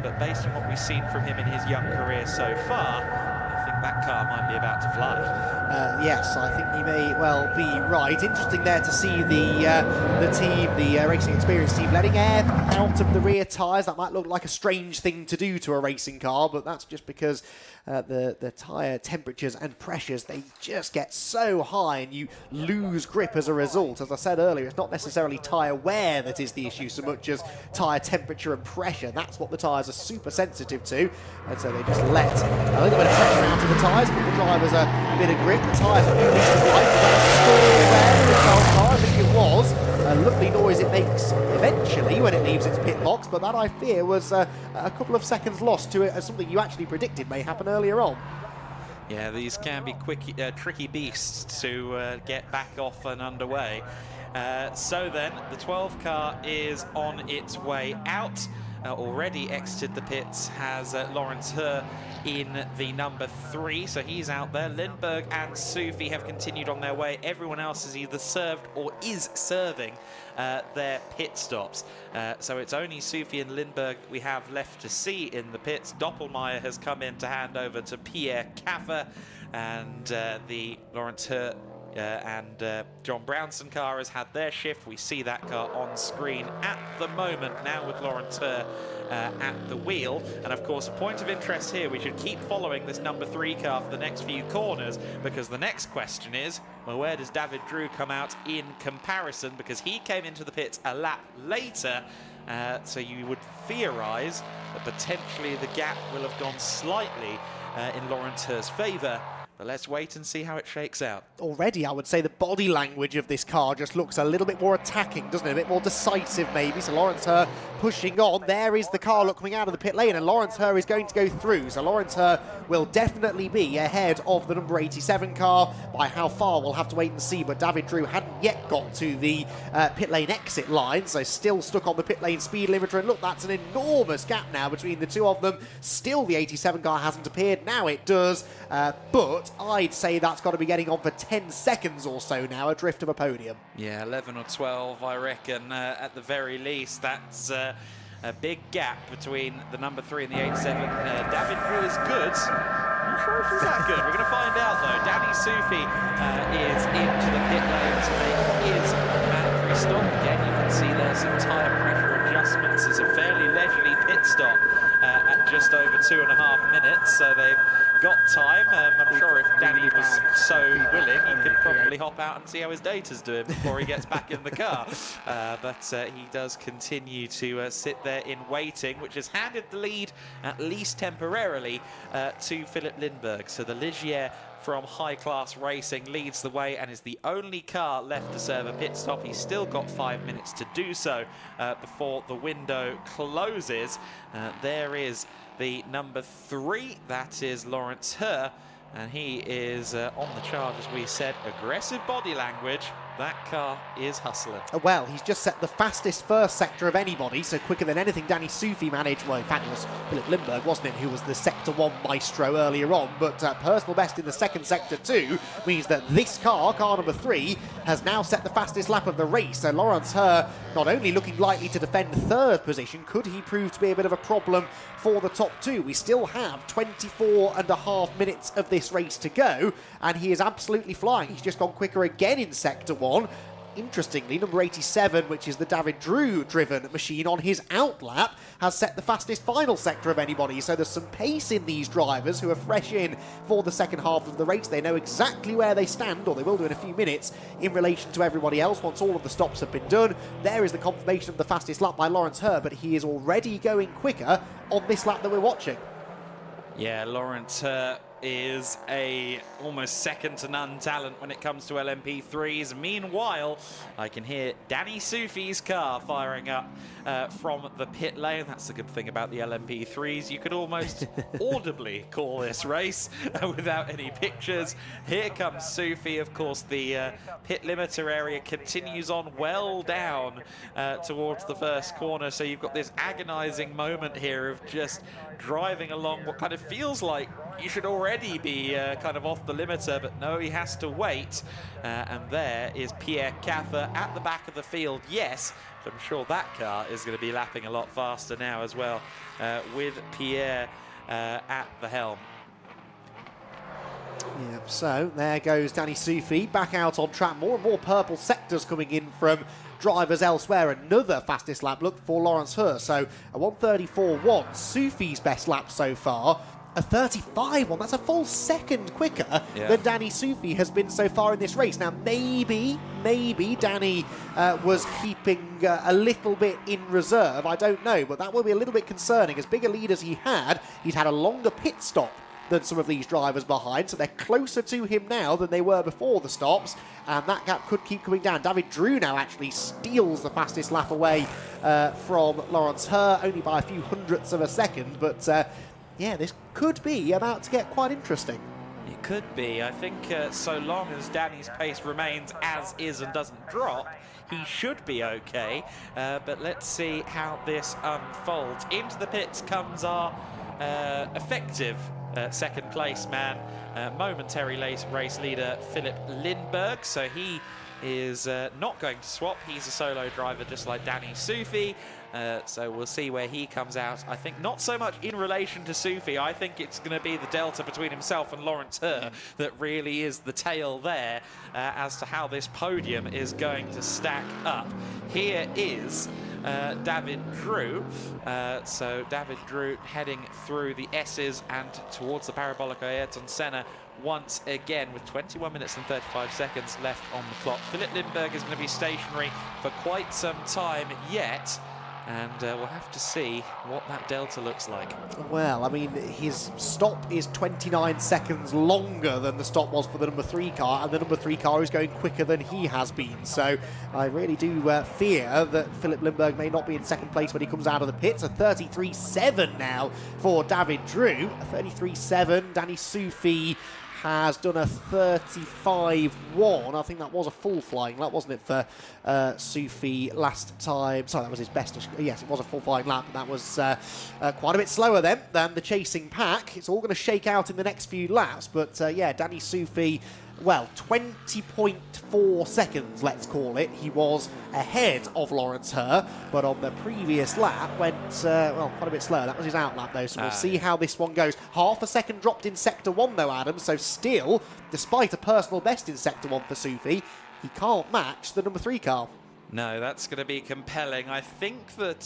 But based on what we've seen from him in his young career so far, I think that car might be about to fly. Yes, I think you may well be right. Interesting there to see the team, the Racing Experience team, letting air out of the rear tyres. That might look like a strange thing to do to a racing car, but that's just because the tyre temperatures and pressures, they just get so high and you lose grip as a result. As I said earlier, it's not necessarily tyre wear that is the issue so much as tyre temperature and pressure. That's what the tyres are super sensitive to, and so they just let a little bit of pressure out of the tyres, give the drivers a bit of grip. The tyres are moving to the right, I think it was. A lovely noise it makes eventually when it leaves its pit box, but that I fear was a couple of seconds lost to it, as something you actually predicted may happen earlier on. Yeah, these can be tricky beasts to get back off and underway. So then, the 12 car is on its way out. Already exited the pits has Lawrence Herr in the number 3, so he's out there. Lindberg and Sufi have continued on their way. Everyone else has either served or is serving their pit stops. So it's only Sufi and Lindberg we have left to see in the pits. Doppelmayr has come in to hand over to Pierre Caffer, and the Lawrence Herr and John Brownson car has had their shift. We see that car on screen at the moment now with Lawrence Herr at the wheel. And of course, a point of interest here, we should keep following this number 3 car for the next few corners, because the next question is, well, where does David Drew come out in comparison? Because he came into the pits a lap later, so you would theorize that potentially the gap will have gone slightly in Lawrence Herr's favor. But let's wait and see how it shakes out. Already, I would say the body language of this car just looks a little bit more attacking, doesn't it? A bit more decisive, maybe. So Lawrence Herr pushing on. There is the car look coming out of the pit lane, and Lawrence Herr is going to go through. So Lawrence Herr will definitely be ahead of the number 87 car. By how far, we'll have to wait and see. But David Drew hadn't yet got to the pit lane exit line, so still stuck on the pit lane speed limiter. And look, that's an enormous gap now between the two of them. Still, the 87 car hasn't appeared. Now it does, but I'd say that's got to be getting on for 10 seconds or so now, adrift of a podium. Yeah, 11 or 12, I reckon, at the very least. That's a big gap between the number 3 and the 87. David Drew is good. I'm not sure if he's that good. We're going to find out, though. Danny Soufi is into the pit lane to make his mandatory stop. Again, you can see there's some tyre pressure adjustments. It's a fairly leisurely pit stop at just over 2.5 minutes, so they've got time. I'm sure if Danny was so willing, he could probably hop out and see how his data's doing before he gets back in the car. But he does continue to sit there in waiting, which has handed the lead, at least temporarily, to Philip Lindbergh. So the Ligier from High Class Racing leads the way and is the only car left to serve a pit stop. He's still got 5 minutes to do so before the window closes. There is the number 3, that is Lawrence Herr, and he is on the charge, as we said. Aggressive body language. That car is hustling. Well, he's just set the fastest first sector of anybody, so quicker than anything Danny Soufi managed. Well, in fact, it was Philip Lindbergh, wasn't it, who was the Sector 1 maestro earlier on, but personal best in the second sector too means that this car number 3, has now set the fastest lap of the race. So Lawrence Herr not only looking likely to defend third position, could he prove to be a bit of a problem for the top 2? We still have 24.5 minutes of this race to go, and he is absolutely flying. He's just gone quicker again in Sector 1. Interestingly, number 87, which is the David Drew-driven machine, on his outlap has set the fastest final sector of anybody. So there's some pace in these drivers who are fresh in for the second half of the race. They know exactly where they stand, or they will do in a few minutes, in relation to everybody else once all of the stops have been done. There is the confirmation of the fastest lap by Lawrence Herr, but he is already going quicker on this lap that we're watching. Yeah, Lawrence Herr is a almost second to none talent when it comes to LMP3s. Meanwhile, I can hear Danny Soufi's car firing up from the pit lane. That's the good thing about the LMP3s. You could almost audibly call this race without any pictures. Here comes Soufi. Of course, the pit limiter area continues on well down towards the first corner. So you've got this agonizing moment here of just driving along what kind of feels like you should already be kind of off the limiter, but no, he has to wait. And there is Pierre Caffer at the back of the field. Yes, I'm sure that car is going to be lapping a lot faster now as well, with Pierre at the helm. Yeah, so there goes Danny Soufi back out on track. More and more purple sectors coming in from drivers elsewhere. Another fastest lap look for Lawrence Herr. So a 1:34.1, Soufi's best lap so far. A 35.1, that's a full second quicker than Danny Soufi has been so far in this race. Now, maybe Danny was keeping a little bit in reserve. I don't know, but that will be a little bit concerning. As big a lead as he's had a longer pit stop than some of these drivers behind, so they're closer to him now than they were before the stops, and that gap could keep coming down. David Drew now actually steals the fastest lap away from Lawrence Herr, only by a few hundredths of a second, but yeah, this could be about to get quite interesting. It could be. I think so long as Danny's pace remains as is and doesn't drop, he should be okay. But let's see how this unfolds. Into the pits comes our effective second place man, momentary race leader Philip Lindbergh. So he is not going to swap. He's a solo driver just like Danny Soufi. So we'll see where he comes out. I think not so much in relation to Soufi. I think it's going to be the delta between himself and Lawrence Herr that really is the tale there as to how this podium is going to stack up. Here is David Drew. So David Drew heading through the S's and towards the parabolic Ayrton Senna once again with 21 minutes and 35 seconds left on the clock. Philip Lindbergh is going to be stationary for quite some time yet. and we'll have to see what that delta looks like. Well, I mean, his stop is 29 seconds longer than the stop was for the number 3 car, and the number 3 car is going quicker than he has been. So I really do fear that Philip Lindbergh may not be in second place when he comes out of the pits. A 33.7 now for David Drew. A 33.7. Danny Sufi has done a 35.1. I think that was a full flying lap, wasn't it, for Sufi last time? Sorry, that was his best. Yes, it was a full flying lap, but that was quite a bit slower then than the chasing pack. It's all going to shake out in the next few laps, but yeah, Danny Sufi, well, 20.4 seconds, let's call it. He was ahead of Lawrence Herr, but on the previous lap went, well, quite a bit slower. That was his out lap, though, so we'll see how this one goes. Half a second dropped in Sector 1, though, Adam, so still, despite a personal best in Sector 1 for Sufi, he can't match the number 3 car. No, that's going to be compelling. I think that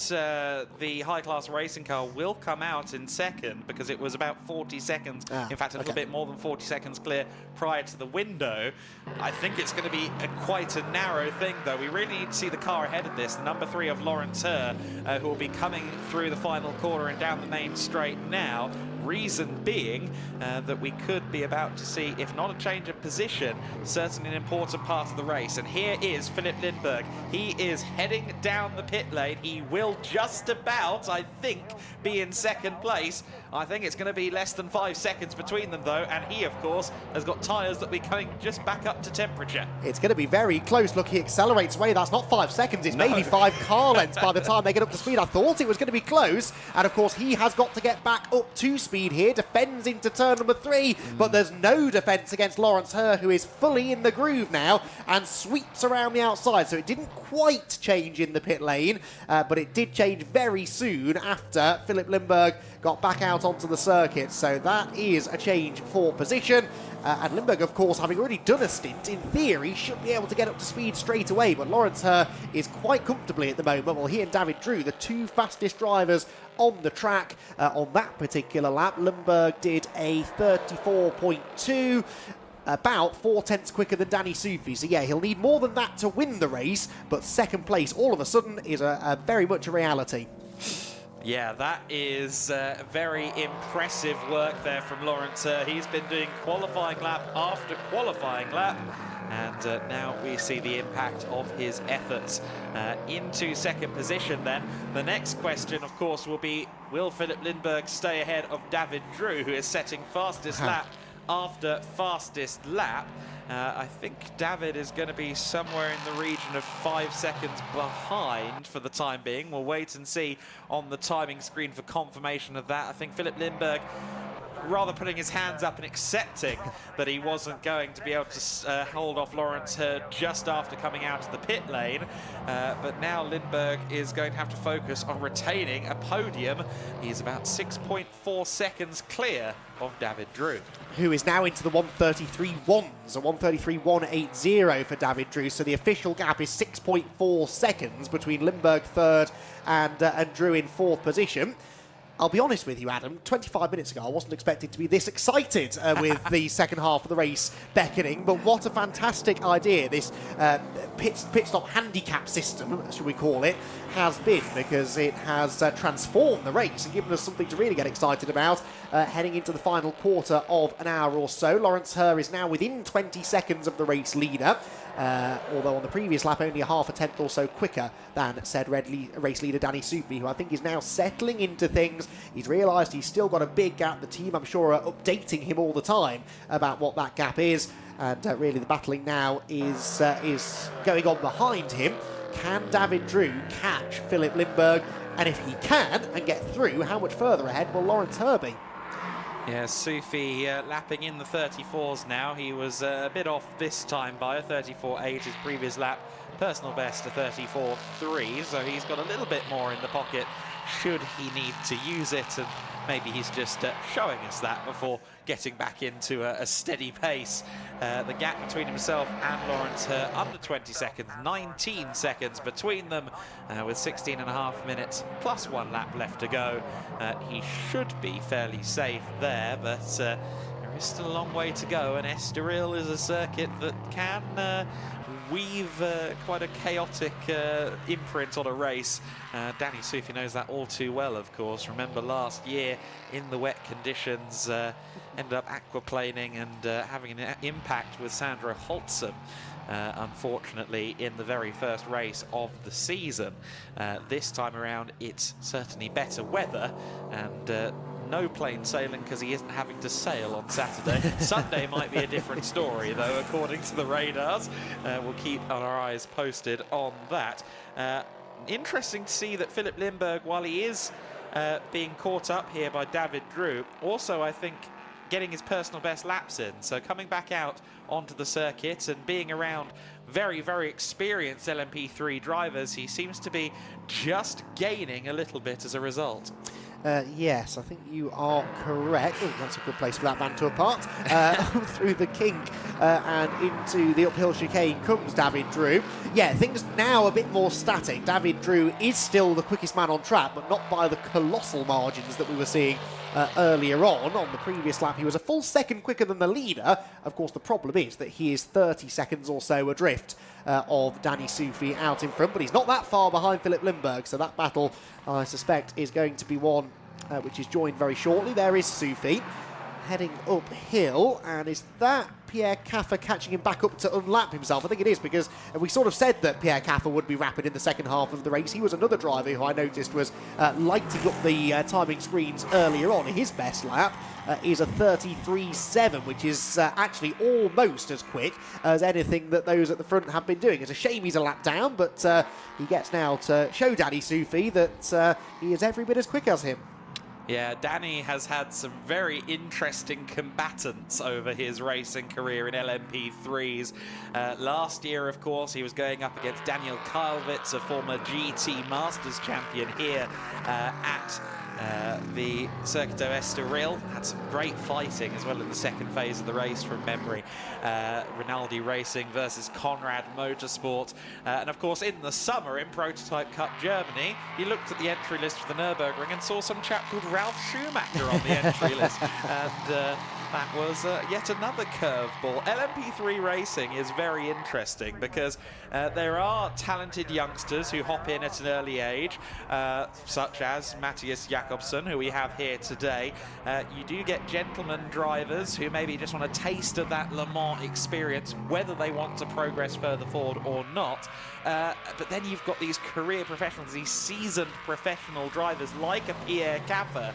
the high-class racing car will come out in second because it was about 40 seconds, in fact, a little bit more than 40 seconds clear prior to the window. I think it's going to be quite a narrow thing, though. We really need to see the car ahead of this. The number 3 of Lawrence Herr, who will be coming through the final corner and down the main straight now. Reason being that we could be about to see, if not a change of position, certainly an important part of the race. And here is Philip Lindbergh. He is heading down the pit lane. He will just about, I think, be in second place. I think it's going to be less than 5 seconds between them, though. And he, of course, has got tyres that will be coming just back up to temperature. It's going to be very close. Look, he accelerates away. That's not 5 seconds. It's maybe 5 car lengths by the time they get up to speed. I thought it was going to be close. And, of course, he has got to get back up to speed here. Defends into turn number 3, but there's no defence against Lawrence Herr, who is fully in the groove now and sweeps around the outside. So it didn't quite change in the pit lane, but it did change very soon after Philip Lindbergh got back out onto the circuit. So that is a change for position. And Lindbergh, of course, having already done a stint, in theory, should be able to get up to speed straight away. But Lawrence Herr is quite comfortably at the moment. Well, he and David Drew, the 2 fastest drivers on the track on that particular lap. Lindbergh did a 34.2. About 4 tenths quicker than Danny Sufi. So yeah, he'll need more than that to win the race, but second place all of a sudden is a very much a reality. Yeah, that is very impressive work there from Lawrence Herr. He's been doing qualifying lap after qualifying lap, and now we see the impact of his efforts into second position. Then the next question, of course, will be, will Philip Lindbergh stay ahead of David Drew, who is setting fastest lap after fastest lap? I think David is going to be somewhere in the region of 5 seconds behind for the time being. We'll wait and see on the timing screen for confirmation of that. I think Philip Lindbergh rather putting his hands up and accepting that he wasn't going to be able to hold off Lawrence Herr just after coming out of the pit lane. But now Lindbergh is going to have to focus on retaining a podium. He's about 6.4 seconds clear of David Drew, who is now into the 133.1s, a 133.180 for David Drew. So the official gap is 6.4 seconds between Lindbergh third and Drew in fourth position. I'll be honest with you, Adam, 25 minutes ago I wasn't expected to be this excited with the second half of the race beckoning, but what a fantastic idea this pit stop handicap system, should we call it, has been, because it has transformed the race and given us something to really get excited about heading into the final quarter of an hour or so. Lawrence Herr is now within 20 seconds of the race leader, although on the previous lap only a half a tenth or so quicker than said race leader Danny Sufi, who I think is now settling into things. He's realised he's still got a big gap. The team, I'm sure, are updating him all the time about what that gap is, and really the battling now is going on behind him. Can David Drew catch Philip Lindbergh? And if he can and get through, how much further ahead will Lawrence Herr be? Yeah, Sufi lapping in the 34s now. He was a bit off this time by a 34.8, his previous lap. Personal best a 34.3, so he's got a little bit more in the pocket should he need to use it, and maybe he's just showing us that before getting back into a steady pace. The gap between himself and Lawrence Herr under 20 seconds, 19 seconds between them, with 16.5 minutes plus 1 lap left to go. He should be fairly safe there, but there is still a long way to go, and Estoril is a circuit that can weave quite a chaotic imprint on a race. Danny Soufi knows that all too well, of course. Remember last year in the wet conditions, ended up aquaplaning and having an impact with Sandro Holtzum. Unfortunately, in the very first race of the season. This time around, it's certainly better weather and no plain sailing because he isn't having to sail on Saturday. Sunday might be a different story, though, according to the radars. We'll keep our eyes posted on that. Interesting to see that Philip Lindberg, while he is being caught up here by David Drew, also, I think, getting his personal best laps in. So coming back out onto the circuit and being around very, very experienced LMP3 drivers, he seems to be just gaining a little bit as a result. Yes, I think you are correct. Oh, that's a good place for that van to apart. Through the kink and into the uphill chicane comes David Drew. Yeah, things now a bit more static. David Drew is still the quickest man on track, but not by the colossal margins that we were seeing earlier on. On the previous lap, he was a full second quicker than the leader. Of course, the problem is that he is 30 seconds or so adrift of Danny Soufi out in front, but he's not that far behind Philip Lindberg, so that battle, I suspect, is going to be one which is joined very shortly. There is Soufi heading uphill, and is that Pierre Caffer catching him back up to unlap himself? I think it is, because we sort of said that Pierre Caffer would be rapid in the second half of the race. He was another driver who I noticed was lighting up the timing screens earlier on. His best lap is a 33.7, which is actually almost as quick as anything that those at the front have been doing. It's a shame he's a lap down, but he gets now to show Danny Soufi that he is every bit as quick as him. Yeah, Danny has had some very interesting combatants over his racing career in LMP3s. Last year, of course, he was going up against Daniel Kalvitz, a former GT Masters champion here at the Circuito Estoril. Had some great fighting as well in the second phase of the race from memory. Rinaldi Racing versus Conrad Motorsport. And of course, in the summer in Prototype Cup Germany, he looked at the entry list for the Nürburgring and saw some chap called Ralf Schumacher on the entry list. And that was yet another curveball. LMP3 racing is very interesting because there are talented youngsters who hop in at an early age, such as Matthias Jakobsen, who we have here today. You do get gentleman drivers who maybe just want a taste of that Le Mans experience, whether they want to progress further forward or not. But then you've got these career professionals, these seasoned professional drivers like a Pierre Caffer,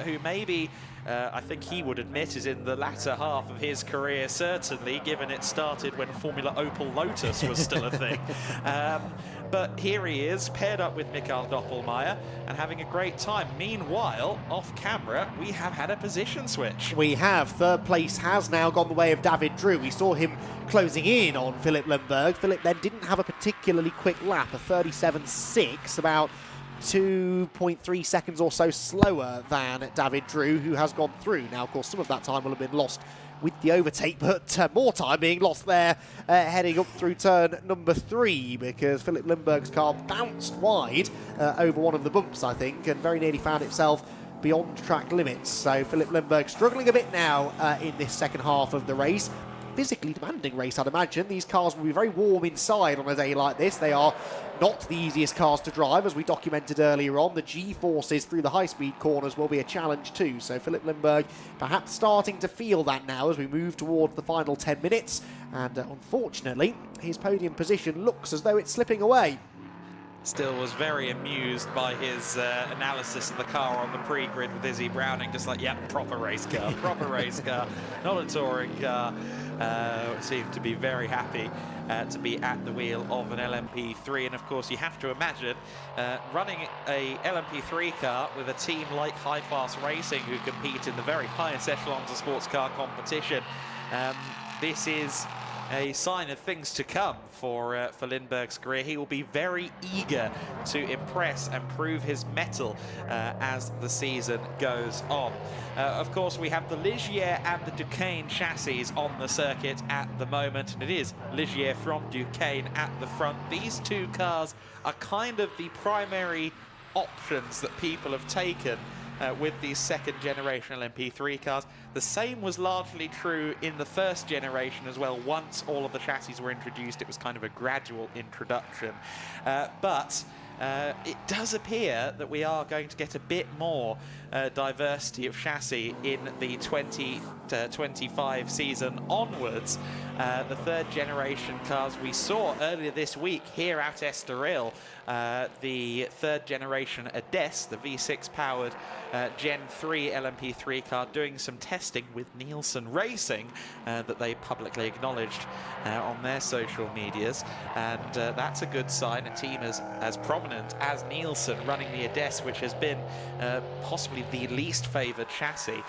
who maybe I think he would admit is in the latter half of his career, certainly, given it started when Formula Opel Lotus was still a thing. But here he is, paired up with Mikael Doppelmayr and having a great time. Meanwhile, off camera, we have had a position switch. We have. Third place has now gone the way of David Drew. We saw him closing in on Philip Lindberg. Philip then didn't have a particularly quick lap, a 37.6, about 2.3 seconds or so slower than David Drew, who has gone through. Now, of course, some of that time will have been lost with the overtake, but more time being lost there heading up through turn number 3, because Philip Lindberg's car bounced wide over one of the bumps, I think, and very nearly found itself beyond track limits. So Philip Lindberg struggling a bit now in this second half of the race. Physically demanding race, I'd imagine. These cars will be very warm inside on a day like this. They are not the easiest cars to drive, as we documented earlier on. The G-forces through the high-speed corners will be a challenge too. So Philip Lindberg perhaps starting to feel that now as we move towards the final 10 minutes. And unfortunately, his podium position looks as though it's slipping away. Still was very amused by his analysis of the car on the pre-grid with Izzy Browning, just like, yeah, proper race car, proper race car, not a touring car. Seemed to be very happy to be at the wheel of an LMP3, and of course you have to imagine running a LMP3 car with a team like High Class Racing, who compete in the very highest echelons of sports car competition. This is a sign of things to come for Lindberg's career. He will be very eager to impress and prove his mettle as the season goes on. Of course, we have the Ligier and the Duqueine chassis on the circuit at the moment, and it is Ligier from Duqueine at the front. These two cars are kind of the primary options that people have taken with these second generation LMP3 cars. The same was largely true in the first generation as well. Once all of the chassis were introduced, it was kind of a gradual introduction. But it does appear that we are going to get a bit more diversity of chassis in the 2025 season onwards. The third generation cars we saw earlier this week here at Estoril, the third generation Ades, the V6 powered Gen 3 LMP3 car, doing some testing with Nielsen Racing that they publicly acknowledged on their social medias, and that's a good sign. A team as prominent as Nielsen running the Ades, which has been possibly the least favoured chassis.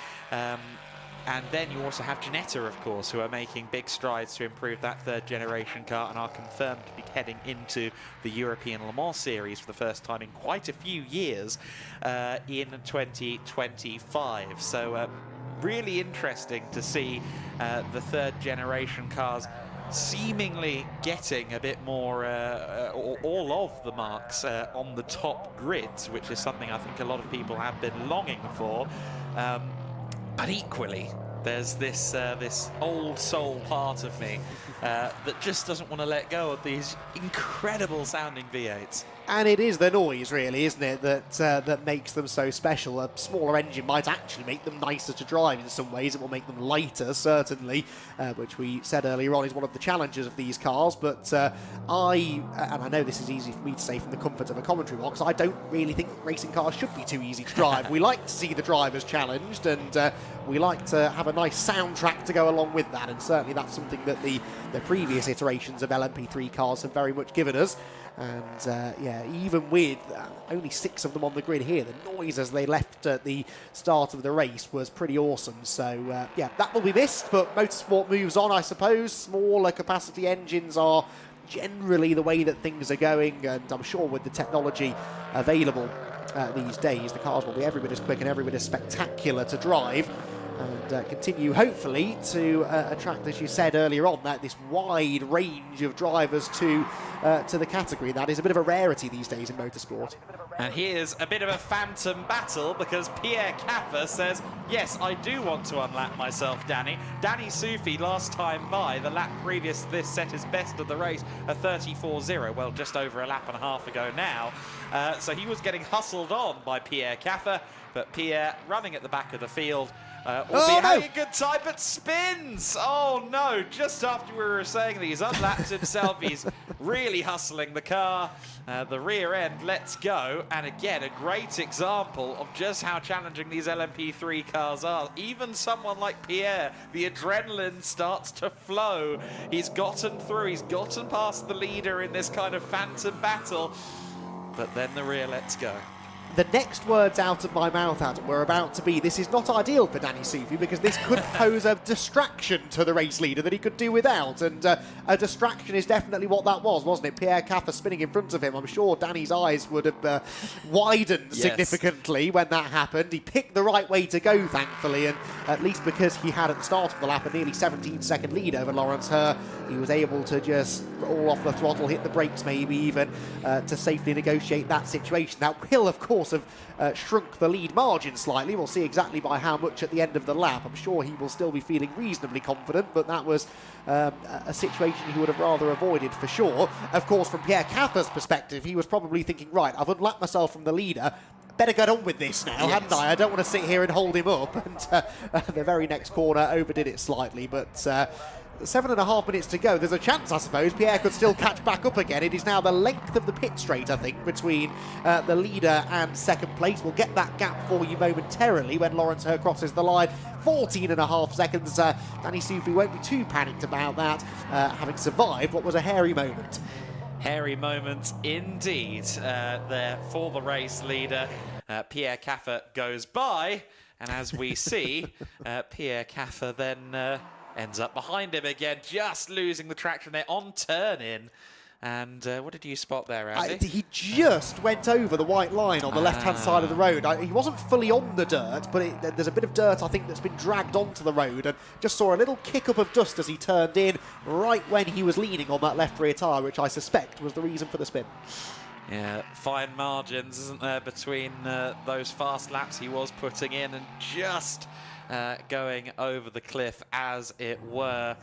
And then you also have Ginetta, of course, who are making big strides to improve that third generation car and are confirmed to be heading into the European Le Mans series for the first time in quite a few years in 2025. So really interesting to see the third generation cars seemingly getting a bit more, all of the marks on the top grids, which is something I think a lot of people have been longing for. But equally, there's this old soul part of me that just doesn't want to let go of these incredible sounding V8s. And it is the noise, really, isn't it, that makes them so special. A smaller engine might actually make them nicer to drive in some ways. It will make them lighter, certainly, which we said earlier on is one of the challenges of these cars. But and I know this is easy for me to say from the comfort of a commentary box, I don't really think racing cars should be too easy to drive. We like to see the drivers challenged, and we like to have a nice soundtrack to go along with that. And certainly that's something that the previous iterations of LMP3 cars have very much given us. And yeah, even with only 6 of them on the grid here, the noise as they left at the start of the race was pretty awesome. So yeah, that will be missed, but motorsport moves on, I suppose. Smaller capacity engines are generally the way that things are going, and I'm sure with the technology available these days, the cars will be every bit as quick and every bit as spectacular to drive, and continue hopefully to attract, as you said earlier on, this wide range of drivers to the category. That is a bit of a rarity these days in motorsport. And here's a bit of a phantom battle, because Pierre Caffer says, yes, I do want to unlap myself, Danny. Danny Soufi, last time by, the lap previous to this, set his best of the race, a 34.0, well, just over a lap and a half ago now. So he was getting hustled on by Pierre Caffer, but Pierre running at the back of the field, having a good time, but spins! Oh no, just after we were saying that he's unlapped himself, he's really hustling the car. The rear end lets go, and again, a great example of just how challenging these LMP3 cars are. Even someone like Pierre, the adrenaline starts to flow. He's gotten through, he's gotten past the leader in this kind of phantom battle, but then the rear lets go. The next words out of my mouth, Adam, were about to be, this is not ideal for Danny Soufi, because this could pose a distraction to the race leader that he could do without. And a distraction is definitely what that was, wasn't it? Pierre Caffer spinning in front of him. I'm sure Danny's eyes would have widened significantly when that happened. He picked the right way to go, thankfully, and at least because he had at the start of the lap a nearly 17-second lead over Lawrence Herr, he was able to just roll off the throttle, hit the brakes maybe even, to safely negotiate that situation. That will, of course, have shrunk the lead margin slightly. We'll see exactly by how much at the end of the lap. I'm sure he will still be feeling reasonably confident, but that was a situation he would have rather avoided for sure. Of course, from Pierre Caffer's perspective, he was probably thinking, right, I've unlapped myself from the leader, better get on with this now, hadn't I? I don't want to sit here and hold him up. And the very next corner overdid it slightly, but 7.5 minutes to go. There's a chance, I suppose, Pierre could still catch back up again. It is now the length of the pit straight, I think, between the leader and second place. We'll get that gap for you momentarily when Lawrence Herr crosses the line. 14.5 seconds. Danny Soufi won't be too panicked about that, having survived what was a hairy moment. Hairy moment indeed there for the race leader. Pierre Caffer goes by, and as we see, Pierre Caffer then ends up behind him again, just losing the traction there on turn-in. And what did you spot there, Andy? He just went over the white line on the left-hand side of the road. He wasn't fully on the dirt, but there's a bit of dirt, I think, that's been dragged onto the road, and just saw a little kick-up of dust as he turned in, right when he was leaning on that left rear tyre, which I suspect was the reason for the spin. Yeah, fine margins, isn't there, between those fast laps he was putting in and just going over the cliff, as it were.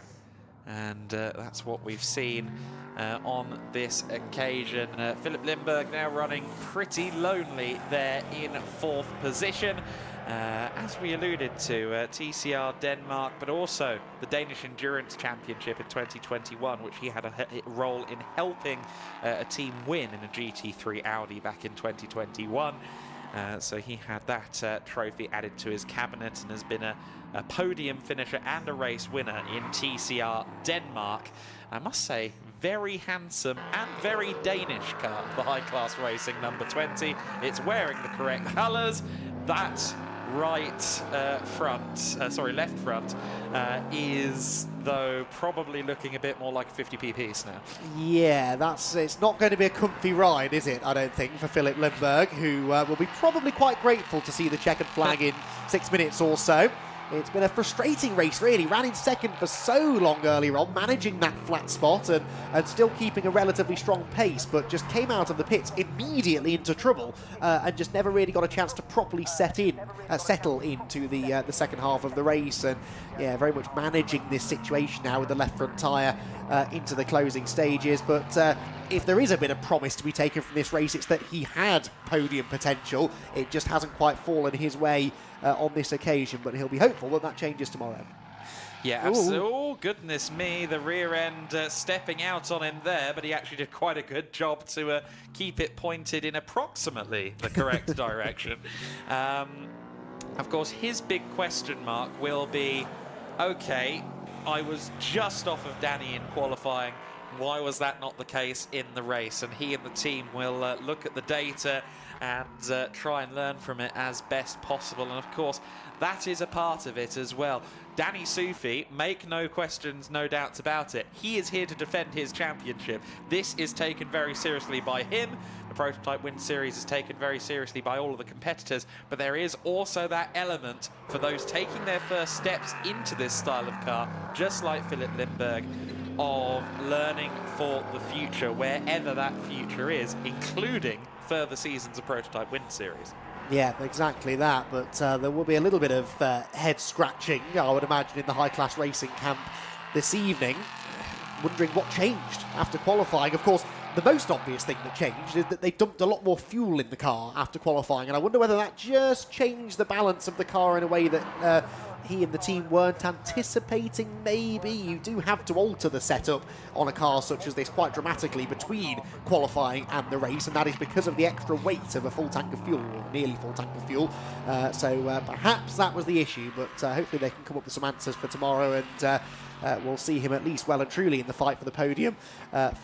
And that's what we've seen on this occasion. Philip Lindberg now running pretty lonely there in 4th position. As we alluded to, TCR Denmark, but also the Danish Endurance Championship in 2021, which he had a role in helping a team win in a GT3 Audi back in 2021. So he had that trophy added to his cabinet and has been a podium finisher and a race winner in TCR Denmark. I must say, very handsome and very Danish car, the high-class racing number 20. It's wearing the correct colours. That left front is, though, probably looking a bit more like a 50p piece now. Yeah, it's not going to be a comfy ride, is it, I don't think, for Philip Lindberg, who will be probably quite grateful to see the checkered flag in 6 minutes or so. It's been a frustrating race, really. Ran in second for so long earlier on, managing that flat spot and still keeping a relatively strong pace, but just came out of the pits immediately into trouble and just never really got a chance to properly settle into the second half of the race. And yeah, very much managing this situation now with the left front tyre into the closing stages. But if there is a bit of promise to be taken from this race, it's that he had podium potential. It just hasn't quite fallen his way on this occasion, but he'll be hopeful that that changes tomorrow. Yeah, absolutely. Oh, goodness me, the rear end stepping out on him there, but he actually did quite a good job to keep it pointed in approximately the correct direction. Of course, his big question mark will be, okay, I was just off of Danny in qualifying. Why was that not the case in the race? And he and the team will look at the data and try and learn from it as best possible. And of course, that is a part of it as well. Danny Sufi, make no questions, no doubts about it. He is here to defend his championship. This is taken very seriously by him. The Prototype Win Series is taken very seriously by all of the competitors, but there is also that element for those taking their first steps into this style of car, just like Philip Lindberg, of learning for the future, wherever that future is, including further seasons of Prototype Win Series. Yeah, exactly that, but there will be a little bit of head scratching, I would imagine, in the high-class racing camp this evening, wondering what changed after qualifying. Of course, the most obvious thing that changed is that they dumped a lot more fuel in the car after qualifying, and I wonder whether that just changed the balance of the car in a way that he and the team weren't anticipating. Maybe you do have to alter the setup on a car such as this quite dramatically between qualifying and the race, and that is because of the extra weight of a full tank of fuel, or nearly full tank of fuel. So perhaps that was the issue, but hopefully they can come up with some answers for tomorrow, and we'll see him at least well and truly in the fight for the podium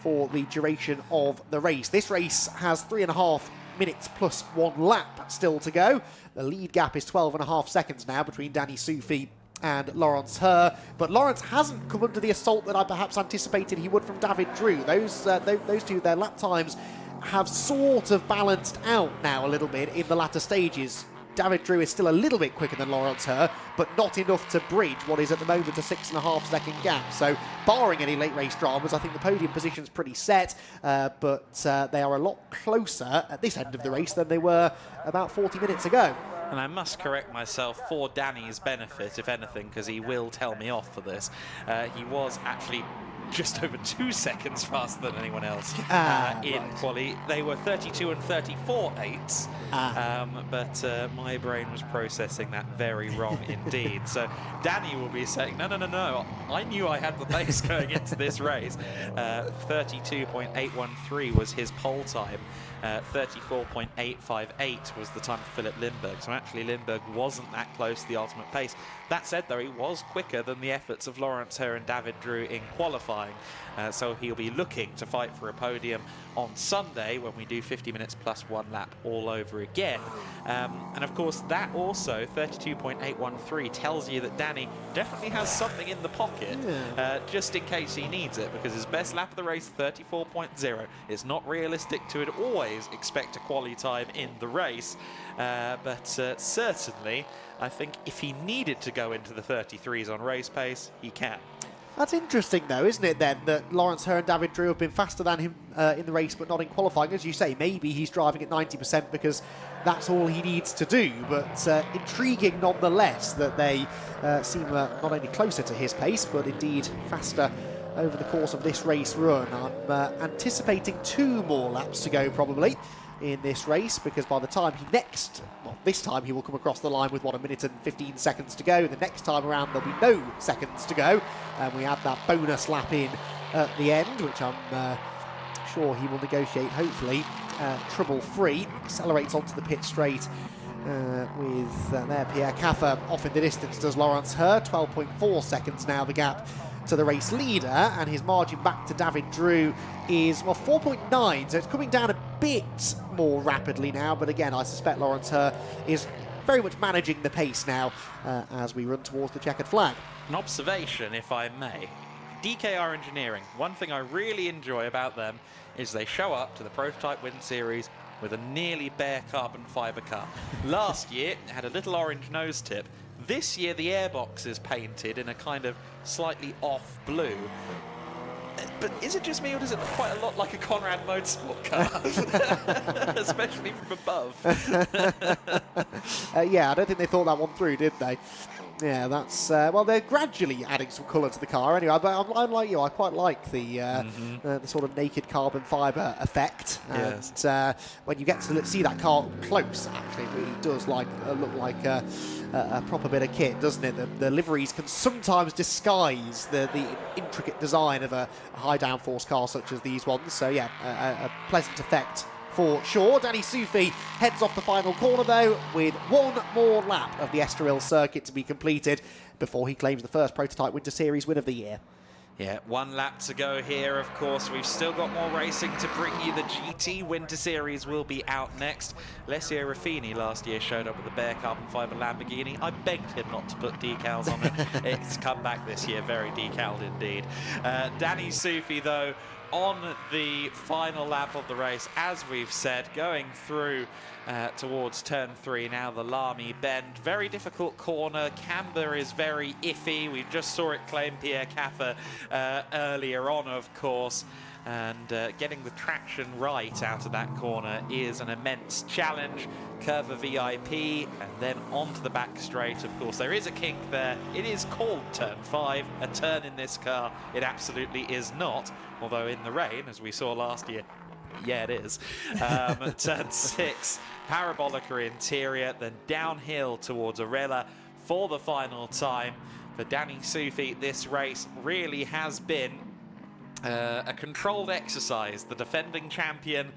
for the duration of the race. This race has 3.5 minutes plus 1 lap still to go. The lead gap is 12.5 seconds now between Danny Sufi and Lawrence Herr, but Lawrence hasn't come under the assault that I perhaps anticipated he would from David Drew. Those two, their lap times have sort of balanced out now a little bit in the latter stages. David Drew is still a little bit quicker than Lawrence Herr, but not enough to bridge what is at the moment a 6.5 second gap. So, barring any late race dramas, I think the podium position's pretty set, but they are a lot closer at this end of the race than they were about 40 minutes ago. And I must correct myself for Danny's benefit, if anything, because he will tell me off for this. He was actually just over 2 seconds faster than anyone else in quali. They were 32 and 34.8, but my brain was processing that very wrong indeed. So Danny will be saying, no, I knew I had the pace going into this race. 32.813 was his pole time. 34.858 was the time for Philip Lindberg. So actually Lindberg wasn't that close to the ultimate pace. That said, though, he was quicker than the efforts of Lawrence Herr and David Drew in qualifying. So he'll be looking to fight for a podium on Sunday when we do 50 minutes plus 1 lap all over again. And of course, that also, 32.813, tells you that Danny definitely has something in the pocket, just in case he needs it, because his best lap of the race, 34.0. It's not realistic to always expect a quali time in the race, but certainly, I think if he needed to go into the 33s on race pace, he can. That's interesting, though, isn't it, then, that Lawrence Herr and David Drew have been faster than him in the race, but not in qualifying. As you say, maybe he's driving at 90% because that's all he needs to do, but intriguing nonetheless that they seem not only closer to his pace, but indeed faster over the course of this race run. I'm anticipating 2 more laps to go, probably, in this race, because by the time this time he will come across the line with 1 minute and 15 seconds to go. The next time around there'll be no seconds to go, and we have that bonus lap in at the end, which I'm sure he will negotiate, hopefully trouble-free. Accelerates onto the pit straight with there Pierre Caffer off in the distance does Lawrence Herr. 12.4 seconds now the gap to the race leader, and his margin back to David Drew is, well, 4.9, so it's coming down a bit more rapidly now, but again, I suspect Lawrence Herr is very much managing the pace now as we run towards the checkered flag. An observation, if I may. DKR Engineering, one thing I really enjoy about them is they show up to the Prototype Win Series with a nearly bare carbon fibre car. Last year, it had a little orange nose tip. This year, the airbox is painted in a kind of slightly off blue. But is it just me, or does it look quite a lot like a Conrad Motorsport car? Especially from above. Yeah, I don't think they thought that one through, did they? Yeah, that's... well, they're gradually adding some colour to the car anyway, but I'm like you, I quite like the sort of naked carbon fibre effect. Yes. And when you get to see that car up close, actually, it really does look like a proper bit of kit, doesn't it? The liveries can sometimes disguise the intricate design of a high downforce car such as these ones. So, yeah, a pleasant effect for sure. Danny Soufi heads off the final corner, though, with 1 more lap of the Estoril circuit to be completed before he claims the first Prototype Winter Series win of the year. Yeah, 1 lap to go here, of course. We've still got more racing to bring you. The GT Winter Series will be out next. Alessio Ruffini last year showed up with a bare carbon fibre Lamborghini. I begged him not to put decals on it. It's come back this year, very decaled indeed. Danny Soufi, though, on the final lap of the race, as we've said, going through towards turn 3 now, the Lamy bend. Very difficult corner. Camber is very iffy. We just saw it claim Pierre Caffer earlier on, of course. And getting the traction right out of that corner is an immense challenge. Curva VIP, and then onto the back straight. Of course, there is a kink there. It is called turn 5. A turn in this car, it absolutely is not. Although in the rain, as we saw last year, yeah, it is. Turn 6, Parabolica interior, then downhill towards Arella for the final time. For Danny Soufi, this race really has been a controlled exercise. The defending champion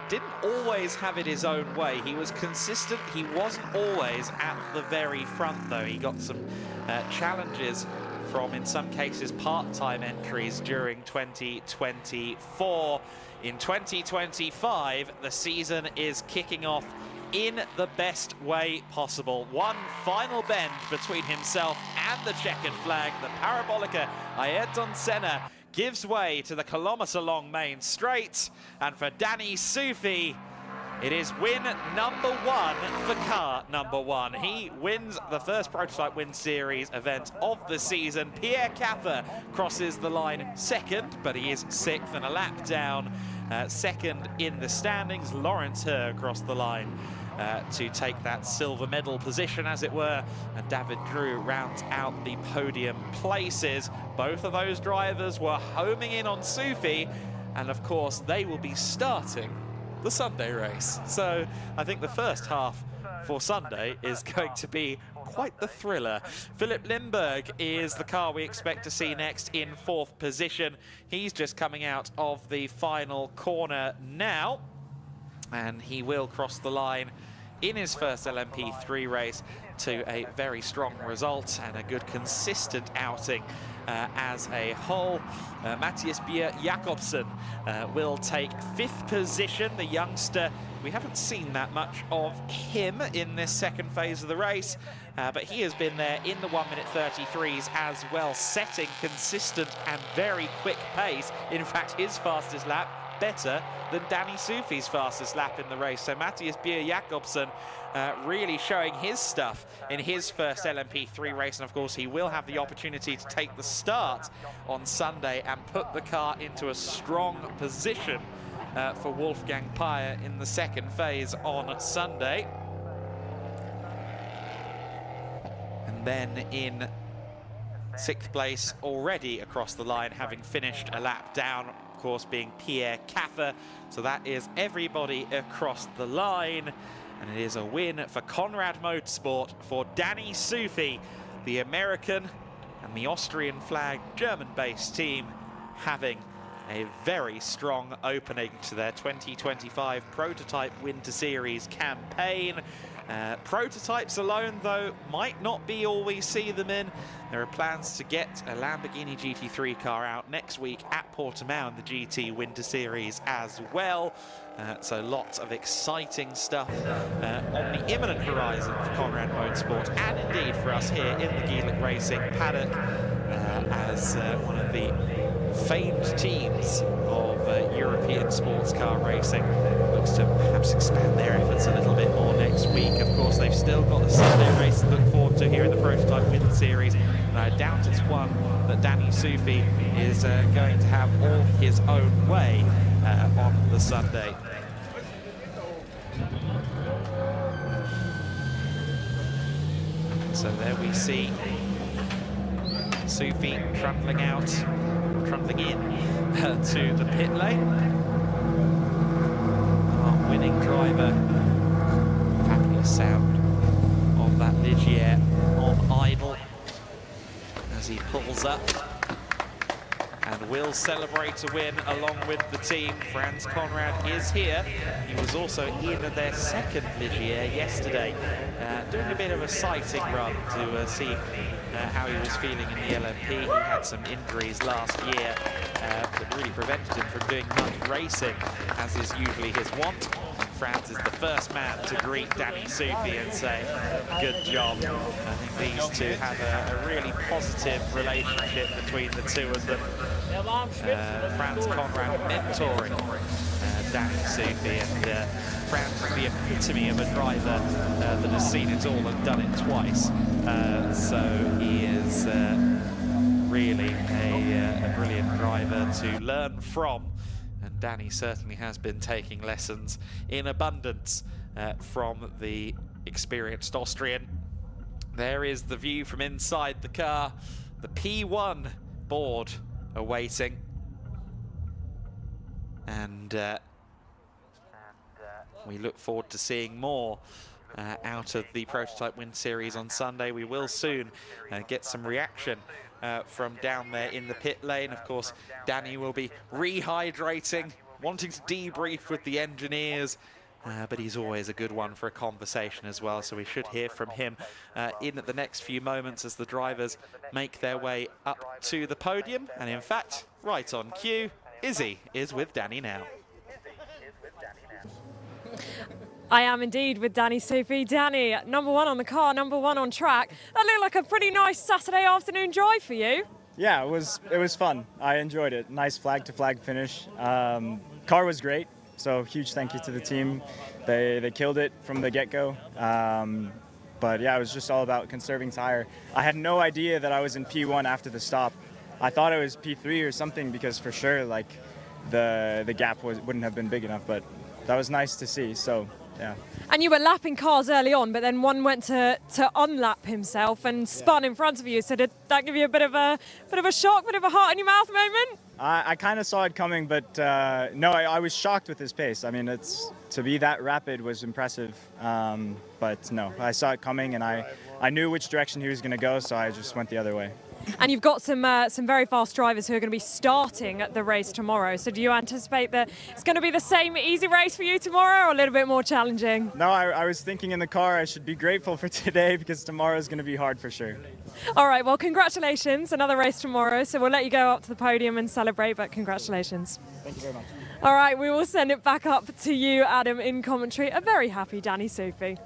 didn't always have it his own way. He was consistent. He wasn't always at the very front, though. He got some challenges from, in some cases, part-time entries during 2024. In 2025, the season is kicking off in the best way possible. 1 final bend between himself and the checkered flag. The Parabolica Ayrton Senna gives way to the kilometre-long main straight. And for Danny Soufi, it is win number 1 for car number 1. He wins the first Prototype Win Series event of the season. Pierre Caffer crosses the line second, but he is 6th and a lap down. Second in the standings. Lawrence Herr across the line to take that silver medal position, as it were. And David Drew rounds out the podium places. Both of those drivers were homing in on Soufi, and of course they will be starting the Sunday race. So I think the first half for Sunday is going to be quite the thriller. Philip Lindberg is the car we expect to see next in 4th position. He's just coming out of the final corner now, and he will cross the line in his first LMP3 race to a very strong result and a good consistent outing as a whole. Matthias Bier Jakobsen will take 5th position. The youngster, we haven't seen that much of him in this second phase of the race, but he has been there in the 1 minute 33s as well, setting consistent and very quick pace. In fact, his fastest lap better than Danny Sufi's fastest lap in the race. So Matthias Bjerre-Jacobsen really showing his stuff in his first LMP3 race, and of course he will have the opportunity to take the start on Sunday and put the car into a strong position for Wolfgang Peyer in the second phase on Sunday. And then in 6th place already across the line, having finished a lap down, of course, being Pierre Caffer. So that is everybody across the line. And it is a win for Conrad Motorsport for Danny Sufi, the American and the Austrian flag German-based team, having a very strong opening to their 2025 Prototype Winter Series campaign. Prototypes alone, though, might not be all we see them in. There are plans to get a Lamborghini GT3 car out next week at Portimao in the GT Winter Series as well. So lots of exciting stuff on the imminent horizon for Conrad Motorsport, and indeed for us here in the GEDLICH Racing paddock, as one of the famed teams of European sports car racing looks to perhaps expand their efforts a little bit more next week. Of course, they've still got the Sunday race to look forward to here in the Prototype Winter Series, and I doubt it's one that Danny Sufi is going to have all his own way on the Sunday. So there we see Sufi trundling in to the pit lane. Our winning driver, fabulous sound of that Ligier on idle as he pulls up and will celebrate a win along with the team. Franz Conrad is here. He was also in their second Ligier yesterday, doing a bit of a sighting run to see how he was feeling in the LMP. He had some injuries last year that really prevented him from doing much racing, as is usually his wont. Franz is the first man to greet Danny Sufi and say, good job. I think these two have a really positive relationship between the two of them. Franz Conrad mentoring Danny Sufi, and Franz is the epitome of a driver that has seen it all and done it twice. So he is really a brilliant driver to learn from. And Danny certainly has been taking lessons in abundance from the experienced Austrian. There is the view from inside the car, the P1 board awaiting. And we look forward to seeing more out of the Prototype Winter Series on Sunday. We will soon get some reaction from down there in the pit lane. Of course, Danny will be rehydrating, wanting to debrief with the engineers, but he's always a good one for a conversation as well, so we should hear from him in the next few moments as the drivers make their way up to the podium. And in fact, right on cue, Izzy is with Danny now. I am indeed with Danny Sufi. Danny, number one on the car, number one on track. That looked like a pretty nice Saturday afternoon drive for you. Yeah, it was fun. I enjoyed it. Nice flag-to-flag finish. Car was great, so huge thank you to the team. They killed it from the get-go. But yeah, it was just all about conserving tire. I had no idea that I was in P1 after the stop. I thought it was P3 or something, because for sure, like, the gap wouldn't have been big enough, but that was nice to see, so yeah. And you were lapping cars early on, but then one went to unlap himself and spun in front of you. So did that give you a bit of a shock, bit of a heart in your mouth moment? I kind of saw it coming, but no, I was shocked with his pace. I mean, to be that rapid was impressive, but no, I saw it coming, and I knew which direction he was going to go, so I just went the other way. And you've got some very fast drivers who are going to be starting at the race tomorrow. So do you anticipate that it's going to be the same easy race for you tomorrow, or a little bit more challenging? No, I was thinking in the car I should be grateful for today, because tomorrow is going to be hard for sure. All right, well, congratulations. Another race tomorrow. So we'll let you go up to the podium and celebrate, but congratulations. Thank you very much. All right, we will send it back up to you, Adam, in commentary. A very happy Danny Sufi.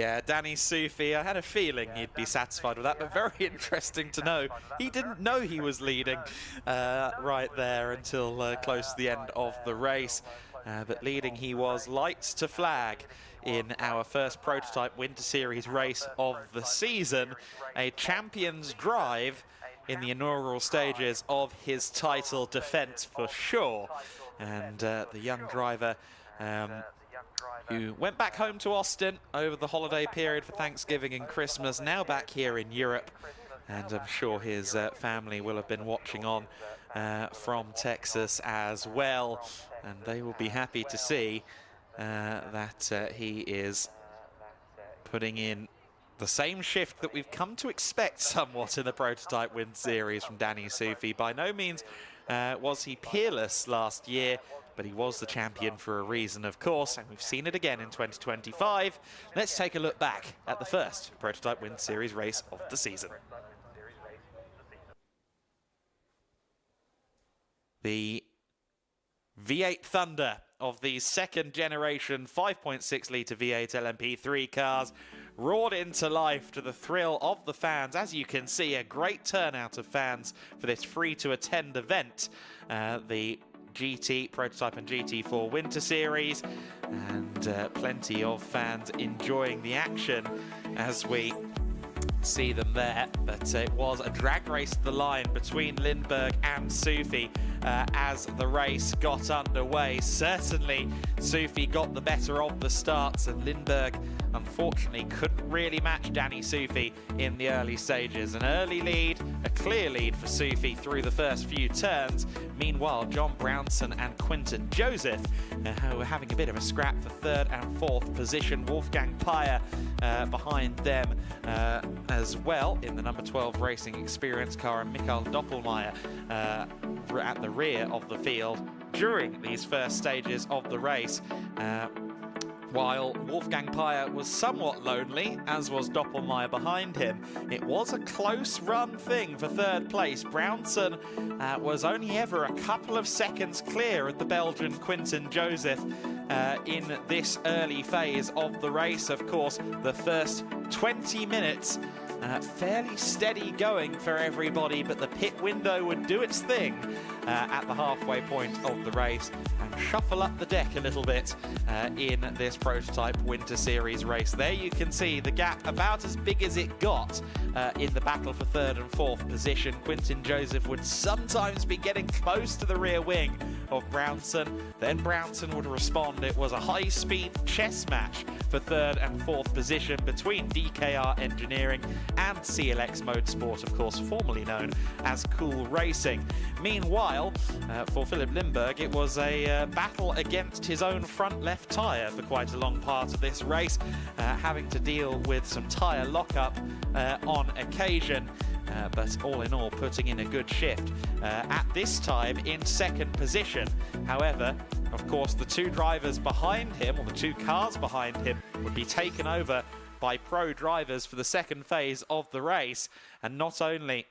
Yeah, Danny Sufi, I had a feeling he'd be satisfied with that, but very interesting to know. He didn't know he was leading right there until close to the end of the race. But leading he was, lights to flag in our first prototype Winter Series race of the season. A champion's drive in the inaugural stages of his title defence for sure. And the young driver who went back home to Austin over the holiday period for Thanksgiving and Christmas, now back here in Europe. And I'm sure his family will have been watching on from Texas as well. And they will be happy to see that he is putting in the same shift that we've come to expect somewhat in the prototype Winter Series from Danny Sufi. By no means was he peerless last year, but he was the champion for a reason, of course, and we've seen it again in 2025. Let's take a look back at the first prototype Winter Series race of the season. The V8 Thunder of the second generation 5.6 litre V8 LMP3 cars roared into life to the thrill of the fans. As you can see, a great turnout of fans for this free to attend event. The GT Prototype and GT4 Winter Series, and plenty of fans enjoying the action as we see them there. But it was a drag race to the line between Lindberg and Sufi as the race got underway. Certainly Sufi got the better of the starts, and Lindberg unfortunately couldn't really match Danny Sufi in the early stages. An early lead, a clear lead for Sufi through the first few turns. Meanwhile, John Brownson and Quinton Joseph, who were having a bit of a scrap for third and fourth position. Wolfgang Peyer behind them as well in the number 12 Racing Experience car, and Michael Doppelmayr at the rear of the field during these first stages of the race. While Wolfgang Peyer was somewhat lonely, as was Doppelmayr behind him, it was a close run thing for third place. Brownson was only ever a couple of seconds clear of the Belgian Quinton Joseph in this early phase of the race. Of course, the first 20 minutes fairly steady going for everybody, but the pit window would do its thing at the halfway point of the race and shuffle up the deck a little bit in this prototype Winter Series race. There you can see the gap about as big as it got in the battle for third and fourth position. Quinton Joseph would sometimes be getting close to the rear wing of Brownson. Then Brownson would respond. It was a high-speed chess match for third and fourth position between DKR Engineering and CLX Motorsport, of course, formerly known as Cool Racing. Meanwhile, for Philip Lindberg, it was a battle against his own front left tyre for quite a long part of this race, having to deal with some tyre lockup on occasion. But all in all, putting in a good shift at this time in second position. However, of course, the two drivers behind him, or the two cars behind him, would be taken over by pro drivers for the second phase of the race. And not only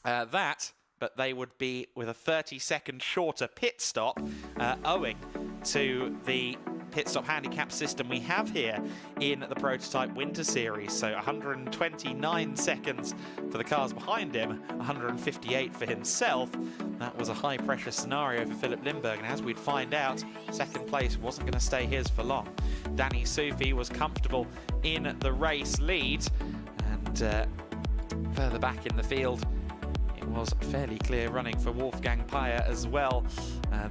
that, but they would be with a 30-second shorter pit stop owing to the pit stop handicap system we have here in the prototype Winter Series. So 129 seconds for the cars behind him, 158 for himself. That was a high pressure scenario for Philip Lindberg, and as we'd find out, second place wasn't going to stay his for long. Danny Sufi was comfortable in the race lead, and further back in the field it was fairly clear running for Wolfgang Peyer as well.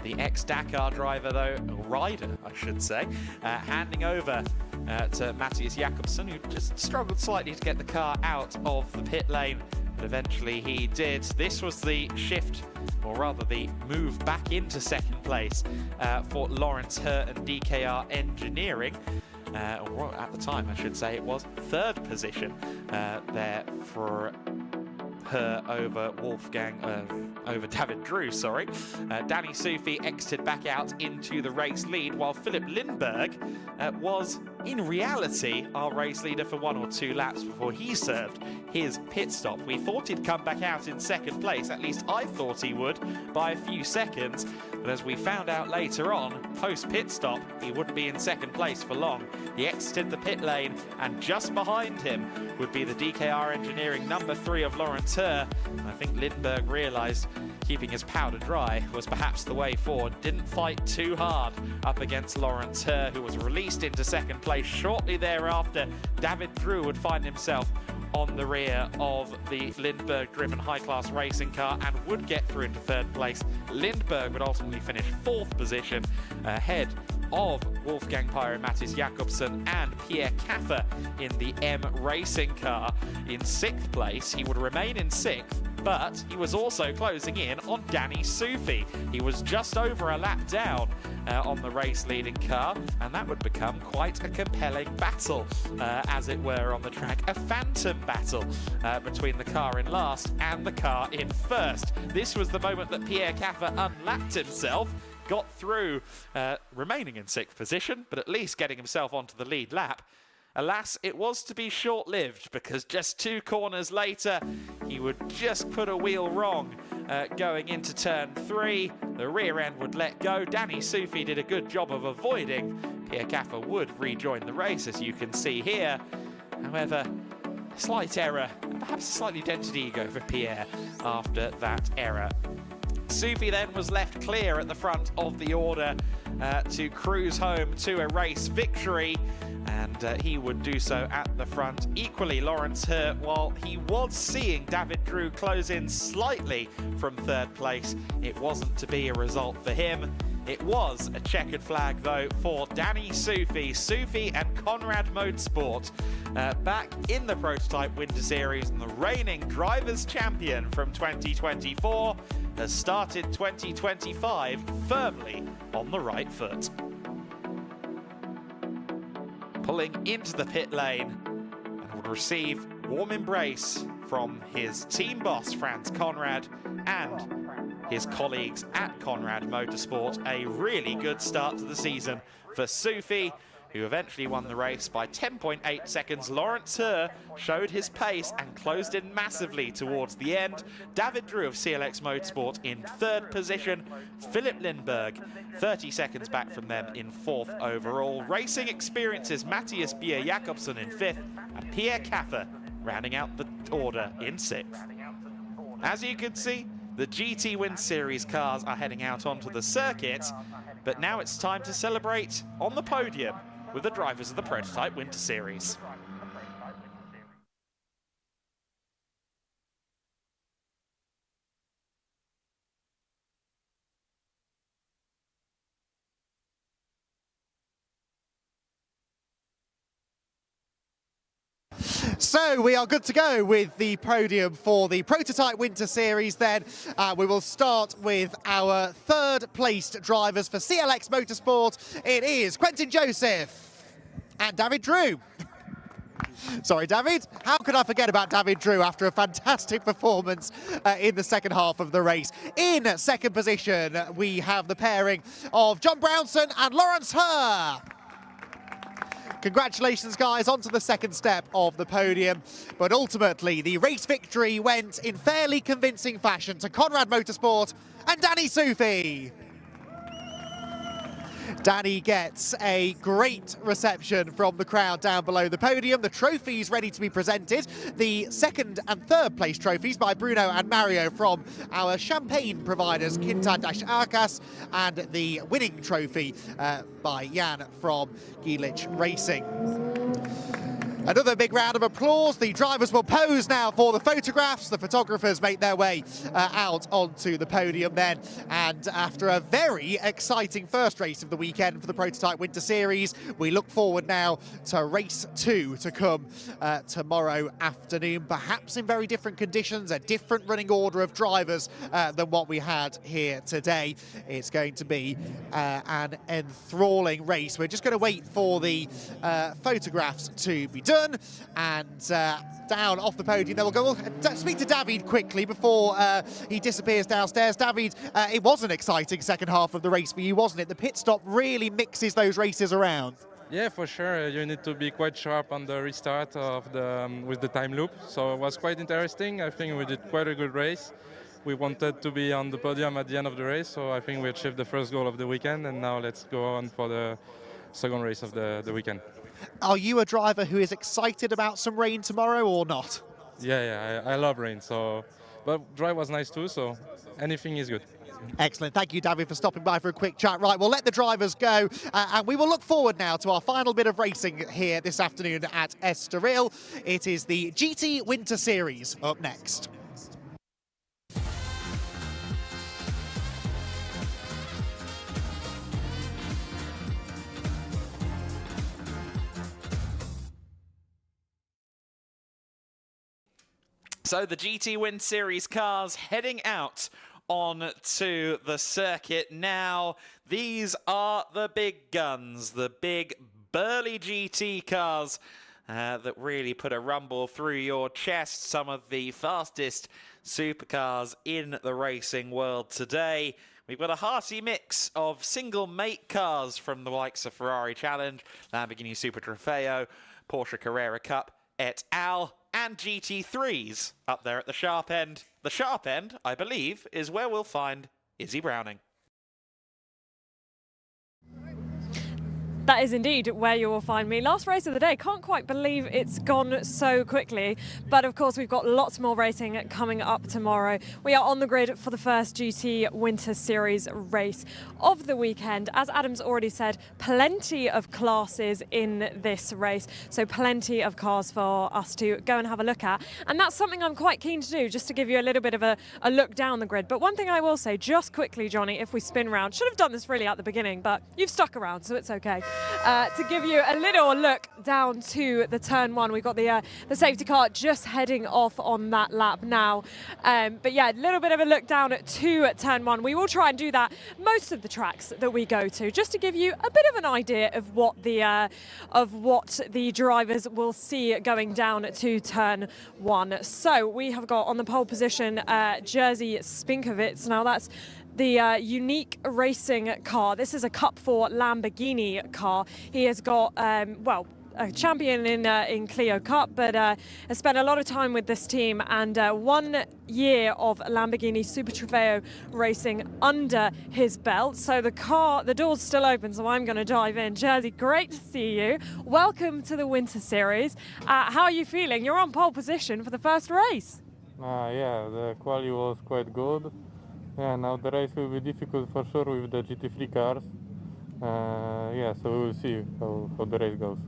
The ex-Dakar driver, though, rider, I should say, handing over to Matthias Jakobsen, who just struggled slightly to get the car out of the pit lane, but eventually he did. This was the shift, or rather the move back into second place for Lawrence Her and DKR Engineering. Or at the time, I should say, it was third position there for Her over over David Drew, sorry. Danny Sufi exited back out into the race lead, while Philip Lindberg was, in reality, our race leader for 1 or 2 laps before he served his pit stop. We thought he'd come back out in second place, at least I thought he would, by a few seconds, but as we found out later on, post pit stop, he wouldn't be in second place for long. He exited the pit lane, and just behind him would be the DKR Engineering number 3 of Lawrence Herr. I think Lindberg realised keeping his powder dry was perhaps the way forward. Didn't fight too hard up against Lawrence Herr, who was released into second place. Shortly thereafter, David Drew would find himself on the rear of the Lindberg-driven high-class racing car and would get through into third place. Lindberg would ultimately finish 4th position, ahead of Wolfgang Pyro, Mattis Jakobsen and Pierre Caffer in the M Racing car. In 6th place, he would remain in 6th, but he was also closing in on Danny Soufi. He was just over a lap down on the race-leading car, and that would become quite a compelling battle, as it were, on the track. A phantom battle between the car in last and the car in first. This was the moment that Pierre Caffer unlapped himself, got through, remaining in 6th position, but at least getting himself onto the lead lap. Alas, it was to be short-lived, because just 2 corners later, he would just put a wheel wrong going into turn 3. The rear end would let go. Danny Soufi did a good job of avoiding. Pierre Caffer would rejoin the race, as you can see here. However, a slight error, and perhaps a slightly dented ego for Pierre after that error. Soufi then was left clear at the front of the order to cruise home to a race victory, and he would do so at the front. Equally, Lawrence Herr, while he was seeing David Drew close in slightly from 3rd place, it wasn't to be a result for him. It was a checkered flag, though, for Danny Soufi. Soufi and Conrad Motorsport back in the Prototype Winter Series, and the reigning Drivers' Champion from 2024 has started 2025 firmly on the right foot. Pulling into the pit lane, and would receive warm embrace from his team boss, Franz Conrad, and his colleagues at Conrad Motorsport. A really good start to the season for Soufi, who eventually won the race by 10.8 seconds. Lawrence Herr showed his pace and closed in massively towards the end. David Drew of CLX Motorsport in 3rd position. Philip Lindberg 30 seconds back from them in 4th overall. Racing experiences, Matthias Bier Jakobsen in 5th and Pierre Caffer rounding out the order in 6th. As you can see, the GT Win Series cars are heading out onto the circuit, but now it's time to celebrate on the podium with the drivers of the Prototype Winter Series. So we are good to go with the podium for the Prototype Winter Series then. We will start with our 3rd placed drivers for CLX Motorsport. It is Quentin Joseph and David Drew. Sorry, David. How could I forget about David Drew after a fantastic performance in the second half of the race? In 2nd position, we have the pairing of John Brownson and Lawrence Herr. Congratulations, guys, onto the 2nd step of the podium. But ultimately, the race victory went in fairly convincing fashion to Conrad Motorsport and Danny Soufi. Danny gets a great reception from the crowd down below the podium. The trophies ready to be presented. The 2nd and 3rd place trophies by Bruno and Mario from our champagne providers, Quinta-Arcas, and the winning trophy by Jan from GEDLICH Racing. Another big round of applause. The drivers will pose now for the photographs. The photographers make their way out onto the podium then. And after a very exciting first race of the weekend for the Prototype Winter Series, we look forward now to race 2 to come tomorrow afternoon, perhaps in very different conditions, a different running order of drivers than what we had here today. It's going to be an enthralling race. We're just going to wait for the photographs to be done, and down off the podium. Then we'll speak to David quickly before he disappears downstairs. David, it was an exciting second half of the race for you, wasn't it? The pit stop really mixes those races around. Yeah, for sure. You need to be quite sharp on the restart of the with the time loop. So it was quite interesting. I think we did quite a good race. We wanted to be on the podium at the end of the race, so I think we achieved the first goal of the weekend, and now let's go on for the second race of the weekend. Are you a driver who is excited about some rain tomorrow or not? Yeah, I love rain. So, but drive was nice too. So anything is good. Excellent. Thank you, David, for stopping by for a quick chat. Right, we'll let the drivers go, and we will look forward now to our final bit of racing here this afternoon at Estoril. It is the GT Winter Series up next. So the GT Win Series cars heading out on to the circuit now. These are the big guns, the big burly GT cars that really put a rumble through your chest. Some of the fastest supercars in the racing world today. We've got a hearty mix of single mate cars from the likes of Ferrari Challenge, Lamborghini Super Trofeo, Porsche Carrera Cup, et al., and GT3s up there at the sharp end. The sharp end, I believe, is where we'll find Izzy Browning. That is indeed where you will find me. Last race of the day. Can't quite believe it's gone so quickly. But of course, we've got lots more racing coming up tomorrow. We are on the grid for the first GT Winter Series race of the weekend. As Adam's already said, plenty of classes in this race. So plenty of cars for us to go and have a look at. And that's something I'm quite keen to do, just to give you a little bit of a look down the grid. But one thing I will say, just quickly, Johnny, if we spin round, should have done this really at the beginning, but you've stuck around, so it's okay. To give you a little look down to the turn one. We've got the safety car just heading off on that lap now. But yeah, a little bit of a look down to turn one. We will try and do that most of the tracks that we go to, just to give you a bit of an idea of what the drivers will see going down to turn one. So we have got on the pole position Jerzy Spinkovic. Now that's the unique racing car. This is a Cup 4 Lamborghini car. He has got, well, a champion in Clio Cup, but has spent a lot of time with this team, and 1 year of Lamborghini Super Trofeo racing under his belt. So the door's still open, so I'm going to dive in. Jerzy, great to see you. Welcome to the Winter Series. How are you feeling? You're on pole position for the first race. Yeah, the quali was quite good. Yeah, now the race will be difficult for sure with the GT3 cars. Yeah, so we will see how the race goes.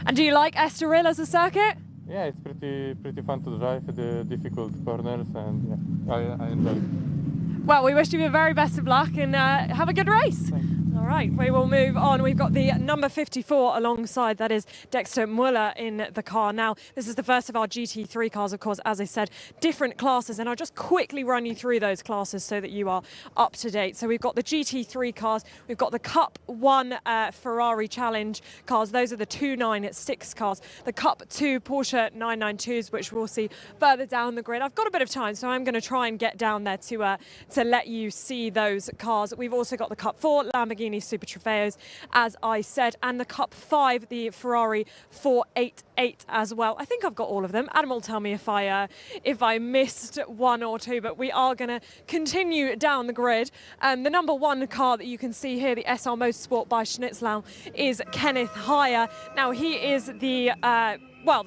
And do you like Estoril as a circuit? Yeah, it's pretty fun to drive, the difficult corners, and yeah, I enjoy it. Well, we wish you the very best of luck, and have a good race. Thanks. All right, we will move on. We've got the number 54 alongside, that is Dexter Muller in the car. Now, this is the first of our GT3 cars, of course, as I said, different classes, and I'll just quickly run you through those classes so that you are up to date. So we've got the GT3 cars, we've got the Cup 1 Ferrari Challenge cars, those are the 296 cars, the Cup 2 Porsche 992s, which we'll see further down the grid. I've got a bit of time, so I'm going to try and get down there to let you see those cars. We've also got the Cup 4 Lamborghini Super Trofeos, as I said, and the Cup 5, the Ferrari 488 as well. I think I've got all of them. Adam will tell me if I missed one or two, but we are going to continue down the grid. The number 1 car that you can see here, the SR Motorsport by Schnitzlau, is Kenneth Heyer. Now, he is the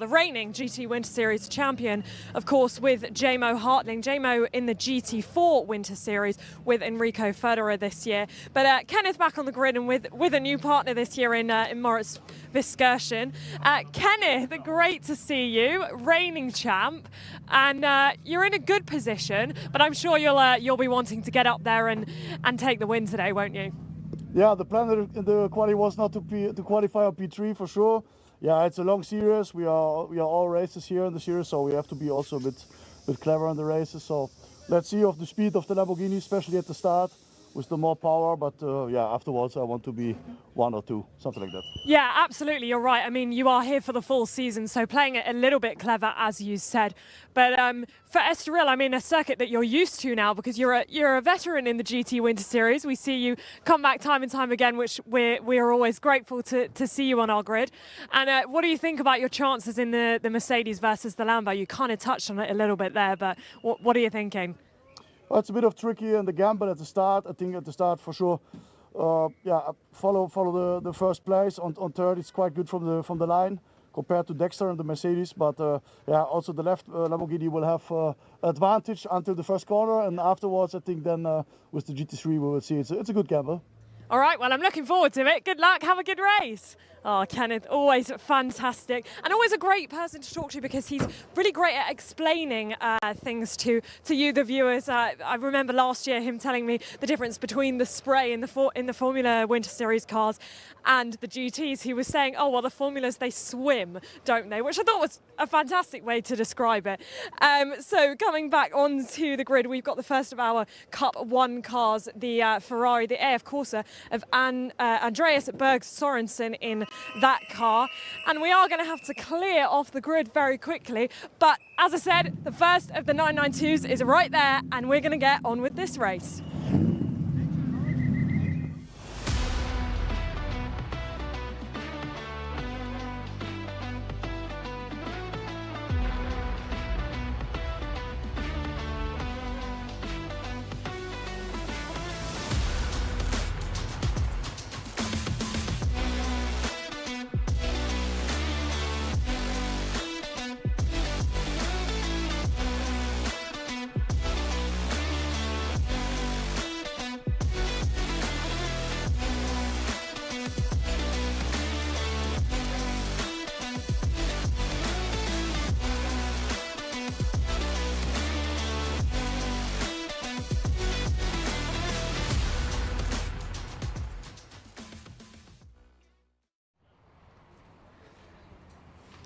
reigning GT Winter Series champion, of course, with Jamo Hartling. Jamo in the GT4 Winter Series with Enrico Federer this year. But Kenneth back on the grid and with a new partner this year in Moritz Viskerschen. Kenneth, great to see you, reigning champ, and you're in a good position, but I'm sure you'll be wanting to get up there and take the win today, won't you? Yeah, the plan in the quali was not to qualify on P3 for sure. Yeah, it's a long series. We are all races here in the series, so we have to be also a bit clever in the races. So let's see of the speed of the Lamborghini, especially at the start, with the more power. But yeah, afterwards I want to be 1 or 2, something like that. Yeah, absolutely. You're right. I mean, you are here for the full season, so playing it a little bit clever, as you said. But for Estoril, I mean, a circuit that you're used to now, because you're a veteran in the GT Winter Series. We see you come back time and time again, which we're always grateful to see you on our grid. And what do you think about your chances in the Mercedes versus the Lambo? You kind of touched on it a little bit there, but what are you thinking? Well, it's a bit of tricky in the gamble at the start. I think at the start for sure follow the first place. On third, it's quite good from the line compared to Dexter and the Mercedes. But also the left Lamborghini will have advantage until the first corner, and afterwards, I think then with the GT3 we will see. It's a good gamble. All right, well, I'm looking forward to it. Good luck. Have a good race. Oh, Kenneth, always fantastic. And always a great person to talk to because he's really great at explaining things to you, the viewers. I remember last year him telling me the difference between the spray in the Formula Winter Series cars and the GTs. He was saying, oh, well, the Formulas, they swim, don't they? Which I thought was a fantastic way to describe it. So coming back onto the grid, we've got the first of our Cup 1 cars, the Ferrari, the AF Corsa of Andreas Berg Sorensen in that car, and we are going to have to clear off the grid very quickly, but as I said, the first of the 992s is right there, and we're going to get on with this race.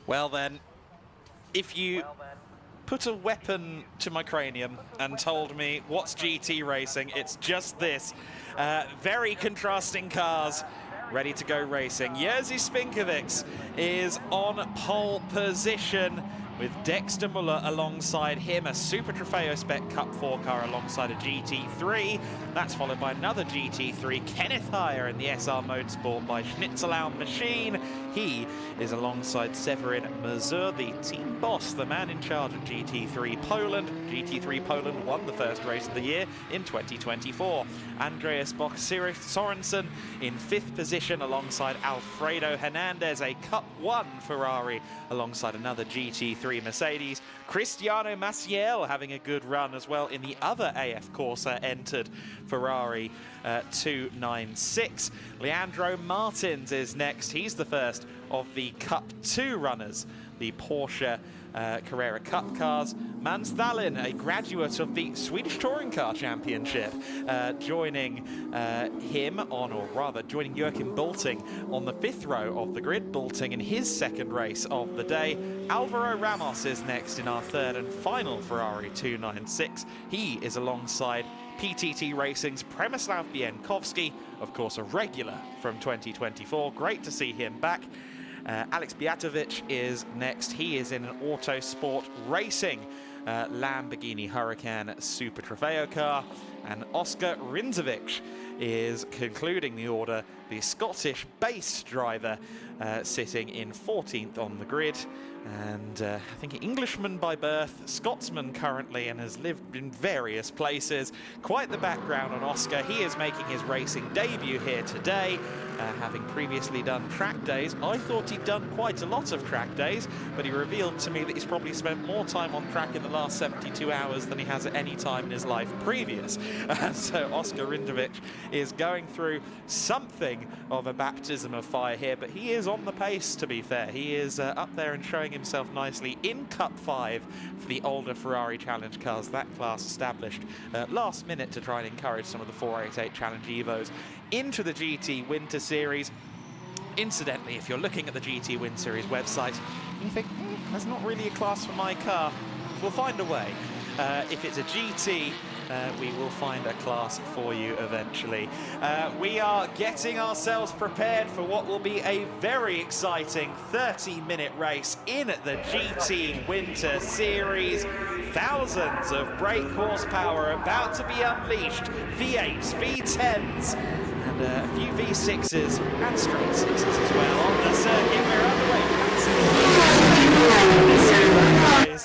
Well then, if you put a weapon to my cranium and told me what's GT racing, it's just this. Very contrasting cars, ready to go racing. Jerzy Spinkovics is on pole position with Dexter Muller alongside him, a Super Trofeo Spec Cup 4 car alongside a GT3. That's followed by another GT3, Kenneth Heyer in the SR Motorsport by Schnitzelau Machine. He is alongside Severin Mazur, the team boss, the man in charge of GT3 Poland. GT3 Poland won the first race of the year in 2024. Andreas Bock Sorensen in 5th position alongside Alfredo Hernandez, a Cup 1 Ferrari alongside another GT3 Mercedes. Cristiano Maciel having a good run as well in the other AF Corsa entered Ferrari 296. Leandro Martins is next. He's the first of the Cup 2 runners, the Porsche Carrera Cup cars. Mans Thalin, a graduate of the Swedish Touring Car Championship, joining him on, or rather joining Joachim Bolting on the 5th row of the grid. Bolting in his 2nd race of the day. Alvaro Ramos is next in our 3rd and final Ferrari 296. He is alongside PTT Racing's Przemysław Bienkowski, of course a regular from 2024. Great to see him back. Alex Biatovic is next. He is in an Autosport Racing Lamborghini Huracan Super Trofeo car. And Oscar Rindzovic is concluding the order, the Scottish-based driver sitting in 14th on the grid. And I think an Englishman by birth, Scotsman currently, and has lived in various places. Quite the background on Oscar. He is making his racing debut here today, having previously done track days. I thought he'd done quite a lot of track days, but he revealed to me that he's probably spent more time on track in the last 72 hours than he has at any time in his life previous. So Oscar Rindzovic is going through something of a baptism of fire here, but he is on the pace, to be fair. He is up there and showing himself nicely in Cup 5 for the older Ferrari Challenge cars. That class established last minute to try and encourage some of the 488 Challenge Evos into the GT Winter Series. Incidentally, if you're looking at the GT Winter Series website and you think, that's not really a class for my car, we'll find a way. If it's a GT, we will find a class for you eventually. We are getting ourselves prepared for what will be a very exciting 30-minute race in the GT Winter Series. Thousands of brake horsepower about to be unleashed. V8s, V10s, and a few V6s and straight 6s as well on the circuit. We're underway.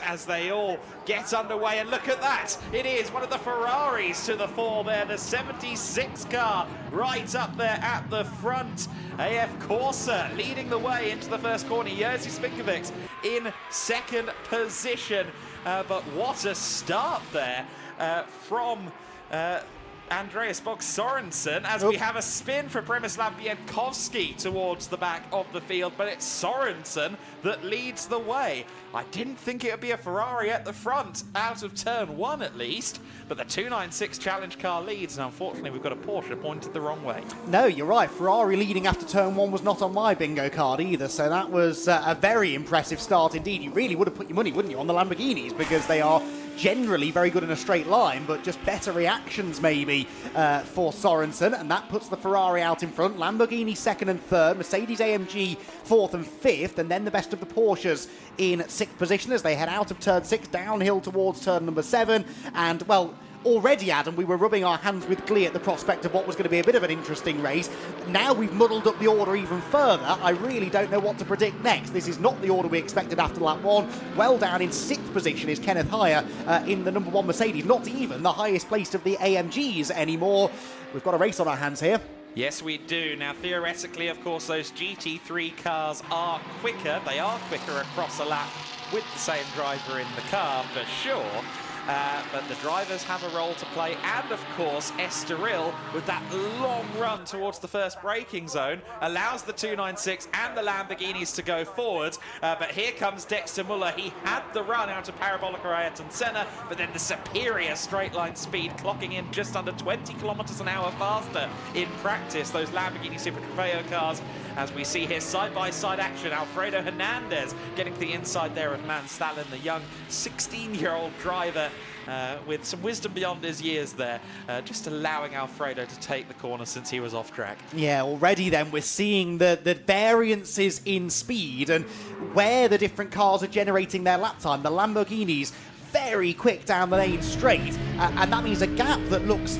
As as they all get underway. And look at that, it is one of the Ferraris to the fore there, the 76 car right up there at the front. AF Corsa leading the way into the first corner. Jerzy Spinkovic in second position. But what a start there from Andreas Bog Sorensen as we have a spin for Przemysław Bienkowski towards the back of the field, but it's Sorensen that leads the way. I didn't think it would be a Ferrari at the front, out of turn one at least, but the 296 challenge car leads, and unfortunately we've got a Porsche pointed the wrong way. No, you're right. Ferrari leading after turn one was not on my bingo card either, so that was a very impressive start indeed. You really would have put your money, wouldn't you, on the Lamborghinis, because they are generally very good in a straight line, but just better reactions maybe for Sorensen, and that puts the Ferrari out in front. Lamborghini second and third, Mercedes AMG fourth and fifth, and then the best of the Porsches in sixth position as they head out of turn 6 downhill towards turn number 7. And well, already, Adam, we were rubbing our hands with glee at the prospect of what was going to be a bit of an interesting race. Now we've muddled up the order even further. I really don't know what to predict next. This is not the order we expected after lap 1. Well down in 6th position is Kenneth Heyer in the number 1 Mercedes, not even the highest placed of the AMGs anymore. We've got a race on our hands here. Yes, we do. Now, theoretically, of course, those GT3 cars are quicker. They are quicker across a lap with the same driver in the car, for sure. But the drivers have a role to play, and of course Estoril, with that long run towards the first braking zone, allows the 296 and the Lamborghinis to go forward. But here comes Dexter Muller. He had the run out of Parabolica Ayrton Senna, but then the superior straight line speed, clocking in just under 20 kilometers an hour faster in practice. Those Lamborghini Super Trofeo cars, as we see here, side-by-side action. Alfredo Hernandez getting to the inside there of Manstallen, the young 16-year-old driver with some wisdom beyond his years there, just allowing Alfredo to take the corner since he was off track. Yeah, already then we're seeing the variances in speed and where the different cars are generating their lap time. The Lamborghinis very quick down the main straight, and that means a gap that looks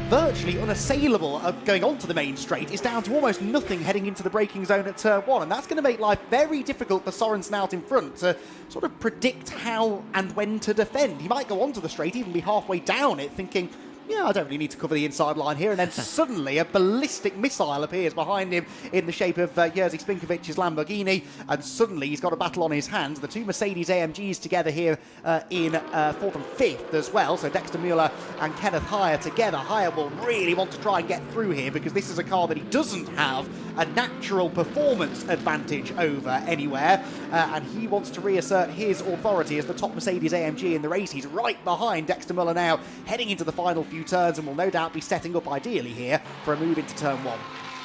virtually unassailable going onto the main straight is down to almost nothing heading into the braking zone at turn 1, and that's going to make life very difficult for Sorensen out in front to sort of predict how and when to defend. He might go onto the straight, even be halfway down it, thinking, yeah, I don't really need to cover the inside line here, and then suddenly a ballistic missile appears behind him in the shape of Jerzy Spinkovic's Lamborghini, and suddenly he's got a battle on his hands. The two Mercedes AMGs together here in 4th and 5th as well, so Dexter Muller and Kenneth Heyer together. Heyer will really want to try and get through here because this is a car that he doesn't have a natural performance advantage over anywhere, and he wants to reassert his authority as the top Mercedes AMG in the race. He's right behind Dexter Muller now, heading into the final few turns, and will no doubt be setting up ideally here for a move into turn 1.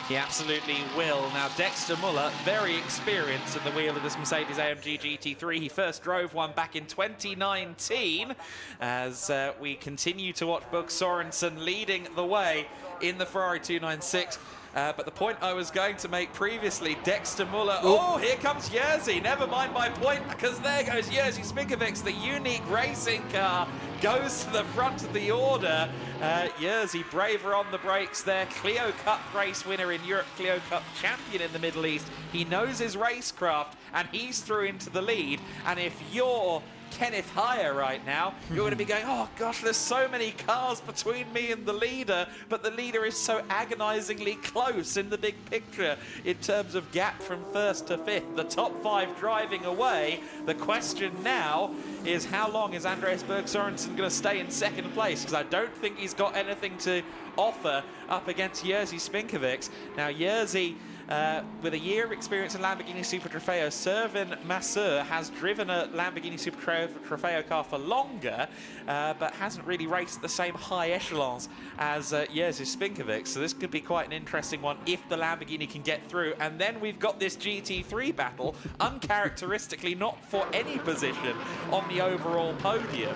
He absolutely will. Now, Dexter Muller, very experienced at the wheel of this Mercedes AMG GT3. He first drove one back in 2019 as we continue to watch Bug Sorensen leading the way in the Ferrari 296. But the point I was going to make previously, Dexter Muller. Oh, here comes Jerzy. Never mind my point, because there goes Jerzy Spinkovic. The unique racing car goes to the front of the order. Jerzy, braver on the brakes there. Clio Cup race winner in Europe, Clio Cup champion in the Middle East. He knows his racecraft, and he's through into the lead. And if you're Kenneth Heyer right now, you're going to be going, oh gosh, there's so many cars between me and the leader, but the leader is so agonizingly close in the big picture in terms of gap from 1st to 5th. The top 5 driving away. The question now is, how long is Andreas Berg Sorensen going to stay in 2nd place? Because I don't think he's got anything to offer up against Jerzy Spinkovic. Now, Jerzy, with a year of experience in Lamborghini Super Trofeo, Servin Masseur has driven a Lamborghini Super Trofeo car for longer, but hasn't really raced at the same high echelons as Jerzy Spinkovic. So this could be quite an interesting one if the Lamborghini can get through. And then we've got this GT3 battle, uncharacteristically not for any position on the overall podium.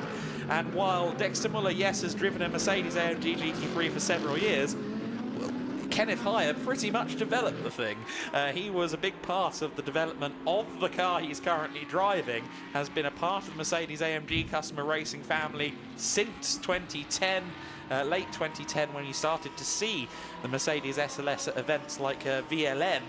And while Dexter Muller, yes, has driven a Mercedes AMG GT3 for several years, Kenneth Heyer pretty much developed the thing. He was a big part of the development of the car he's currently driving, has been a part of the Mercedes AMG customer racing family since 2010. late 2010 when you started to see the Mercedes SLS at events like VLN,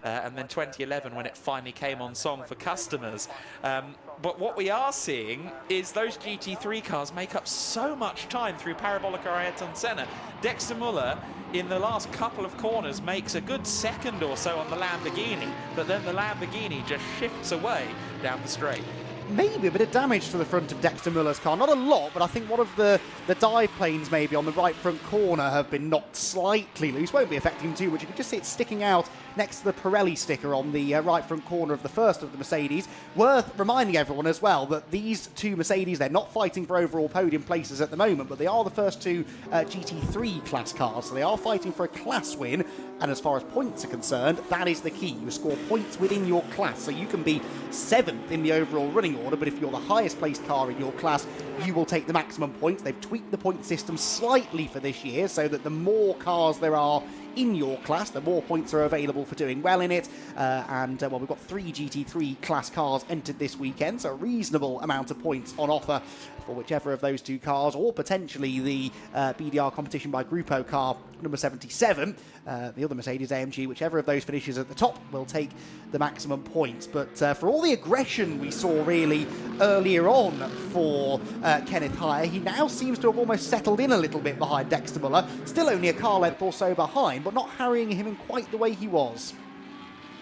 and then 2011 when it finally came on song for customers. But what we are seeing is those GT3 cars make up so much time through Parabolica Ayrton Senna. Dexter Muller, in the last couple of corners, makes a good second or so on the Lamborghini, but then the Lamborghini just shifts away down the straight. Maybe a bit of damage to the front of Dexter Muller's car. Not a lot, but I think one of the dive planes maybe on the right front corner have been knocked slightly loose. Won't be affecting him too much. You can just see it sticking out next to the Pirelli sticker on the right front corner of the first of the Mercedes. Worth reminding everyone as well that these two Mercedes, they're not fighting for overall podium places at the moment, but they are the first two GT3 class cars, so they are fighting for a class win. And as far as points are concerned, that is the key. You score points within your class, so you can be 7th in the overall running order, but if you're the highest placed car in your class, you will take the maximum points. They've tweaked the point system slightly for this year so that the more cars there are in your class, the more points are available for doing well in it. Well, we've got 3 GT3 class cars entered this weekend, so a reasonable amount of points on offer for whichever of those two cars, or potentially the BDR competition by Grupo car number 77, the other Mercedes AMG, whichever of those finishes at the top will take the maximum points. But for all the aggression we saw really earlier on for Kenneth Heyer, he now seems to have almost settled in a little bit behind Dexter Muller, still only a car length or so behind, but not harrying him in quite the way he was.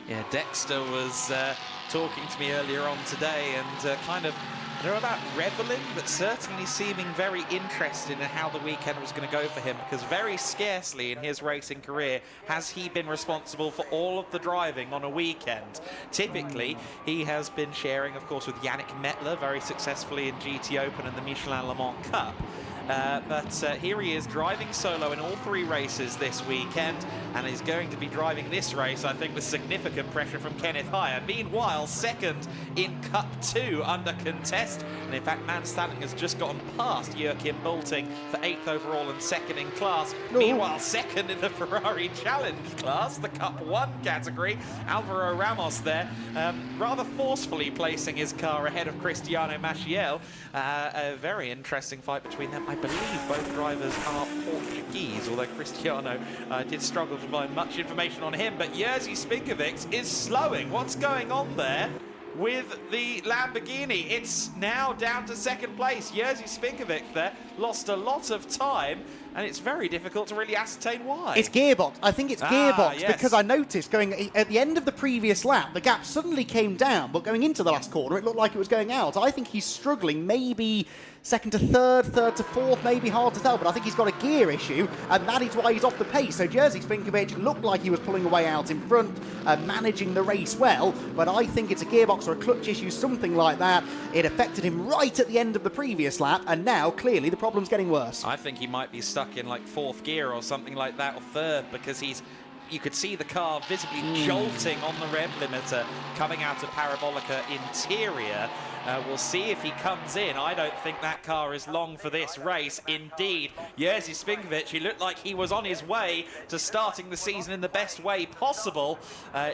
Yeah, Dexter was talking to me earlier on today and kind of, I don't know about reveling, but certainly seeming very interested in how the weekend was going to go for him, because very scarcely in his racing career has he been responsible for all of the driving on a weekend. Typically, he has been sharing, of course, with Yannick Mettler very successfully in GT Open and the Michelin Le Mans Cup. But here he is driving solo in all 3 races this weekend, and he's going to be driving this race, I think, with significant pressure from Kenneth Heyer. Meanwhile, second in Cup 2 under contest, and in fact, Man Stalling has just gotten past Joachim Bolting for 8th overall and second in class. Ooh. Meanwhile, second in the Ferrari Challenge class, the Cup 1 category, Alvaro Ramos there, rather forcefully placing his car ahead of Cristiano Maciel. A very interesting fight between them. I believe both drivers are Portuguese, although Cristiano did struggle to find much information on him. But Jerzy Spinkovic is slowing. What's going on there with the Lamborghini? It's now down to second place. Jerzy Spinkovic there lost a lot of time, and it's very difficult to really ascertain why. It's gearbox. I think it's gearbox, yes. Because I noticed going at the end of the previous lap, the gap suddenly came down, but going into the last corner, it looked like it was going out. I think he's struggling, maybe second to third, third to fourth, maybe hard to tell, but I think he's got a gear issue, and that is why he's off the pace. So Jerzy Spinkovic looked like he was pulling away out in front, managing the race well, but I think it's a gearbox or a clutch issue, something like that. It affected him right at the end of the previous lap, and now clearly the problem's getting worse. I think he might be stuck in like 4th gear or something like that, or 3rd, because you could see the car visibly jolting on the rev limiter coming out of Parabolica Interior. We'll see if he comes in. I don't think that car is long for this race. Indeed, Jerzy Spinkovic, he looked like he was on his way to starting the season in the best way possible,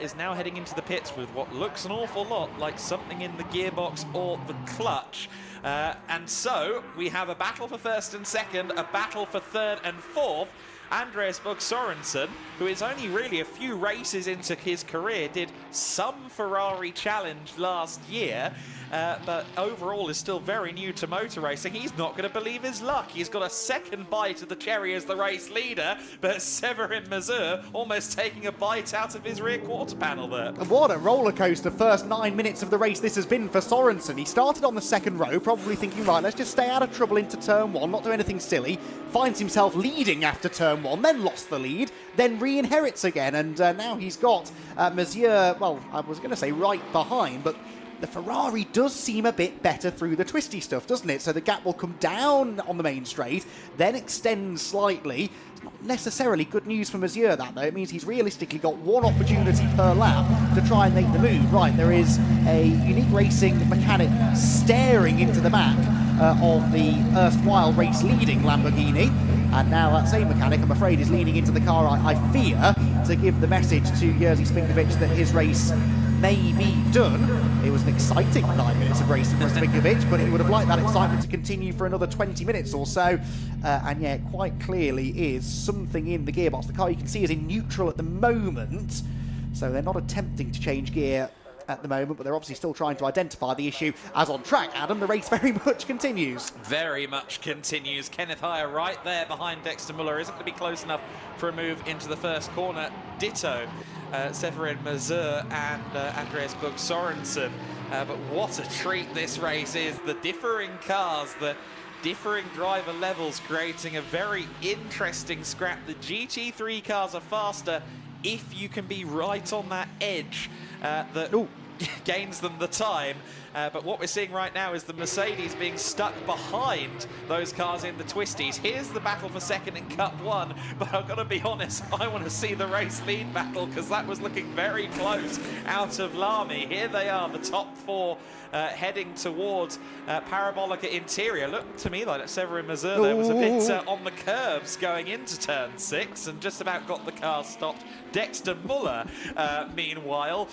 is now heading into the pits with what looks an awful lot like something in the gearbox or the clutch. And so we have a battle for 1st and 2nd, a battle for 3rd and 4th. Andreas Bug Sorensen, who is only really a few races into his career, did some Ferrari Challenge last year, but overall is still very new to motor racing. He's not going to believe his luck. He's got a second bite of the cherry as the race leader, but Severin Mazur almost taking a bite out of his rear quarter panel there. What a roller coaster first 9 minutes of the race this has been for Sorensen. He started on the second row, probably thinking, right, let's just stay out of trouble into turn 1, not do anything silly. Finds himself leading after turn 1, then lost the lead, then re-inherits again, and now he's got Mazur, well, I was going to say right behind, but the Ferrari does seem a bit better through the twisty stuff, doesn't it? So the gap will come down on the main straight, then extend slightly. It's not necessarily good news for Mazur, that, though. It means he's realistically got 1 opportunity per lap to try and make the move. Right, there is a Unique Racing mechanic staring into the back of the erstwhile race-leading Lamborghini. And now that same mechanic, I'm afraid, is leaning into the car, I fear, to give the message to Jerzy Spinkovic that his race may be done. It was an exciting 9 minutes of racing for Stojankovic, but he would have liked that excitement to continue for another 20 minutes or so. And yeah, it quite clearly is something in the gearbox. The car you can see is in neutral at the moment, so they're not attempting to change gear at the moment, but they're obviously still trying to identify the issue. As on track, Adam, the race very much continues. Very much continues. Kenneth Heyer right there behind Dexter Muller. Isn't going to be close enough for a move into the first corner. Ditto Severin Mazur and Andreas Bug Sorensen. But what a treat this race is. The differing cars, the differing driver levels, creating a very interesting scrap. The GT3 cars are faster if you can be right on that edge that gains them the time. But what we're seeing right now is the Mercedes being stuck behind those cars in the twisties. Here's the battle for second in Cup 1, but I've got to be honest, I want to see the race lead battle, because that was looking very close out of Lamy. Here they are, the top four heading towards Parabolica Interior. Looked to me like Severin Mazur there was a bit on the curves going into turn 6 and just about got the car stopped. Dexter Muller, meanwhile,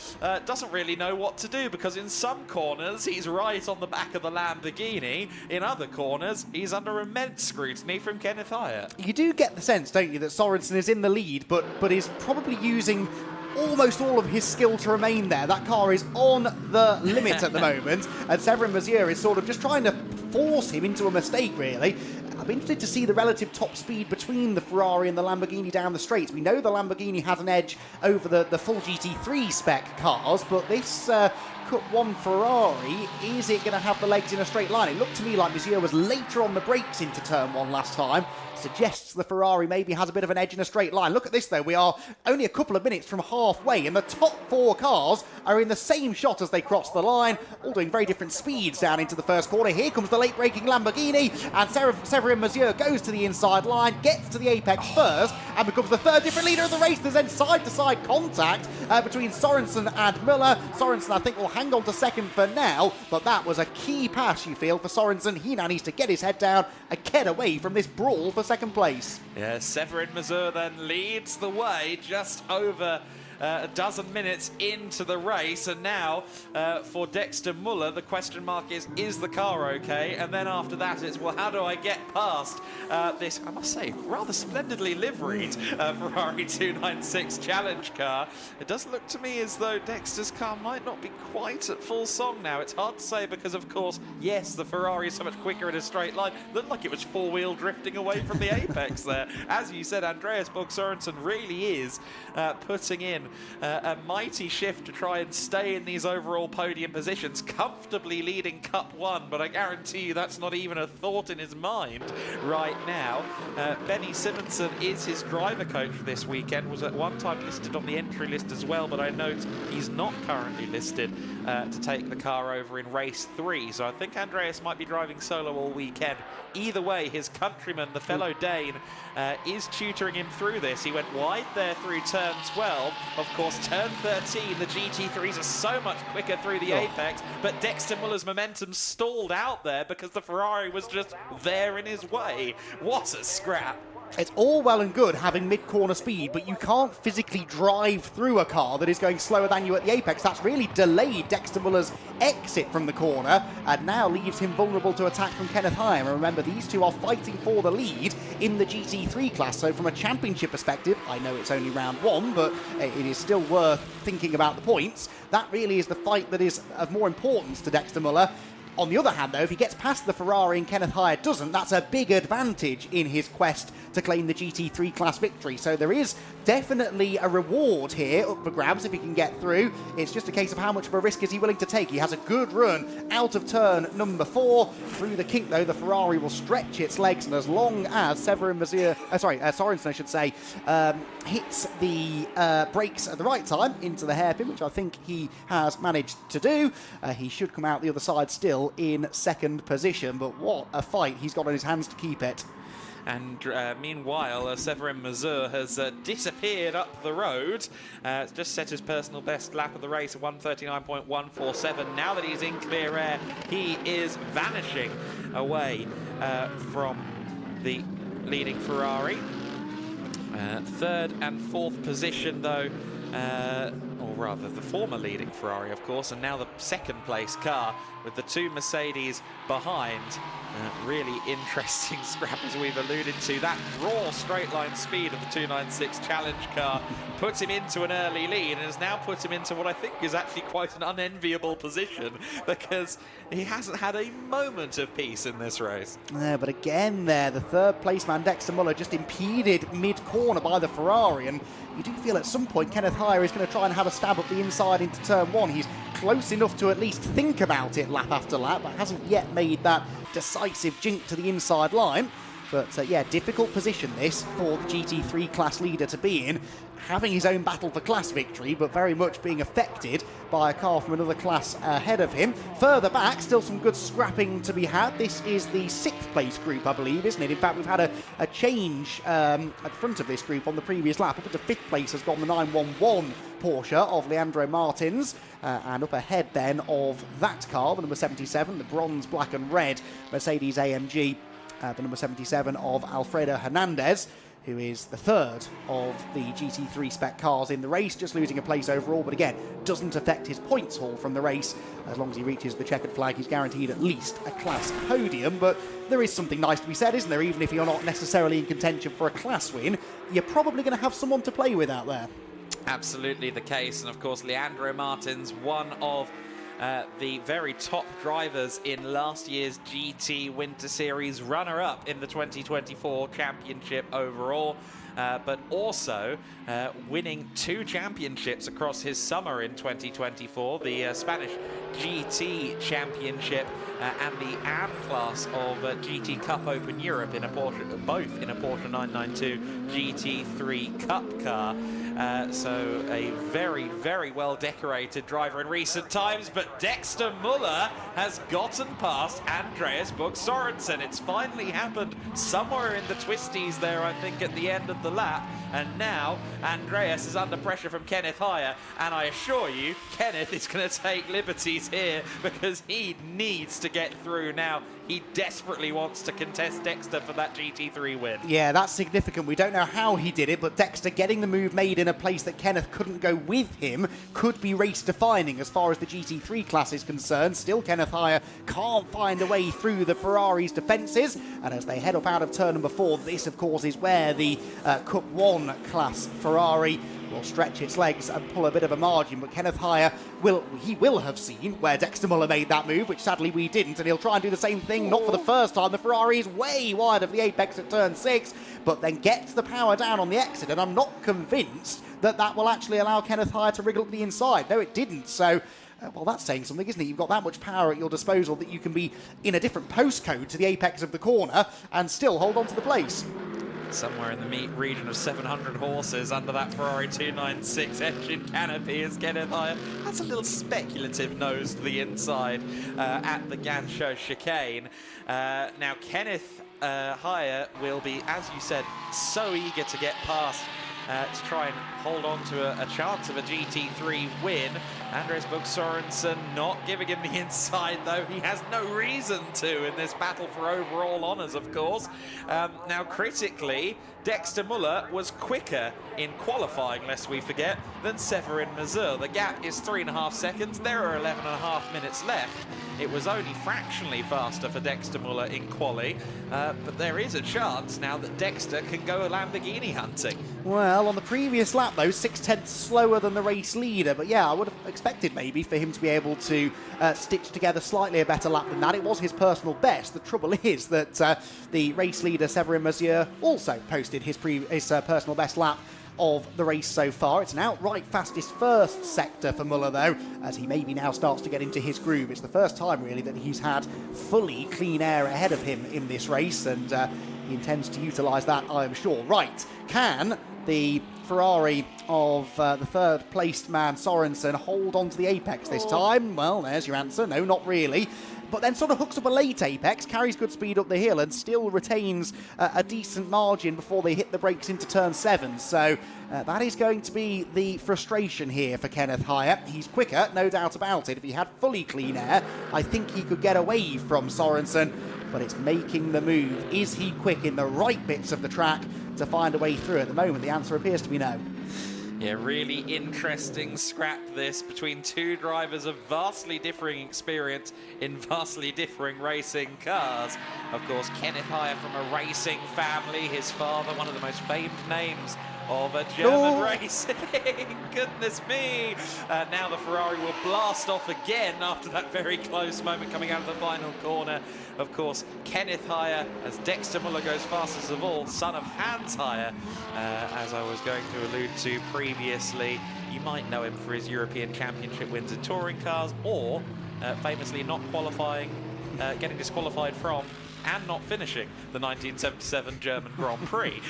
doesn't really know what to do, because in some corners he's right on the back of the Lamborghini. In other corners, he's under immense scrutiny from Kenneth Heyer. You do get the sense, don't you, that Sorensen is in the lead, but is probably using almost all of his skill to remain there. That car is on the limit at the moment, and Severin Mazur is sort of just trying to force him into a mistake, really. I'd be interested to see the relative top speed between the Ferrari and the Lamborghini down the straights. We know the Lamborghini has an edge over the full GT3 spec cars, but this Cup 1 Ferrari, is it going to have the legs in a straight line? It looked to me like Mazur was later on the brakes into turn 1 last time. Suggests the Ferrari maybe has a bit of an edge in a straight line. Look at this, though. We are only a couple of minutes from halfway, and the top 4 cars are in the same shot as they cross the line, all doing very different speeds down into the first corner. Here comes the late-braking Lamborghini, and Severin Mazur goes to the inside line, gets to the apex first, and becomes the third different leader of the race. There's then side-to-side contact between Sorensen and Muller. Sorensen, I think, will hang on to second for now, but that was a key pass, you feel, for Sorensen. He now needs to get his head down and get away from this brawl for second place. Yeah, Severin Mazur then leads the way just over a dozen minutes into the race, and now for Dexter Muller the question mark is the car okay? And then after that it's, well, how do I get past this, I must say, rather splendidly liveried Ferrari 296 challenge car. It does look to me as though Dexter's car might not be quite at full song now. It's hard to say because, of course, yes, the Ferrari is so much quicker in a straight line. Looked like it was four-wheel drifting away from the apex there. As you said, Andreas Bug Sorensen really is putting in a mighty shift to try and stay in these overall podium positions, comfortably leading Cup 1, but I guarantee you that's not even a thought in his mind right now. Benny Simonson is his driver coach for this weekend, was at one time listed on the entry list as well, but I note he's not currently listed to take the car over in race 3, so I think Andreas might be driving solo all weekend. Either way, his countryman, the fellow Dane, is tutoring him through this. He went wide there through turn 12. Of course, turn 13, the GT3s are so much quicker through the apex, but Dexter Muller's momentum stalled out there because the Ferrari was just there in his way. What a scrap. It's all well and good having mid-corner speed, but you can't physically drive through a car that is going slower than you at the apex. That's really delayed Dexter Muller's exit from the corner and now leaves him vulnerable to attack from Kenneth Heyer. And remember, these two are fighting for the lead in the GT3 class, so from a championship perspective, I know it's only round 1, but it is still worth thinking about the points. That really is the fight that is of more importance to Dexter Muller. On the other hand, though, if he gets past the Ferrari and Kenneth Heyer doesn't, that's a big advantage in his quest to claim the GT3 class victory. So there is definitely a reward here up for grabs if he can get through. It's just a case of how much of a risk is he willing to take. He has a good run out of turn number 4. Through the kink, though, the Ferrari will stretch its legs, and as long as Sorensen, I should say, hits the brakes at the right time into the hairpin, which I think he has managed to do, he should come out the other side still in second position. But what a fight he's got on his hands to keep it. And meanwhile, Severin Mazur has disappeared up the road. Just set his personal best lap of the race at 1:39.147. Now that he's in clear air, he is vanishing away from the leading Ferrari. Third and fourth position, though, or or rather the former leading Ferrari, of course, and now the second place car with the 2 Mercedes behind. Really interesting scrap, as we've alluded to. That raw straight line speed of the 296 Challenge car puts him into an early lead and has now put him into what I think is actually quite an unenviable position, because he hasn't had a moment of peace in this race. Yeah, but again there, the third place man Dexter Muller just impeded mid-corner by the Ferrari, and you do feel at some point Kenneth Heyer is going to try and have a stab up the inside into turn 1. He's close enough to at least think about it lap after lap, but hasn't yet made that decisive jink to the inside line. But yeah, difficult position this for the GT3 class leader to be in, having his own battle for class victory, but very much being affected by a car from another class ahead of him. Further back, still some good scrapping to be had. This is the 6th place group, I believe, isn't it? In fact, we've had a change at the front of this group on the previous lap. Up into 5th place has gone the 911 Porsche of Leandro Martins, and up ahead then of that car, the number 77, the bronze, black and red Mercedes AMG, the number 77 of Alfredo Hernandez, who is the third of the GT3 spec cars in the race, just losing a place overall, but again, doesn't affect his points haul from the race. As long as he reaches the checkered flag, he's guaranteed at least a class podium. But there is something nice to be said, isn't there? Even if you're not necessarily in contention for a class win, you're probably going to have someone to play with out there. Absolutely the case, and of course Leandro Martins, one of the very top drivers in last year's GT Winter Series, runner-up in the 2024 championship overall, but also winning 2 championships across his summer in 2024, the Spanish GT Championship and the AM class of GT Cup Open Europe in a Porsche, both in a Porsche 992 GT3 Cup car. So a very, very well decorated driver in recent times, but Dexter Muller has gotten past Andreas Buch Sorensen. It's finally happened somewhere in the twisties there, I think, at the end of the lap. And now Andreas is under pressure from Kenneth Heyer, and I assure you, Kenneth is going to take liberties here because he needs to get through now. He desperately wants to contest Dexter for that GT3 win. Yeah, that's significant. We don't know how he did it, but Dexter getting the move made in a place that Kenneth couldn't go with him could be race-defining as far as the GT3 class is concerned. Still, Kenneth Heyer can't find a way through the Ferrari's defences, and as they head up out of turn number 4, this, of course, is where the Cup 1 class Ferrari will stretch its legs and pull a bit of a margin, but Kenneth Heyer will have seen where Dexter Muller made that move, which sadly we didn't, and he'll try and do the same thing, not for the first time. The Ferrari is way wide of the apex at turn 6, but then gets the power down on the exit, and I'm not convinced that that will actually allow Kenneth Heyer to wriggle up the inside. No, it didn't, so well, that's saying something, isn't it? You've got that much power at your disposal that you can be in a different postcode to the apex of the corner and still hold on to the place. Somewhere in the region of 700 horses under that Ferrari 296 engine canopy is Kenneth Heyer. That's a little speculative nose to the inside at the Gancho chicane. Now, Kenneth Heyer will be, as you said, so eager to get past to try and hold on to a chance of a GT3 win. Andreas Buch Sorensen not giving him the inside, though. He has no reason to in this battle for overall honours, of course. Now, critically, Dexter Muller was quicker in qualifying, lest we forget, than Severin Mazur. The gap is 3.5 seconds. There are 11.5 minutes left. It was only fractionally faster for Dexter Muller in quali, but there is a chance now that Dexter can go Lamborghini hunting. Well, on the previous lap, though, 6/10 slower than the race leader. But yeah, I would have expected maybe for him to be able to stitch together slightly a better lap than that. It was his personal best. The trouble is that the race leader, Severin Mazur, also posted his personal best lap of the race so far. It's an outright fastest first sector for Muller, though, as he maybe now starts to get into his groove. It's the first time, really, that he's had fully clean air ahead of him in this race, and he intends to utilise that, I am sure. Right, can the Ferrari of the third-placed man, Sorensen, hold on to the apex this time? Well, there's your answer. No, not really. But then sort of hooks up a late apex, carries good speed up the hill, and still retains a decent margin before they hit the brakes into turn 7. So that is going to be the frustration here for Kenneth Heyer. He's quicker, no doubt about it. If he had fully clean air, I think he could get away from Sorensen, but it's making the move. Is he quick in the right bits of the track to find a way through? At the moment, the answer appears to be no. Yeah, really interesting scrap this between two drivers of vastly differing experience in vastly differing racing cars. Of course, Kenneth Heyer from a racing family, his father, one of the most famed names of a German racing. Goodness me. Now the Ferrari will blast off again after that very close moment coming out of the final corner. Of course, Kenneth Heyer, as Dexter Muller goes fastest of all, son of Hans Heyer, as I was going to allude to previously. You might know him for his European Championship wins in touring cars, or famously not qualifying, getting disqualified from and not finishing the 1977 German Grand Prix.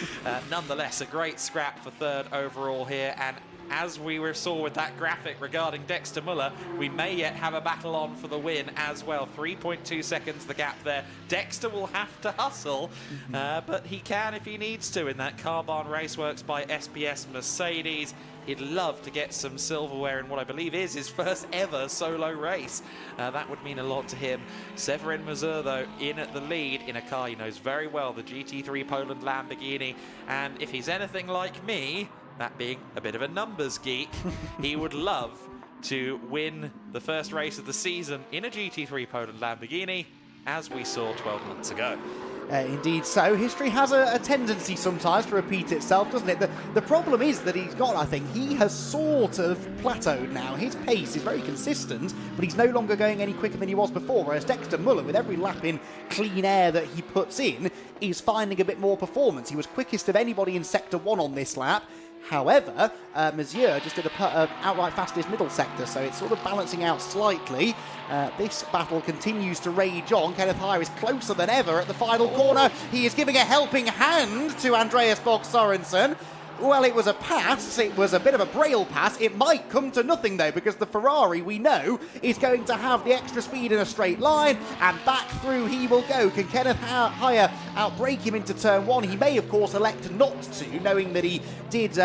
Nonetheless, a great scrap for third overall here, and as we saw with that graphic regarding Dexter Muller, we may yet have a battle on for the win as well. 3.2 seconds the gap there. Dexter will have to hustle, but he can if he needs to in that Carbahn Raceworks by SPS Mercedes. He'd love to get some silverware in what I believe is his first ever solo race. That would mean a lot to him. Severin Mazur, though, in at the lead in a car he knows very well, the GT3 Poland Lamborghini. And if he's anything like me, that being a bit of a numbers geek, he would love to win the first race of the season in a GT3 Poland Lamborghini, as we saw 12 months ago. Indeed so. History has a tendency sometimes to repeat itself, doesn't it? The problem is that he has sort of plateaued now. His pace is very consistent, but he's no longer going any quicker than he was before, whereas Dexter Muller, with every lap in clean air that he puts in, is finding a bit more performance. He was quickest of anybody in Sector 1 on this lap. However, Monsieur just did a outright fastest middle sector, so it's sort of balancing out slightly. This battle continues to rage on. Kenneth Heyer is closer than ever at the final corner. He is giving a helping hand to Andreas Bog-Sorensen. Well, it was a pass. It was a bit of a braille pass. It might come to nothing, though, because the Ferrari, we know, is going to have the extra speed in a straight line, and back through he will go. Can Kenneth Heyer outbrake him into turn one? He may, of course, elect not to, knowing that he did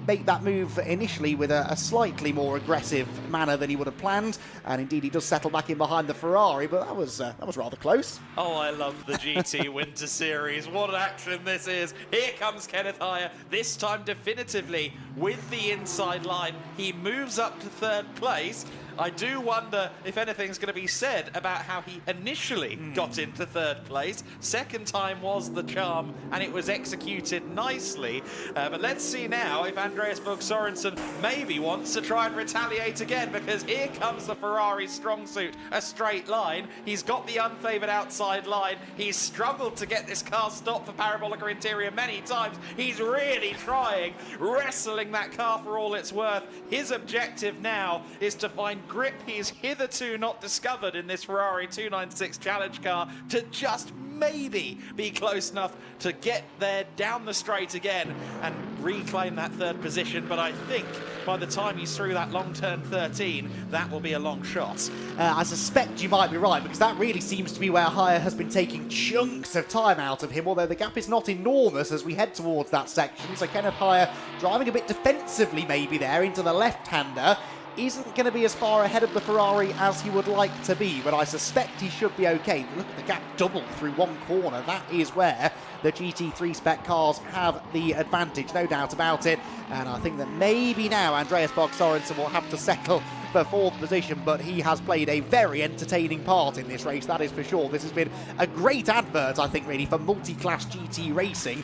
make that move initially with a slightly more aggressive manner than he would have planned, and indeed he does settle back in behind the Ferrari, but that was rather close. Oh, I love the GT Winter Series. What an action this is. Here comes Kenneth Heyer, this time definitively with the inside line. He moves up to third place. I do wonder if anything's going to be said about how he initially got into third place. Second time was the charm, and it was executed nicely. But let's see now if Andreas Bog-Sorensen maybe wants to try and retaliate again, because here comes the Ferrari strong suit, a straight line. He's got the unfavoured outside line. He's struggled to get this car stopped for Parabolica Interior many times. He's really trying, wrestling that car for all it's worth. His objective now is to find grip he's hitherto not discovered in this Ferrari 296 Challenge car to just maybe be close enough to get there down the straight again and reclaim that third position. But I think by the time he's through that long turn 13, that will be a long shot. I suspect you might be right, because that really seems to be where Heyer has been taking chunks of time out of him, although the gap is not enormous as we head towards that section. So Kenneth Heyer driving a bit defensively maybe there into the left-hander. Isn't going to be as far ahead of the Ferrari as he would like to be, but I suspect he should be okay. Look at the gap double through one corner. That is where the GT3 spec cars have the advantage, no doubt about it. And I think that maybe now Andreas Bog-Sorensen will have to settle for fourth position, but he has played a very entertaining part in this race, that is for sure. This has been a great advert, I think, really, for multi-class GT racing.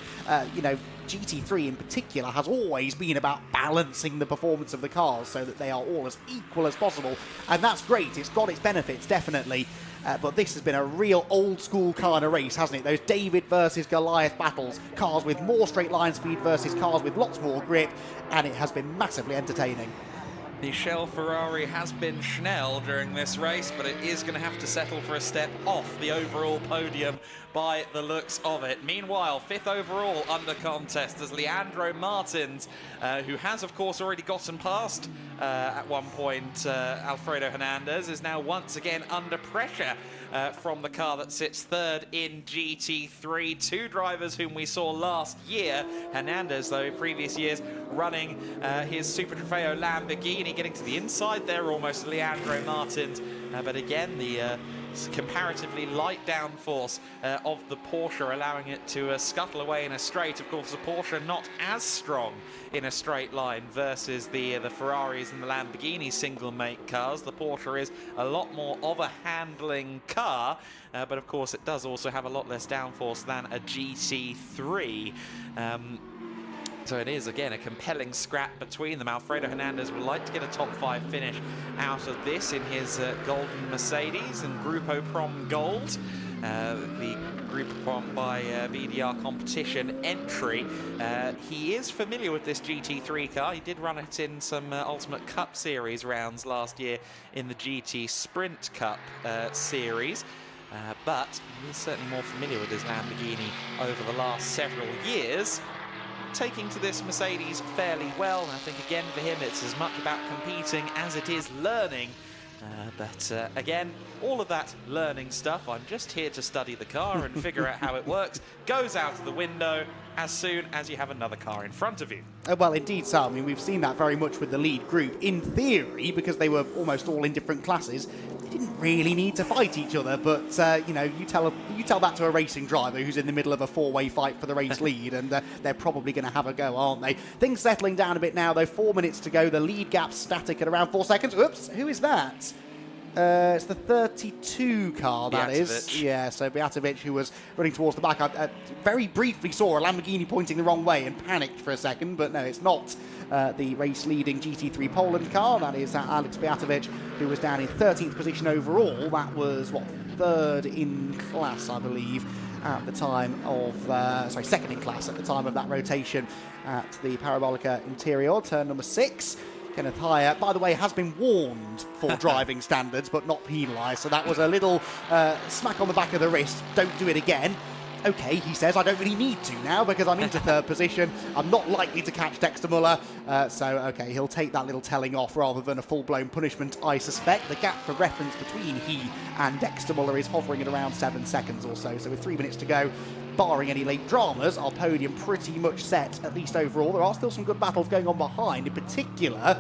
GT3 in particular has always been about balancing the performance of the cars so that they are all as equal as possible, and that's great. It's got its benefits, definitely. But this has been a real old-school kind of race, hasn't it? Those David versus Goliath battles, cars with more straight-line speed versus cars with lots more grip, and it has been massively entertaining. The Shell Ferrari has been Schnell during this race, but it is going to have to settle for a step off the overall podium by the looks of it. Meanwhile, fifth overall under contest as Leandro Martins, who has, of course, already gotten past at one point Alfredo Hernandez, is now once again under pressure from the car that sits third in GT3. Two drivers whom we saw last year. Hernandez, though, previous years running his Super Trofeo Lamborghini, getting to the inside there almost, Leandro Martins. But again, the comparatively light downforce of the Porsche, allowing it to scuttle away in a straight. Of course, the Porsche not as strong in a straight line versus the Ferraris and the Lamborghini single-make cars. The Porsche is a lot more of a handling car, but of course it does also have a lot less downforce than a GT3. So it is, again, a compelling scrap between them. Alfredo Hernandez would like to get a top 5 finish out of this in his golden Mercedes and Grupo Prom Gold. The Grupo Prom by BDR competition entry. He is familiar with this GT3 car. He did run it in some Ultimate Cup Series rounds last year in the GT Sprint Cup Series. But he's certainly more familiar with his Lamborghini over the last several years. Taking to this Mercedes fairly well, and I think again for him it's as much about competing as it is learning. But again, all of that learning stuff, I'm just here to study the car and figure out how it works, goes out of the window as soon as you have another car in front of you. Well, indeed, so. I mean, we've seen that very much with the lead group. In theory, because they were almost all in different classes, they didn't really need to fight each other. But, you know, you tell that to a racing driver who's in the middle of a four-way fight for the race lead, and they're probably going to have a go, aren't they? Things settling down a bit now, though. 4 minutes to go. The lead gap's static at around 4 seconds. Oops, who is that? It's the 32 car, that is. Yeah, so Beatovic, who was running towards the back. I very briefly saw a Lamborghini pointing the wrong way and panicked for a second, but no, it's not the race-leading GT3 Poland car. That is Alex Beatovic, who was down in 13th position overall. That was, what, third in class, I believe, at the time of... second in class at the time of that rotation at the Parabolica Interior, turn number 6. Kenneth Hire, by the way, has been warned for driving standards, but not penalised. So that was a little smack on the back of the wrist. Don't do it again. Okay, he says, I don't really need to now because I'm into third position. I'm not likely to catch Dexter Muller. So, okay, he'll take that little telling off rather than a full-blown punishment, I suspect. The gap for reference between he and Dexter Muller is hovering at around 7 seconds or so. So with 3 minutes to go, barring any late dramas, our podium pretty much set, at least overall. There are still some good battles going on behind, in particular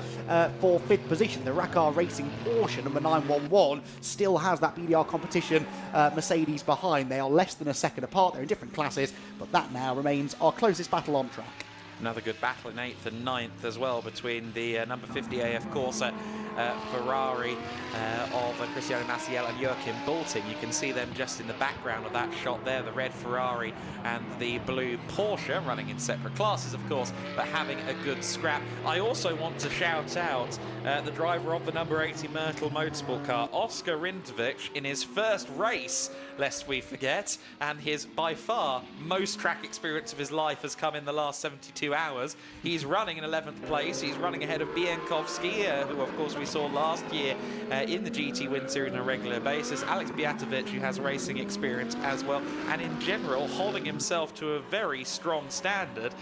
for 5th position. The Racar Racing Porsche, number 911, still has that BDR competition Mercedes behind. They are less than a second apart. They're in different classes, but that now remains our closest battle on track. Another good battle in 8th and 9th as well between the number 50 AF Corsa Ferrari of Cristiano Maciel and Joachim Bulting. You can see them just in the background of that shot there, the red Ferrari and the blue Porsche, running in separate classes, of course, but having a good scrap. I also want to shout out the driver of the number 80 Myrtle Motorsport car, Oscar Rindovic, in his first race, lest we forget, and his by far most track experience of his life has come in the last 72 hours. He's running in 11th place. He's running ahead of Biankowski, who of course we saw last year in the GT Win Series on a regular basis. Alex Beatovic, who has racing experience as well, and in general holding himself to a very strong standard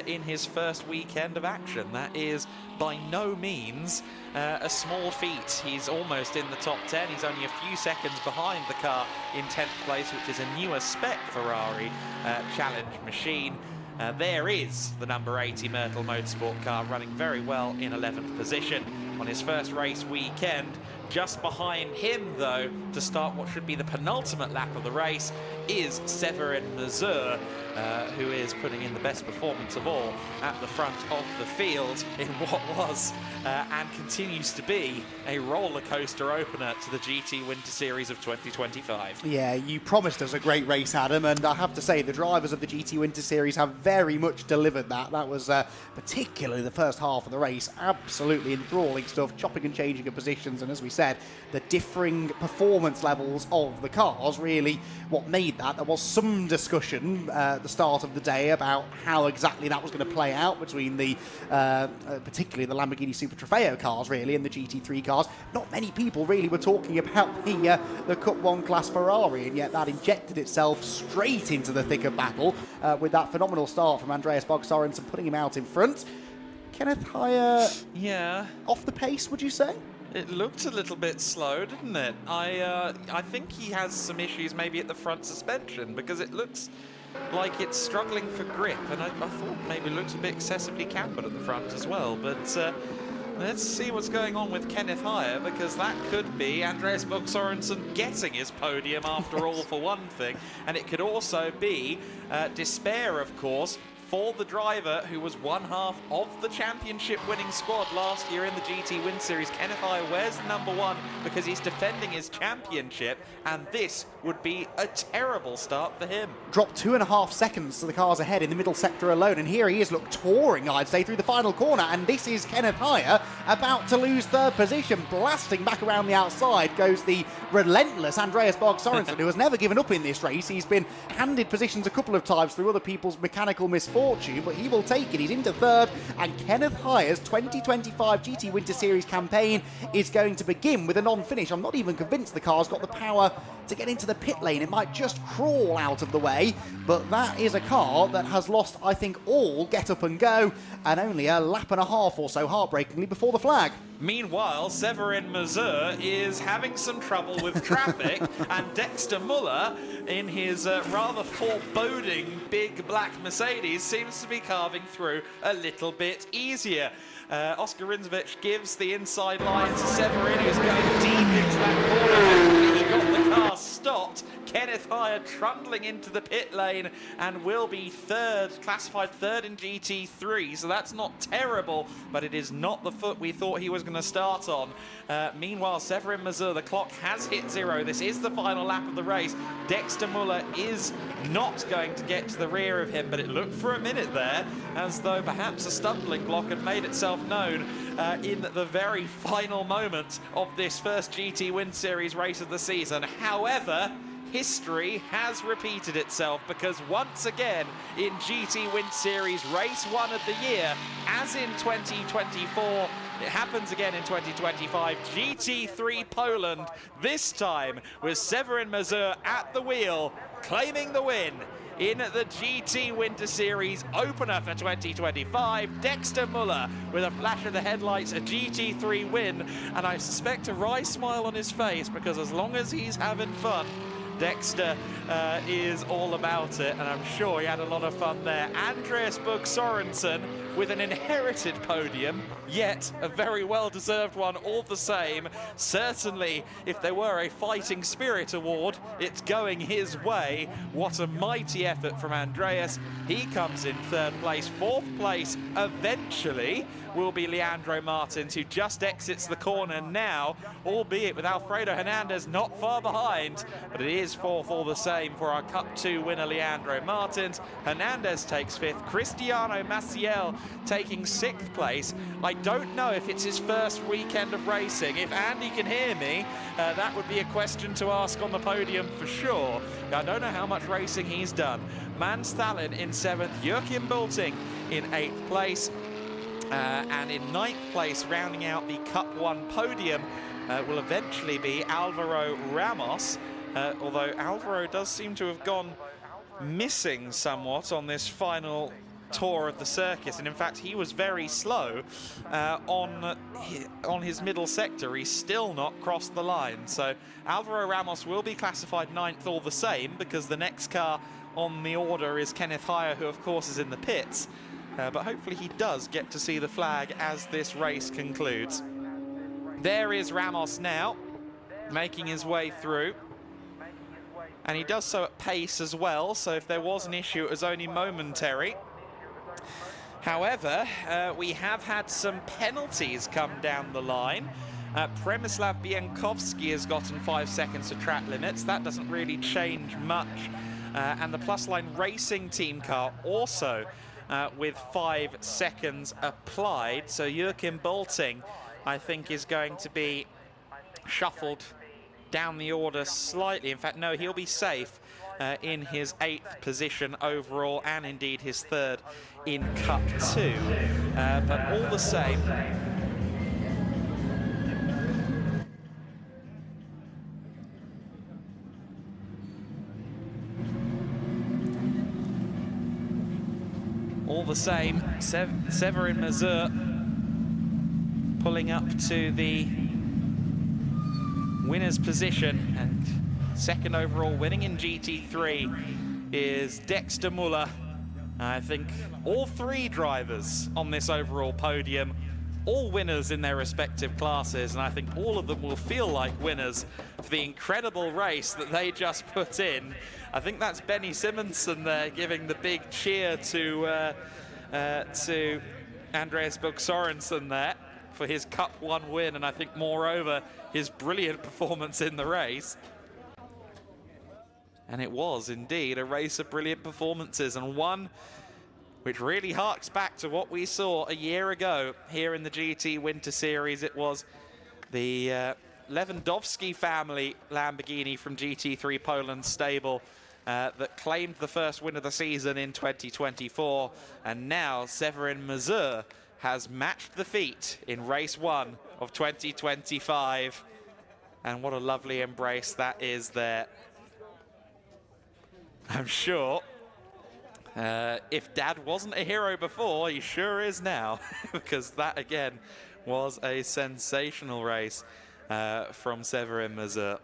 in his first weekend of action. That is by no means a small feat. He's almost in the top 10. He's only a few seconds behind the car in 10th place, which is a newer spec Ferrari challenge machine. There is the number 80 Myrtle Motorsport car running very well in 11th position on his first race weekend. Just behind him, though, to start what should be the penultimate lap of the race, is Severin Mazur, who is putting in the best performance of all at the front of the field in what was and continues to be a roller coaster opener to the GT Winter Series of 2025. Yeah, you promised us a great race, Adam, and I have to say the drivers of the GT Winter Series have very much delivered that. That was particularly the first half of the race, absolutely enthralling stuff, chopping and changing of positions, and as we said, the differing performance levels of the cars really what made that. There was some discussion at the start of the day about how exactly that was going to play out between the particularly the Lamborghini Super Trofeo cars really and the GT3 cars. Not many people really were talking about the Cup 1 class Ferrari, and yet that injected itself straight into the thick of battle with that phenomenal start from Andreas Bog Sorensen putting him out in front. Kenneth Hire, off the pace, would you say? It looked a little bit slow, didn't it? I think he has some issues maybe at the front suspension, because it looks like it's struggling for grip, and I thought maybe it looked a bit excessively cambered at the front as well. But Let's see what's going on with Kenneth Heyer, because that could be Andreas Bog Sorensen getting his podium after all, for one thing. And it could also be despair, of course, for the driver who was one half of the championship winning squad last year in the GT Win Series. Kenneth Heyer wears the number 1 because he's defending his championship, and this would be a terrible start for him. Dropped 2.5 seconds to the cars ahead in the middle sector alone, and here he is, look, touring, I'd say, through the final corner, and this is Kenneth Heyer about to lose third position. Blasting back around the outside goes the relentless Andreas Bog Sorensen, who has never given up in this race. He's been handed positions a couple of times through other people's mechanical misfortune, but he will take it. He's into third, and Kenneth Heyer's 2025 GT Winter Series campaign is going to begin with a non-finish. I'm not even convinced the car's got the power to get into the pit lane. It might just crawl out of the way, but that is a car that has lost, I think, all get up and go, and only a lap and a half or so, heartbreakingly, before the flag. Meanwhile, Severin Mazur is having some trouble with traffic, and Dexter Muller, in his rather foreboding big black Mercedes, seems to be carving through a little bit easier. Oscar Rinzovich gives the inside line to Severin, who's going deep into that corner. He got the car stopped. Kenneth Heyer trundling into the pit lane and will be third, classified third in GT3, so that's not terrible, but it is not the foot we thought he was going to start on. Meanwhile, Severin Mazur, the clock has hit 0. This is the final lap of the race. Dexter Muller is not going to get to the rear of him, but it looked for a minute there as though perhaps a stumbling block had made itself known in the very final moment of this first GT Win Series race of the season. However, history has repeated itself, because once again in GT Win Series race 1 of the year, as in 2024, it happens again in 2025, GT3 Poland, this time with Severin Mazur at the wheel, claiming the win in the GT Winter Series opener for 2025. Dexter Muller with a flash of the headlights, a GT3 win, and I suspect a wry smile on his face, because as long as he's having fun, Dexter is all about it, and I'm sure he had a lot of fun there. Andreas Bug Sorensen with an inherited podium, yet a very well-deserved one all the same. Certainly, if there were a Fighting Spirit award, it's going his way. What a mighty effort from Andreas. He comes in third place. Fourth place, eventually, will be Leandro Martins, who just exits the corner now, albeit with Alfredo Hernandez not far behind, but it is fourth all the same for our Cup 2 winner Leandro Martins. Hernandez takes fifth, Cristiano Maciel taking sixth place. I don't know if it's his first weekend of racing. If Andy can hear me, that would be a question to ask on the podium for sure. I don't know how much racing he's done. Mans Thalin in seventh, Joachim Bulting in 8th place. And in 9th place, rounding out the Cup 1 podium, will eventually be Alvaro Ramos, although Alvaro does seem to have gone missing somewhat on this final tour of the circuit, and in fact he was very slow on his middle sector. He's still not crossed the line, so Alvaro Ramos will be classified 9th all the same, because the next car on the order is Kenneth Heyer, who of course is in the pits. But hopefully he does get to see the flag as this race concludes. There is Ramos now, making his way through. And he does so at pace as well, so if there was an issue, it was only momentary. However, we have had some penalties come down the line. Przemysław Biankowski has gotten 5 seconds to track limits. That doesn't really change much. And the Plus Line Racing team car also with 5 seconds applied. So Joachim Bulting, I think, is going to be shuffled down the order slightly. In fact, no, he'll be safe in his 8th position overall, and indeed his 3rd in Cup 2. But all the same, Severin Mazur pulling up to the winner's position, and 2nd overall, winning in GT3, is Dexter Muller. I think all 3 drivers on this overall podium all winners in their respective classes, and I think all of them will feel like winners for the incredible race that they just put in. I think that's Benny Simonsen there giving the big cheer to Andreas Bug Sorensen there for his Cup 1 win, and I think moreover his brilliant performance in the race. And it was indeed a race of brilliant performances, and one which really harks back to what we saw a year ago here in the GT Winter Series. It was the Lewandowski family Lamborghini from GT3 Poland stable that claimed the first win of the season in 2024, and now Severin Mazur has matched the feat in race 1 of 2025. And what a lovely embrace that is there. I'm sure if Dad wasn't a hero before, he sure is now, because that again was a sensational race from Severin Mazur.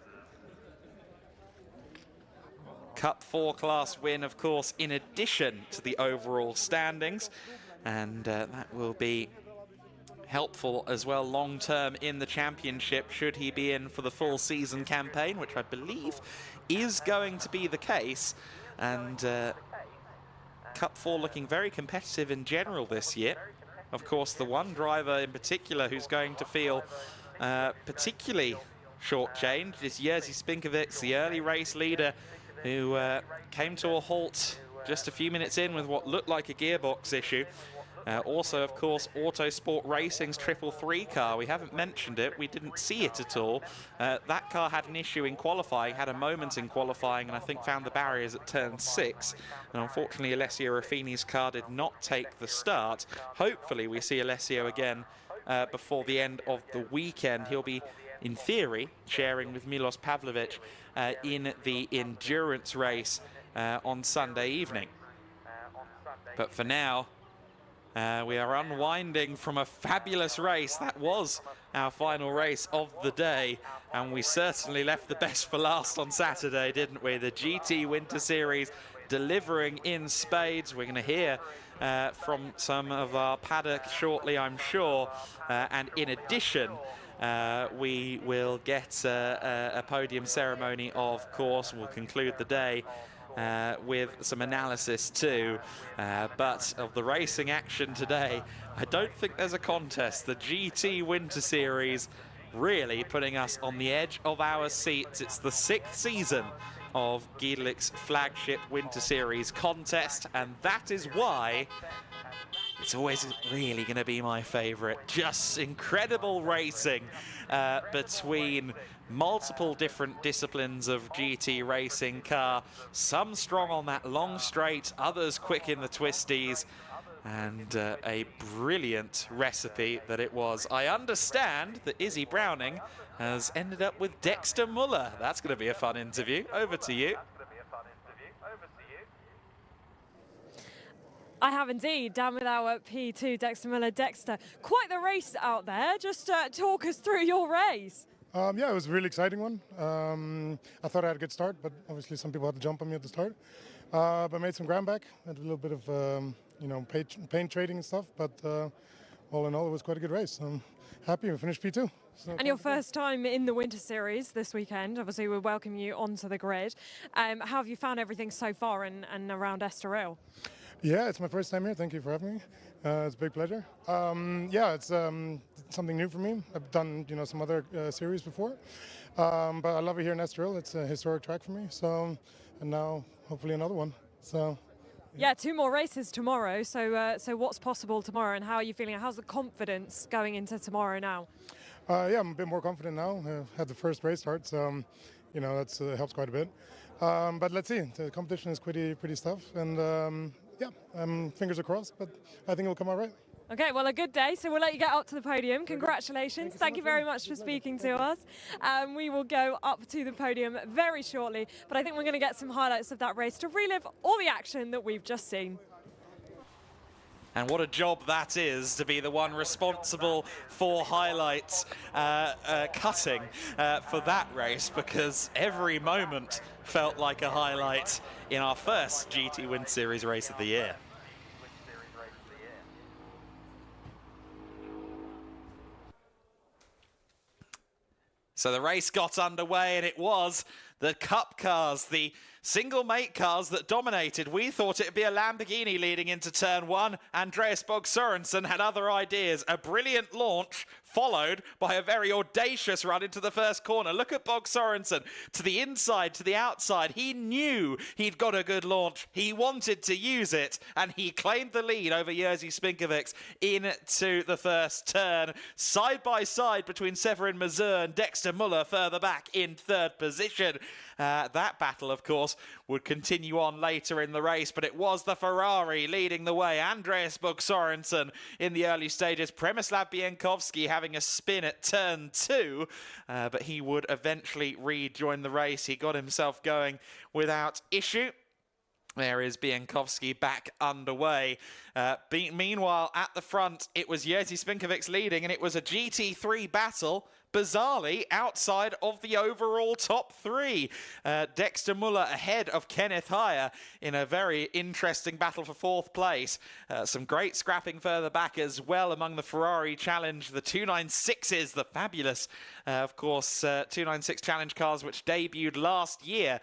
Cup 4 class win, of course, in addition to the overall standings, and that will be helpful as well long term in the championship should he be in for the full season campaign, which I believe is going to be the case. And Cup 4 looking very competitive in general this year. Of course, the one driver in particular who's going to feel particularly shortchanged is Jerzy Spinkovic, the early race leader, who came to a halt just a few minutes in with what looked like a gearbox issue. Also, of course, Autosport Racing's 333 car. We haven't mentioned it. We didn't see it at all. That car had an issue in qualifying, had a moment in qualifying, and I think found the barriers at turn 6. And unfortunately, Alessio Ruffini's car did not take the start. Hopefully, we see Alessio again before the end of the weekend. He'll be, in theory, sharing with Milos Pavlovic in the endurance race on Sunday evening. But for now, we are unwinding from a fabulous race. That was our final race of the day, and we certainly left the best for last on Saturday, didn't we? The GT Winter Series delivering in spades. We're going to hear from some of our paddock shortly, I'm sure, and in addition, we will get a podium ceremony, of course, and we'll conclude the day with some analysis too. But of the racing action today, I don't think there's a contest. The GT Winter Series really putting us on the edge of our seats. It's the 6th season of GEDLICH's flagship Winter Series contest, and that is why it's always really going to be my favorite. Just incredible racing between multiple different disciplines of GT racing car. Some strong on that long straight, others quick in the twisties, and a brilliant recipe that it was. I understand that Izzy Browning has ended up with Dexter Muller. That's going to be a fun interview. Over to you. I have indeed, down with our P2, Dexter Muller. Dexter, quite the race out there. Just talk us through your race. Yeah, it was a really exciting one. I thought I had a good start, but obviously some people had to jump on me at the start. But I made some ground back, had a little bit of paint trading and stuff, but all in all, it was quite a good race. I'm happy we finished P2. So and your first time in the Winter Series this weekend. Obviously, we welcome you onto the grid. How have you found everything so far and around Estoril? Yeah, it's my first time here. Thank you for having me. It's a big pleasure. Yeah, it's something new for me. I've done some other series before, but I love it here in Estoril. It's a historic track for me. So, and now hopefully another one. So. Yeah, 2 more races tomorrow. So what's possible tomorrow, and how are you feeling? How's the confidence going into tomorrow now? Yeah, I'm a bit more confident now. I've had the first race start, so that helps quite a bit. But let's see. The competition is pretty tough, and yeah, fingers are crossed, but I think it'll come out right. Okay, well, a good day, so we'll let you get up to the podium. Congratulations. Thank you very much for speaking to us. We will go up to the podium very shortly, but I think we're going to get some highlights of that race to relive all the action that we've just seen. And what a job that is, to be the one responsible for highlights cutting for that race, because every moment felt like a highlight in our first GT Winter Series race of the year. So the race got underway, and it was the Cup cars, the single mate cars that dominated. We thought it would be a Lamborghini leading into turn one. Andreas Bog Sorensen had other ideas. A brilliant launch followed by a very audacious run into the first corner. Look at Bog Sorensen. To the inside, to the outside. He knew he'd got a good launch. He wanted to use it, and he claimed the lead over Jerzy Spinkovics into the first turn. Side by side between Severin Mazur and Dexter Muller further back in third position. That battle, of course, would continue on later in the race, but it was the Ferrari leading the way. Andreas Bog Sorensen in the early stages. Przemysław Bienkowski having a spin at turn 2, but he would eventually rejoin the race. He got himself going without issue. There is Bienkowski back underway. Meanwhile, at the front, it was Jerzy Spinkovics leading, and it was a GT3 battle, bizarrely, outside of the overall top 3. Dexter Muller ahead of Kenneth Heyer in a very interesting battle for 4th place. Some great scrapping further back as well among the Ferrari Challenge. The 296s, the fabulous, of course, 296 Challenge cars, which debuted last year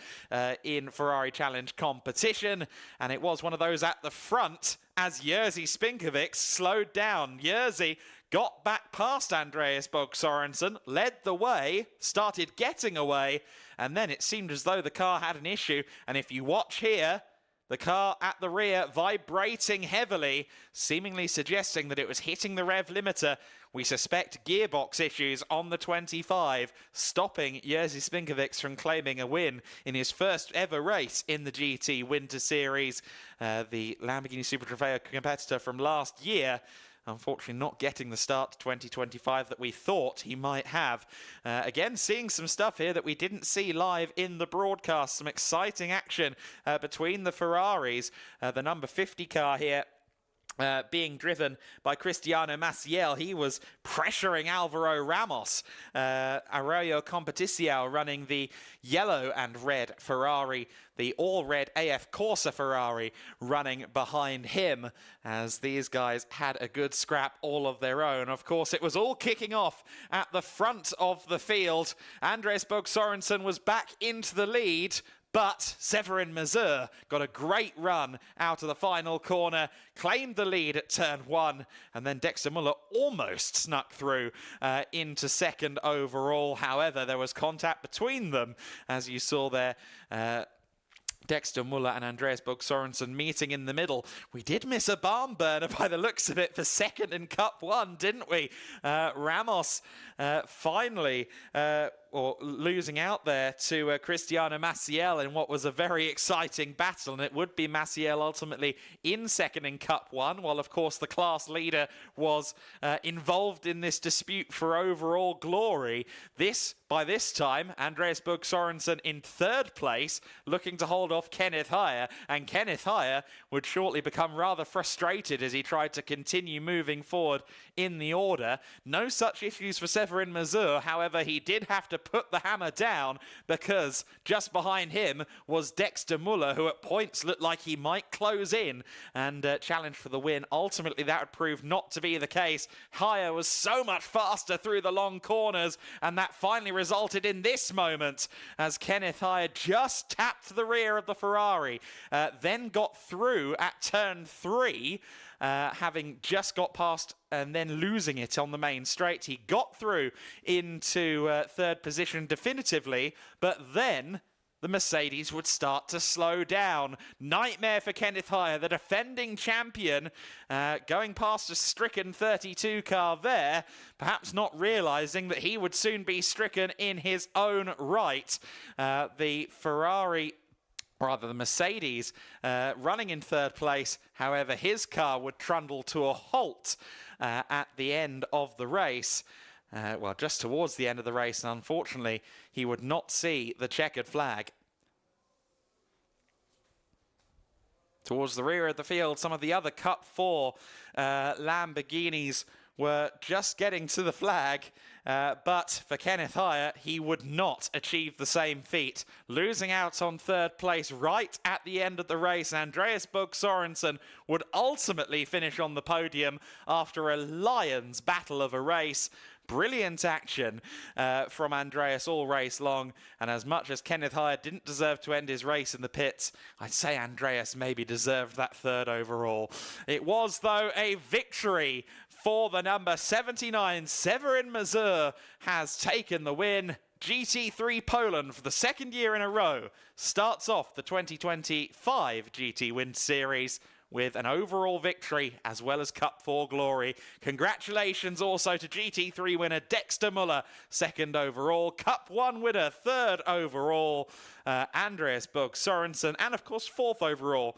in Ferrari Challenge competition. And it was one of those at the front as Jerzy Spinkovics slowed down. Jerzy got back past Andreas Bog Sorensen, led the way, started getting away, and then it seemed as though the car had an issue. And if you watch here, the car at the rear vibrating heavily, seemingly suggesting that it was hitting the rev limiter. We suspect gearbox issues on the 25, stopping Jerzy Spinkovics from claiming a win in his first ever race in the GT Winter Series. The Lamborghini Super Trofeo competitor from last year, unfortunately not getting the start to 2025 that we thought he might have. Again, seeing some stuff here that we didn't see live in the broadcast. Some exciting action between the Ferraris. The number 50 car here, being driven by Cristiano Maciel. He was pressuring Alvaro Ramos. Arroyo Competición running the yellow and red Ferrari, the all-red AF Corsa Ferrari running behind him, as these guys had a good scrap all of their own. Of course, it was all kicking off at the front of the field. Andreas Bog Sorensen was back into the lead, but Severin Mazur got a great run out of the final corner, claimed the lead at turn 1, and then Dexter Muller almost snuck through into second overall. However, there was contact between them, as you saw there. Dexter Muller and Andreas Bog Sorensen meeting in the middle. We did miss a barn burner by the looks of it for second in Cup 1, didn't we? Ramos finally losing out there to Cristiano Maciel in what was a very exciting battle, and it would be Maciel ultimately in second in Cup 1, while of course the class leader was involved in this dispute for overall glory. By this time, Andreas Bog Sorensen in third place, looking to hold off Kenneth Heyer, and Kenneth Heyer would shortly become rather frustrated as he tried to continue moving forward in the order. No such issues for Severin Mazur, however, he did have to put the hammer down because just behind him was Dexter Muller, who at points looked like he might close in and challenge for the win. Ultimately, that would prove not to be the case. Heyer was so much faster through the long corners, and that finally resulted in this moment as Kenneth Heyer just tapped the rear of the Ferrari, then got through at turn 3, having just got past and then losing it on the main straight. He got through into third position definitively, but then the Mercedes would start to slow down. Nightmare for Kenneth Heyer, the defending champion, going past a stricken 32 car there, perhaps not realising that he would soon be stricken in his own right. The Mercedes running in third place. However, his car would trundle to a halt at the end of the race. Just towards the end of the race, and unfortunately, he would not see the checkered flag. Towards the rear of the field, some of the other Cup 4 Lamborghinis were just getting to the flag, but for Kenneth Heyer, he would not achieve the same feat, losing out on third place right at the end of the race. Andreas Bog Sorensen would ultimately finish on the podium after a lion's battle of a race, Brilliant action from Andreas all race long, and as much as Kenneth Hyatt didn't deserve to end his race in the pits, I'd say Andreas maybe deserved that third overall. It was, though, a victory for the number 79. Severin Mazur has taken the win. GT3 Poland, for the second year in a row, starts off the 2025 GT Winter Series with an overall victory as well as Cup 4 glory. Congratulations also to GT3 winner Dexter Muller, second overall. Cup 1 winner, third overall, Andreas Bug Sorensen, and of course fourth overall,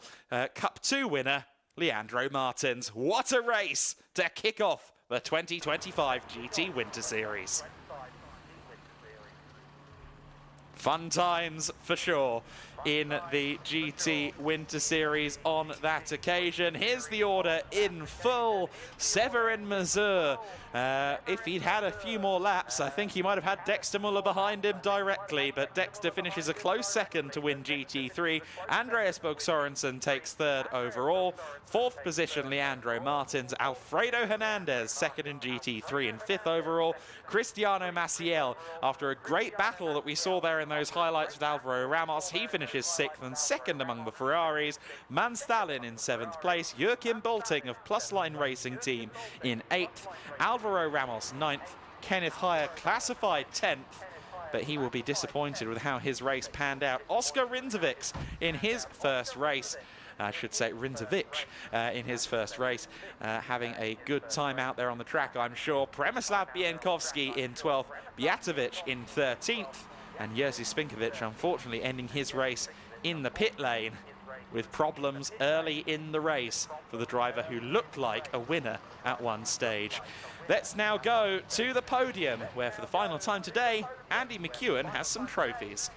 Cup 2 winner Leandro Martins. What a race to kick off the 2025 GT Winter Series. Fun times for sure in the GT Winter Series on that occasion. Here's the order in full. Severin Mazur, if he'd had a few more laps, I think he might have had Dexter Muller behind him directly, but Dexter finishes a close second to win GT3. Andreas Bug Sorensen takes third overall. Fourth position, Leandro Martins. Alfredo Hernandez, second in GT3 and fifth overall. Cristiano Maciel, after a great battle that we saw there in those highlights with Alvaro Ramos, he finishes sixth and second among the Ferraris. Man Stalin in seventh place. Joachim Bolting of Plusline Racing Team in eighth. Alvaro Ramos ninth. Kenneth Hyatt classified 10th, but he will be disappointed with how his race panned out. Oscar Rinzovic in his first race, I should say Rinzovic in his first race, having a good time out there on the track, I'm sure. Premislav Bienkowski in 12th, Bjatovic in 13th, and Jerzy Spinkovic unfortunately ending his race in the pit lane with problems early in the race for the driver who looked like a winner at one stage. Let's now go to the podium, where for the final time today, Andy McEwen has some trophies.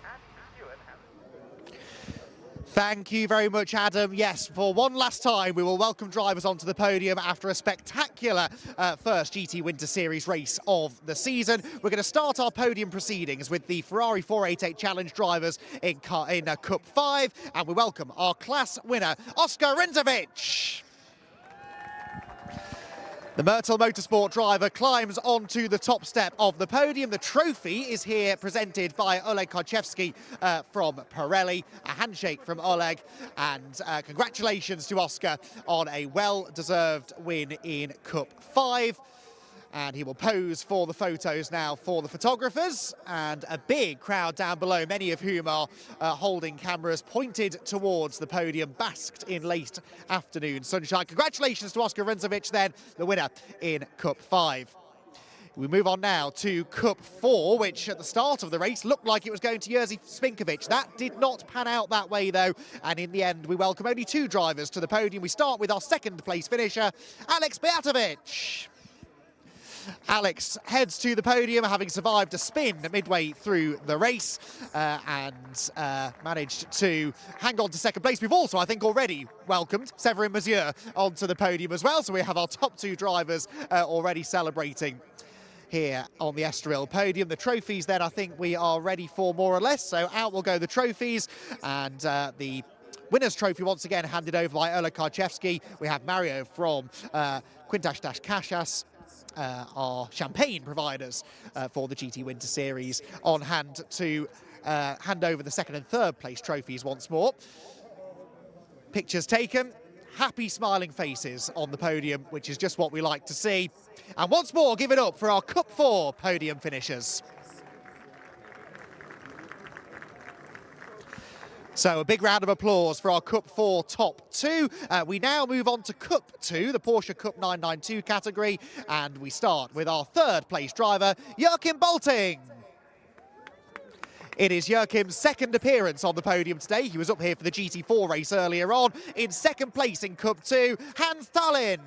Thank you very much, Adam. Yes, for one last time, we will welcome drivers onto the podium after a spectacular first GT Winter Series race of the season. We're going to start our podium proceedings with the Ferrari 488 Challenge drivers in Cup 5, and we welcome our class winner, Oscar Rinzovic. The Myrtle Motorsport driver climbs onto the top step of the podium. The trophy is here presented by Oleg Karchevsky from Pirelli. A handshake from Oleg, and congratulations to Oscar on a well-deserved win in Cup 5. And he will pose for the photos now for the photographers, and a big crowd down below, many of whom are holding cameras pointed towards the podium, basked in late afternoon sunshine. Congratulations to Oscar Rinzovic, then, the winner in Cup 5. We move on now to Cup 4, which at the start of the race looked like it was going to Jerzy Spinkovic. That did not pan out that way, though, and in the end we welcome only two drivers to the podium. We start with our second place finisher, Alex Bjatovic. Alex heads to the podium, having survived a spin midway through the race and managed to hang on to second place. We've also, I think, already welcomed Severin Mazur onto the podium as well, so we have our top two drivers already celebrating here on the Estoril podium. The trophies then I think we are ready for, more or less, so out will go the trophies, and the winner's trophy once again handed over by Oleg Karchevsky. We have Mario from Quintas Cascais, our champagne providers for the GT Winter Series, on hand to hand over the second and third place trophies once more. Pictures taken, happy smiling faces on the podium, which is just what we like to see. And once more, give it up for our Cup 4 podium finishers. So a big round of applause for our Cup 4 top two. We now move on to Cup 2, the Porsche Cup 992 category, and we start with our third place driver, Joachim Bolting. It is Joachim's second appearance on the podium today. He was up here for the GT4 race earlier on. In second place in Cup 2, Hans Tallinn.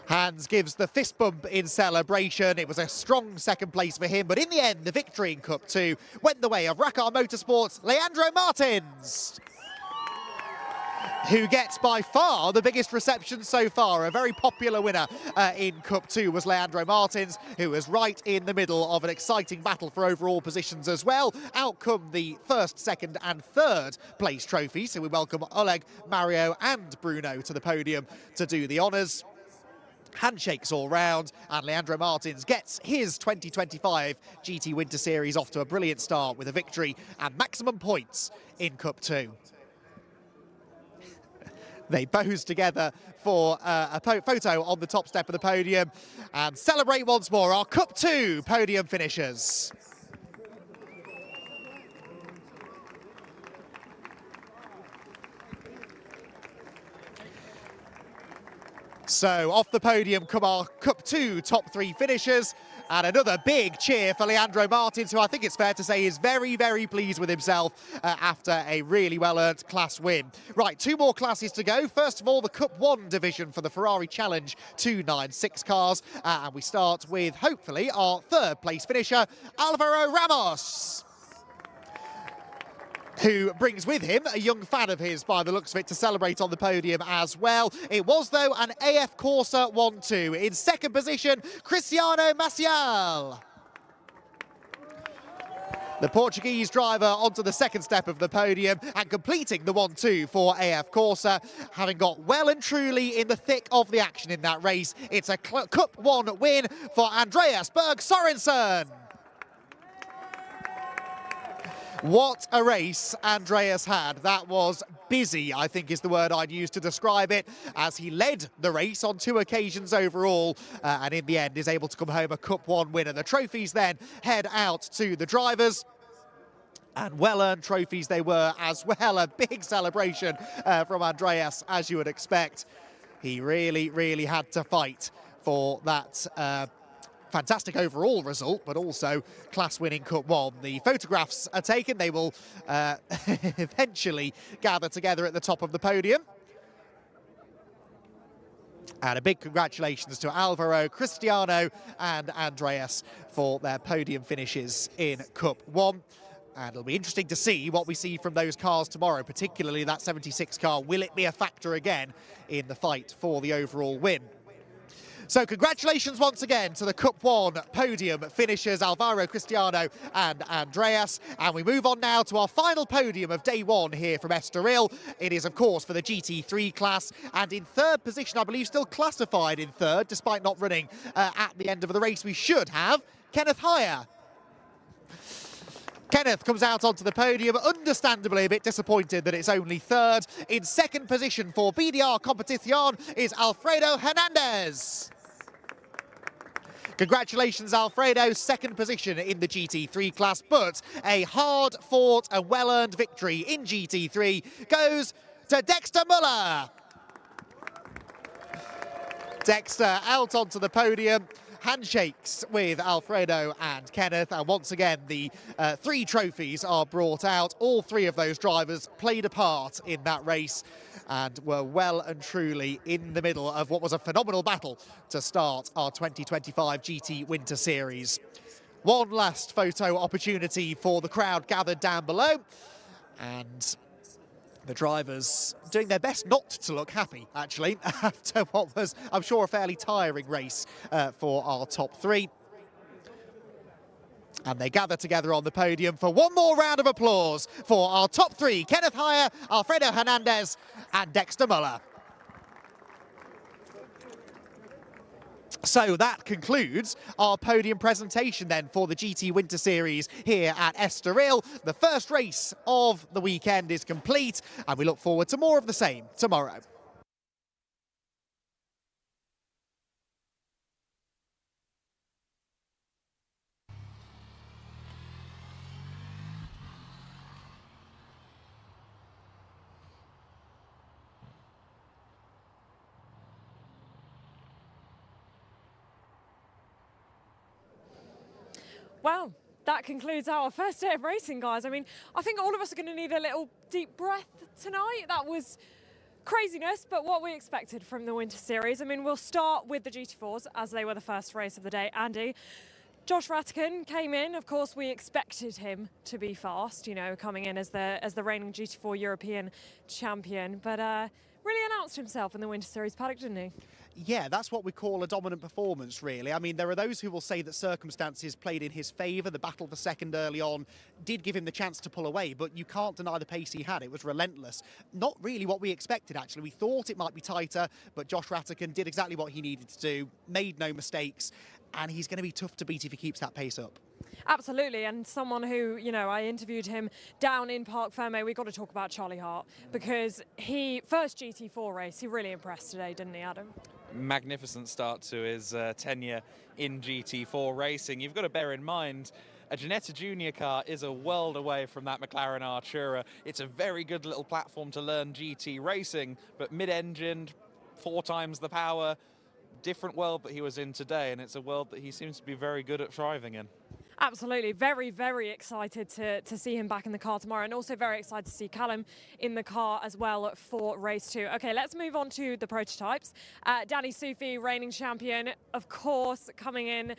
Hans gives the fist bump in celebration. It was a strong second place for him, but in the end, the victory in Cup 2 went the way of Racar Motorsport's Leandro Martins, who gets by far the biggest reception so far. A very popular winner in Cup 2 was Leandro Martins, who was right in the middle of an exciting battle for overall positions as well. Out come the first, second and third place trophies, so we welcome Oleg, Mario and Bruno to the podium to do the honours. handshakes all round, and Leandro Martins gets his 2025 GT Winter Series off to a brilliant start with a victory and maximum points in Cup 2. They pose together for a photo on the top step of the podium and celebrate once more our Cup 2 podium finishers. So off the podium come our Cup 2 top 3 finishers, and another big cheer for Leandro Martins, who I think it's fair to say is very, very pleased with himself after a really well-earned class win. Right, 2 more classes to go. First of all, the Cup 1 division for the Ferrari Challenge 296 cars, and we start with, hopefully, our 3rd place finisher, Alvaro Ramos, who brings with him a young fan of his, by the looks of it, to celebrate on the podium as well. It was, though, an AF Corsa 1-2. In 2nd position, Cristiano Maciel. The Portuguese driver onto the 2nd step of the podium and completing the 1-2 for AF Corsa, having got well and truly in the thick of the action in that race. It's a Cup 1 win for Andreas Berg Sorensen. What a race Andreas had. That was busy, I think is the word I'd use to describe it, as he led the race on 2 occasions overall, and in the end is able to come home a Cup 1 winner. The trophies then head out to the drivers, and well-earned trophies they were as well. A big celebration from Andreas, as you would expect. He really, really had to fight for that fantastic overall result, but also class-winning Cup 1. The photographs are taken. They will eventually gather together at the top of the podium. And a big congratulations to Alvaro, Cristiano and Andreas for their podium finishes in Cup 1. And it'll be interesting to see what we see from those cars tomorrow, particularly that 76 car. Will it be a factor again in the fight for the overall win? So congratulations once again to the Cup 1 podium finishers, Alvaro, Cristiano and Andreas. And we move on now to our final podium of day 1 here from Estoril. It is, of course, for the GT3 class. And in 3rd position, I believe still classified in 3rd, despite not running at the end of the race, we should have Kenneth Heyer. Kenneth comes out onto the podium, understandably a bit disappointed that it's only 3rd. In 2nd position for BDR Competición is Alfredo Hernandez. Congratulations, Alfredo, 2nd position in the GT3 class, but a hard-fought and well-earned victory in GT3 goes to Dexter Muller. Dexter out onto the podium, handshakes with Alfredo and Kenneth, and once again the 3 trophies are brought out. All 3 of those drivers played a part in that race and were well and truly in the middle of what was a phenomenal battle to start our 2025 GT Winter Series. One last photo opportunity for the crowd gathered down below, and the drivers doing their best not to look happy, actually, after what was, I'm sure, a fairly tiring race for our top 3. And they gather together on the podium for one more round of applause for our top 3, Kenneth Heyer, Alfredo Hernandez and Dexter Muller. So that concludes our podium presentation then for the GT Winter Series here at Estoril. The first race of the weekend is complete, and we look forward to more of the same tomorrow. Well, that concludes our first day of racing, guys. I mean, I think all of us are going to need a little deep breath tonight. That was craziness, but what we expected from the Winter Series. I mean, we'll start with the GT4s, as they were the first race of the day. Andy, Josh Rattigan came in. Of course, we expected him to be fast, you know, coming in as the reigning GT4 European champion, but really announced himself in the Winter Series paddock, didn't he? Yeah, that's what we call a dominant performance, really. I mean, there are those who will say that circumstances played in his favour. The battle for second early on did give him the chance to pull away, but you can't deny the pace he had. It was relentless. Not really what we expected, actually. We thought it might be tighter, but Josh Rattigan did exactly what he needed to do, made no mistakes, and he's going to be tough to beat if he keeps that pace up. Absolutely, and someone who, you know, I interviewed him down in Parc Fermé. We've got to talk about Charlie Hart, because first GT4 race, he really impressed today, didn't he, Adam? Magnificent start to his tenure in GT4 racing. You've got to bear in mind, a Ginetta Junior car is a world away from that McLaren Artura. It's a very good little platform to learn GT racing, but mid-engined, 4 times the power, different world that he was in today, and it's a world that he seems to be very good at thriving in. Absolutely. Very, very excited to see him back in the car tomorrow, and also very excited to see Callum in the car as well for race 2. Okay, let's move on to the prototypes. Danny Soufi, reigning champion, of course, coming in.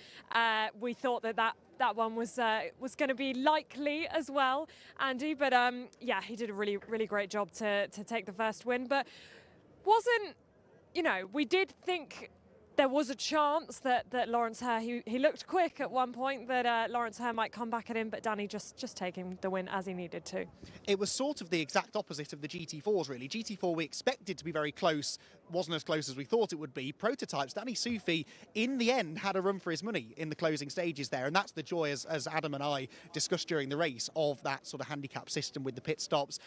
We thought that one was going to be likely as well, Andy, but yeah, he did a really, really great job to take the first win, but wasn't, you know, we did think there was a chance that Lawrence Hare, he looked quick at one point, that Lawrence Hare might come back at him, but Danny just taking the win as he needed to. It was sort of the exact opposite of the GT4s, really. GT4 we expected to be very close, wasn't as close as we thought it would be. Prototypes, Danny Soufi, in the end, had a run for his money in the closing stages there, and that's the joy, as Adam and I discussed during the race, of that sort of handicap system with the pit stops,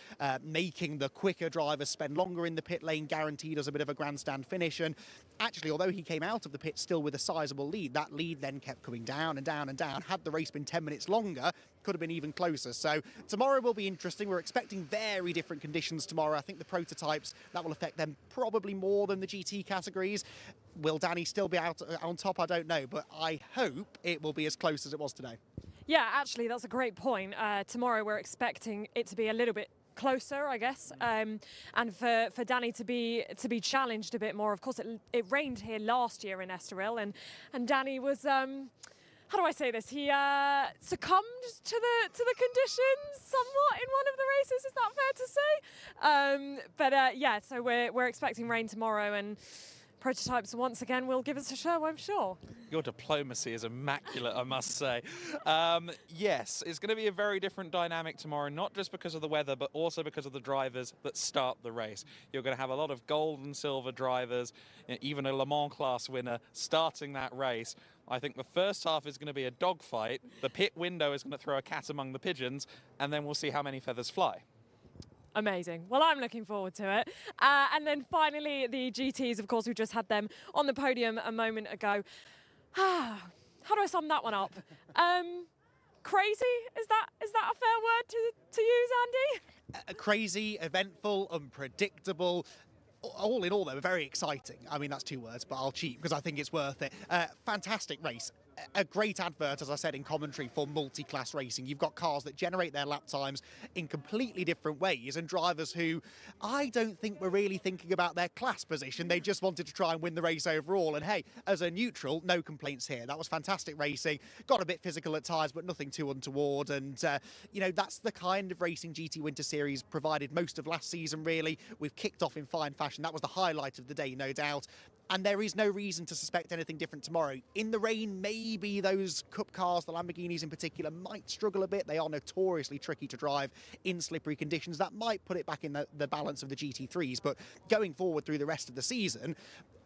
making the quicker drivers spend longer in the pit lane, guaranteed us a bit of a grandstand finish. And actually, although he came out of the pit still with a sizable lead, that lead then kept coming down and down and down. Had the race been 10 minutes longer, could have been even closer. So tomorrow will be interesting. We're expecting very different conditions tomorrow. I think the prototypes, that will affect them probably more than the GT categories. Will Danny still be out on top? I don't know, but I hope it will be as close as it was today. Yeah, actually, that's a great point. Tomorrow we're expecting it to be a little bit closer, I guess, and for Danny to be challenged a bit more. Of course, it rained here last year in Estoril, and Danny was how do I say this? He succumbed to the conditions somewhat in one of the races. Is that fair to say? But yeah, so we're expecting rain tomorrow, and prototypes once again will give us a show, I'm sure. Your diplomacy is immaculate, I must say. Yes, it's going to be a very different dynamic tomorrow, not just because of the weather, but also because of the drivers that start the race. You're going to have a lot of gold and silver drivers, even a Le Mans class winner starting that race. I think the first half is going to be a dogfight. The pit window is going to throw a cat among the pigeons, and then we'll see how many feathers fly. Amazing. Well, I'm looking forward to it. And then finally, the GTs, of course, we just had them on the podium a moment ago. How do I sum that one up? Crazy? Is that a fair word to use, Andy? Crazy, eventful, unpredictable. All in all, though, very exciting. I mean, that's 2 words, but I'll cheat because I think it's worth it. Fantastic race. A great advert, as I said in commentary, for multi-class racing. You've got cars that generate their lap times in completely different ways, and drivers who I don't think were really thinking about their class position. They just wanted to try and win the race overall. And hey, as a neutral, no complaints here. That was fantastic racing. Got a bit physical at times, but nothing too untoward. And, you know, that's the kind of racing GT Winter Series provided most of last season, really. We've kicked off in fine fashion. That was the highlight of the day, no doubt. And there is no reason to suspect anything different tomorrow. In the rain, maybe those Cup cars, the Lamborghinis in particular, might struggle a bit. They are notoriously tricky to drive in slippery conditions. That might put it back in the balance of the GT3s. But going forward through the rest of the season,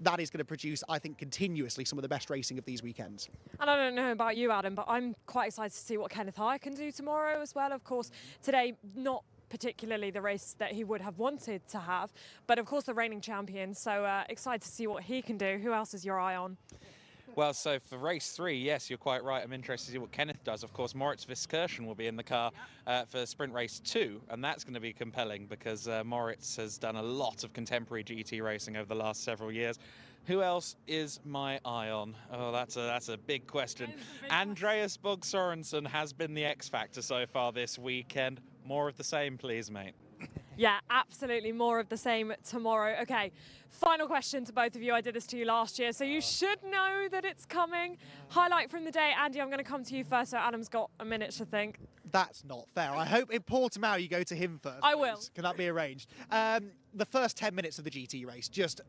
that is going to produce, I think, continuously some of the best racing of these weekends. And I don't know about you, Adam, but I'm quite excited to see what Kenneth High can do tomorrow as well. Of course, today, not particularly the race that he would have wanted to have, but of course the reigning champion, so excited to see what he can do. Who else is your eye on? Well, so for race 3, yes, you're quite right. I'm interested to see what Kenneth does. Of course, Moritz Viskirchen will be in the car for sprint race 2, and that's going to be compelling because Moritz has done a lot of contemporary GT racing over the last several years. Who else is my eye on? Oh, that's a big question. Andreas Bog Sorensen has been the X factor so far this weekend. More of the same, please, mate. Yeah, absolutely. More of the same tomorrow. Okay, final question to both of you. I did this to you last year, so you should know that it's coming. Highlight from the day. Andy, I'm going to come to you first, so Adam's got a minute to think. That's not fair. I hope in Portimao you go to him first. I will. Can that be arranged? The first 10 minutes of the GT race, just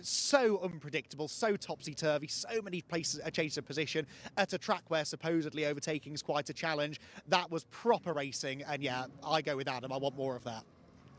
so unpredictable, so topsy-turvy, so many places a change of position at a track where supposedly overtaking is quite a challenge. That was proper racing, and yeah, I go with Adam. I want more of that.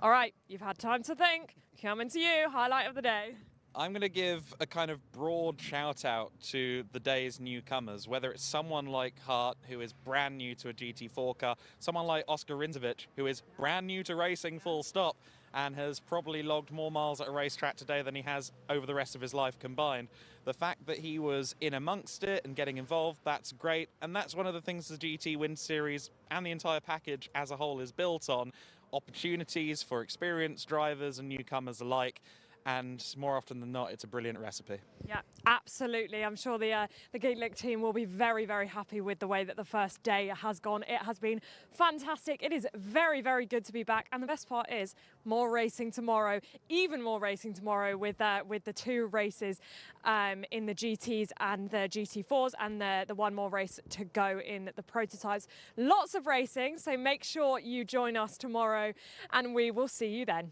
All right, you've had time to think. Coming to you, highlight of the day. I'm going to give a kind of broad shout out to the day's newcomers, whether it's someone like Hart, who is brand new to a GT4 car, someone like Oscar Rinzovic, who is brand new to racing full stop and has probably logged more miles at a racetrack today than he has over the rest of his life combined. The fact that he was in amongst it and getting involved, that's great. And that's one of the things the GT Win Series and the entire package as a whole is built on. Opportunities for experienced drivers and newcomers alike. And more often than not, it's a brilliant recipe. Yeah, absolutely. I'm sure the GEDLICH team will be very, very happy with the way that the first day has gone. It has been fantastic. It is very, very good to be back. And the best part is more racing tomorrow, even more racing tomorrow with the 2 races in the GTs and the GT4s and the one more race to go in the prototypes. Lots of racing, so make sure you join us tomorrow and we will see you then.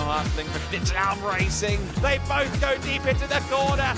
Hustling for down racing. They both go deep into the corner.